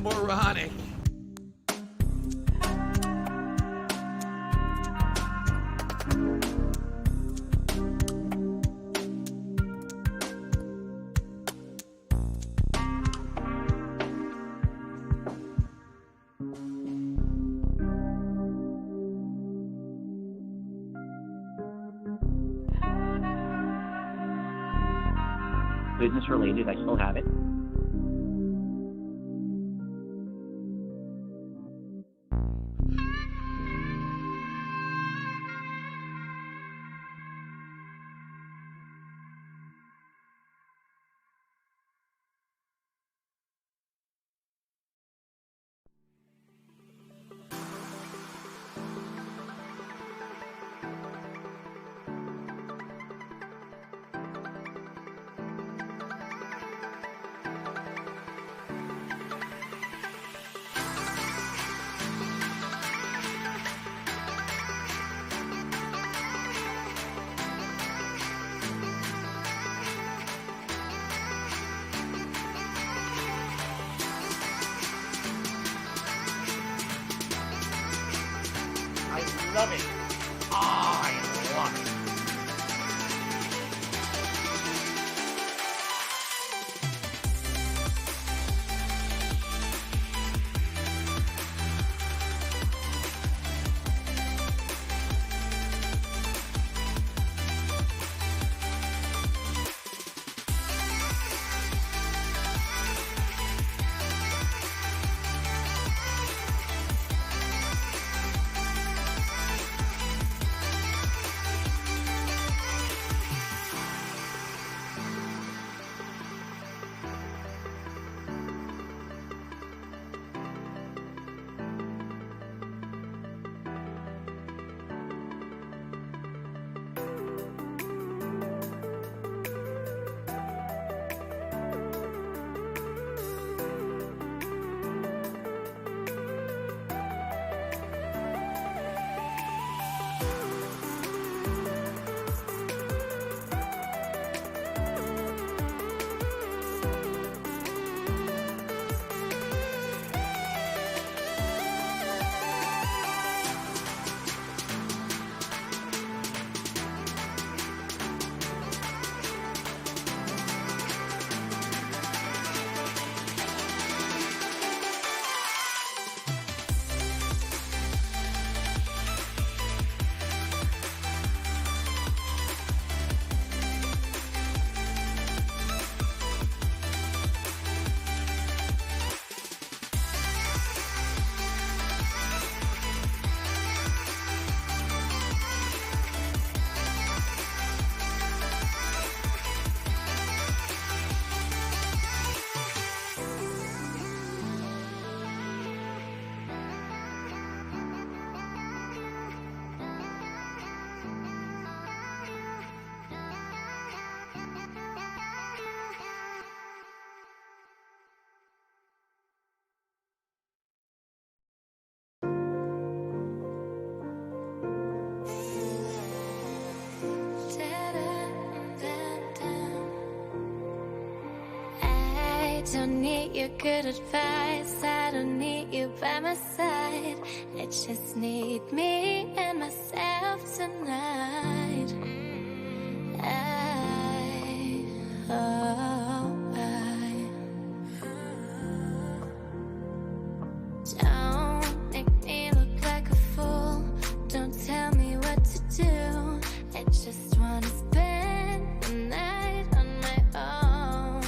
moronic. Business related, I still have it. I love it. Oh, I love it. I don't need your good advice. I don't need you by my side. I just need me and myself tonight. Don't make me look like a fool. Don't tell me what to do. I just wanna spend the night on my own.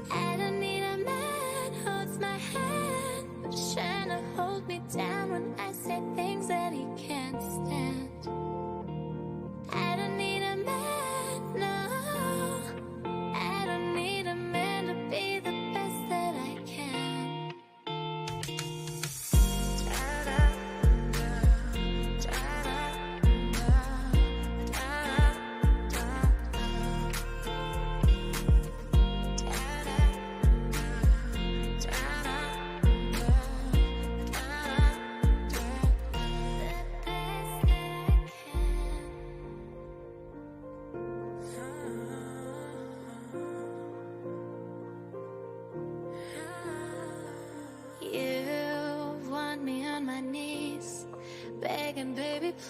I don't need a man who holds my hand, who's trying to hold me down when I say things that he can't stand. I don't need a man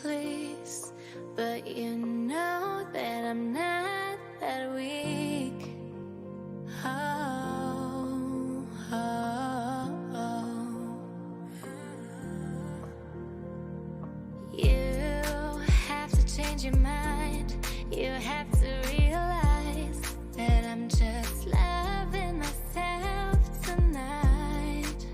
please. But you know that I'm not that weak. Oh, oh, oh. You have to change your mind. You have to realize that I'm just loving myself tonight.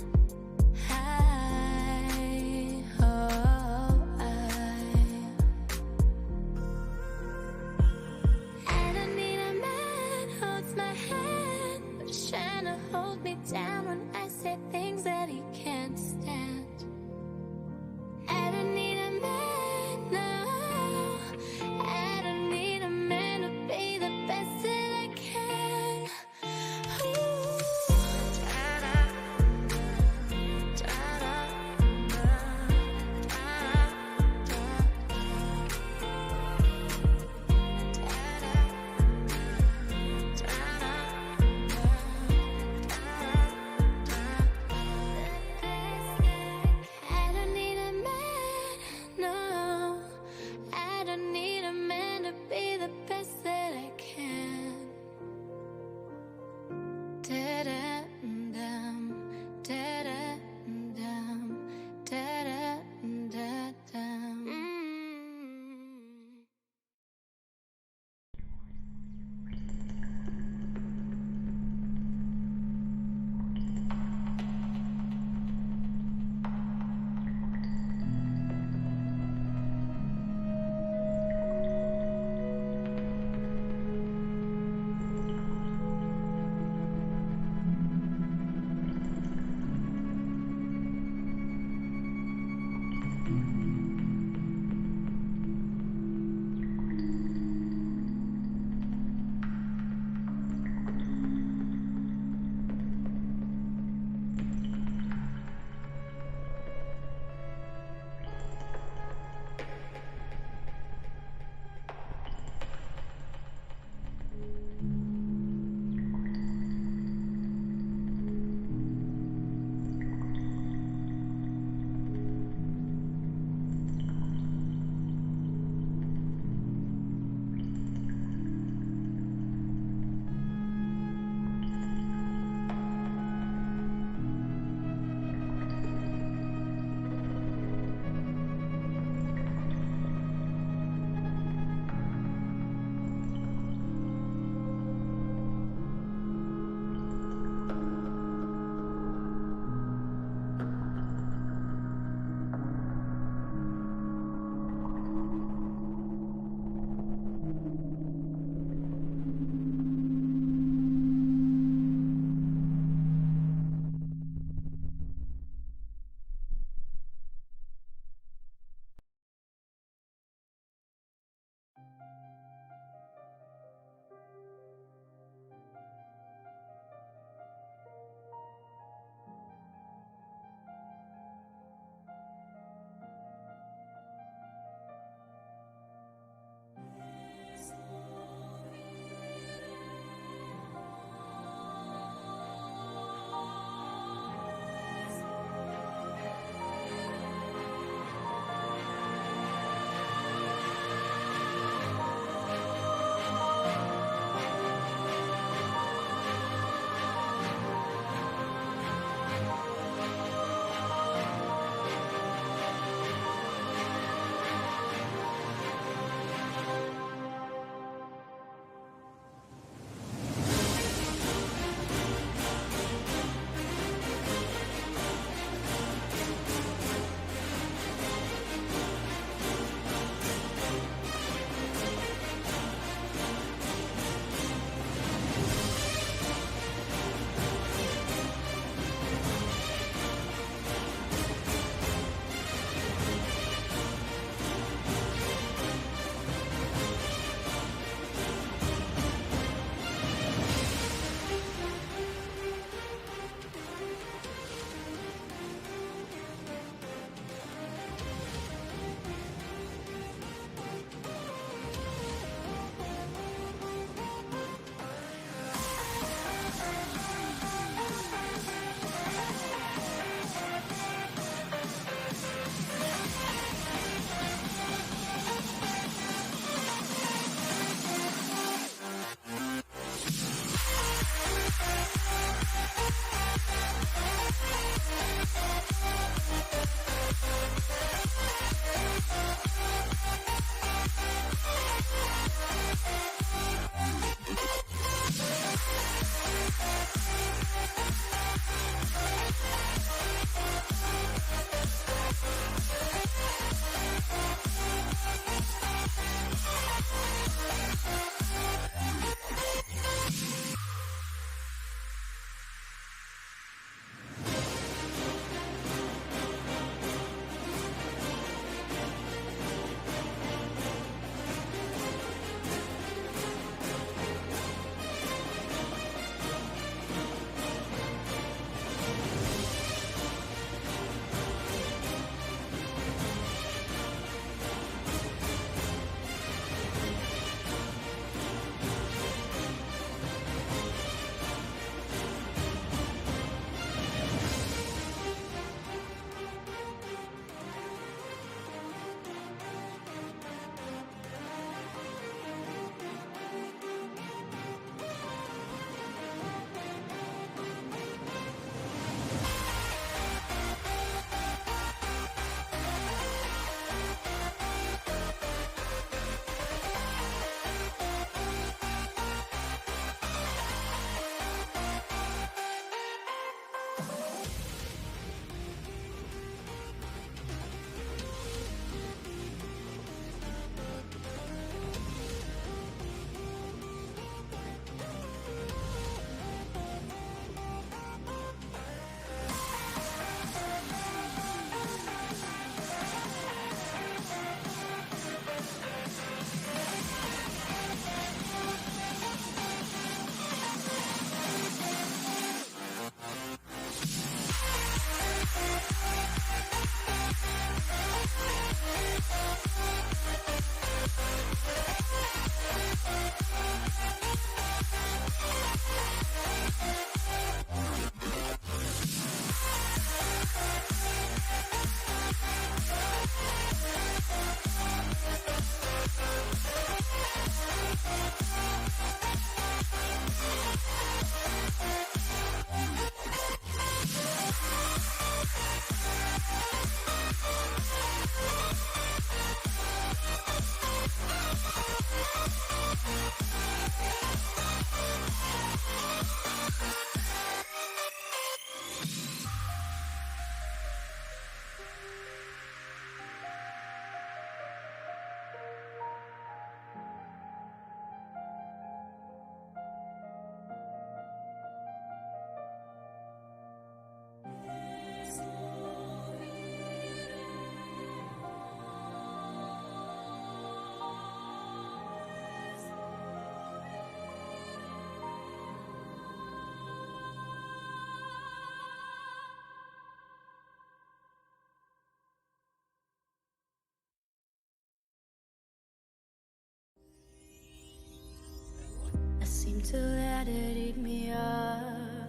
seem to let it eat me up.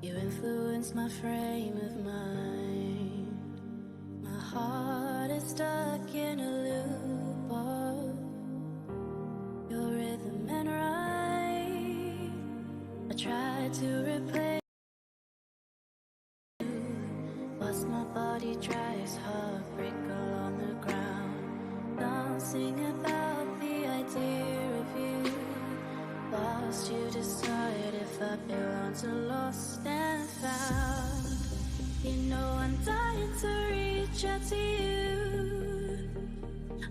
You influence my frame of mind. My heart is stuck in a loop of your rhythm and right. I try to replace you, whilst my body dries, heartbreak along the ground. Dancing about the idea of you, whilst you decide if I belong to lost and found. You know I'm dying to reach out to you.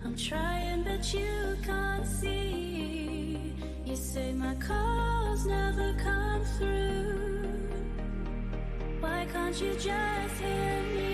I'm trying but you can't see. You say my calls never come through. Why can't you just hear me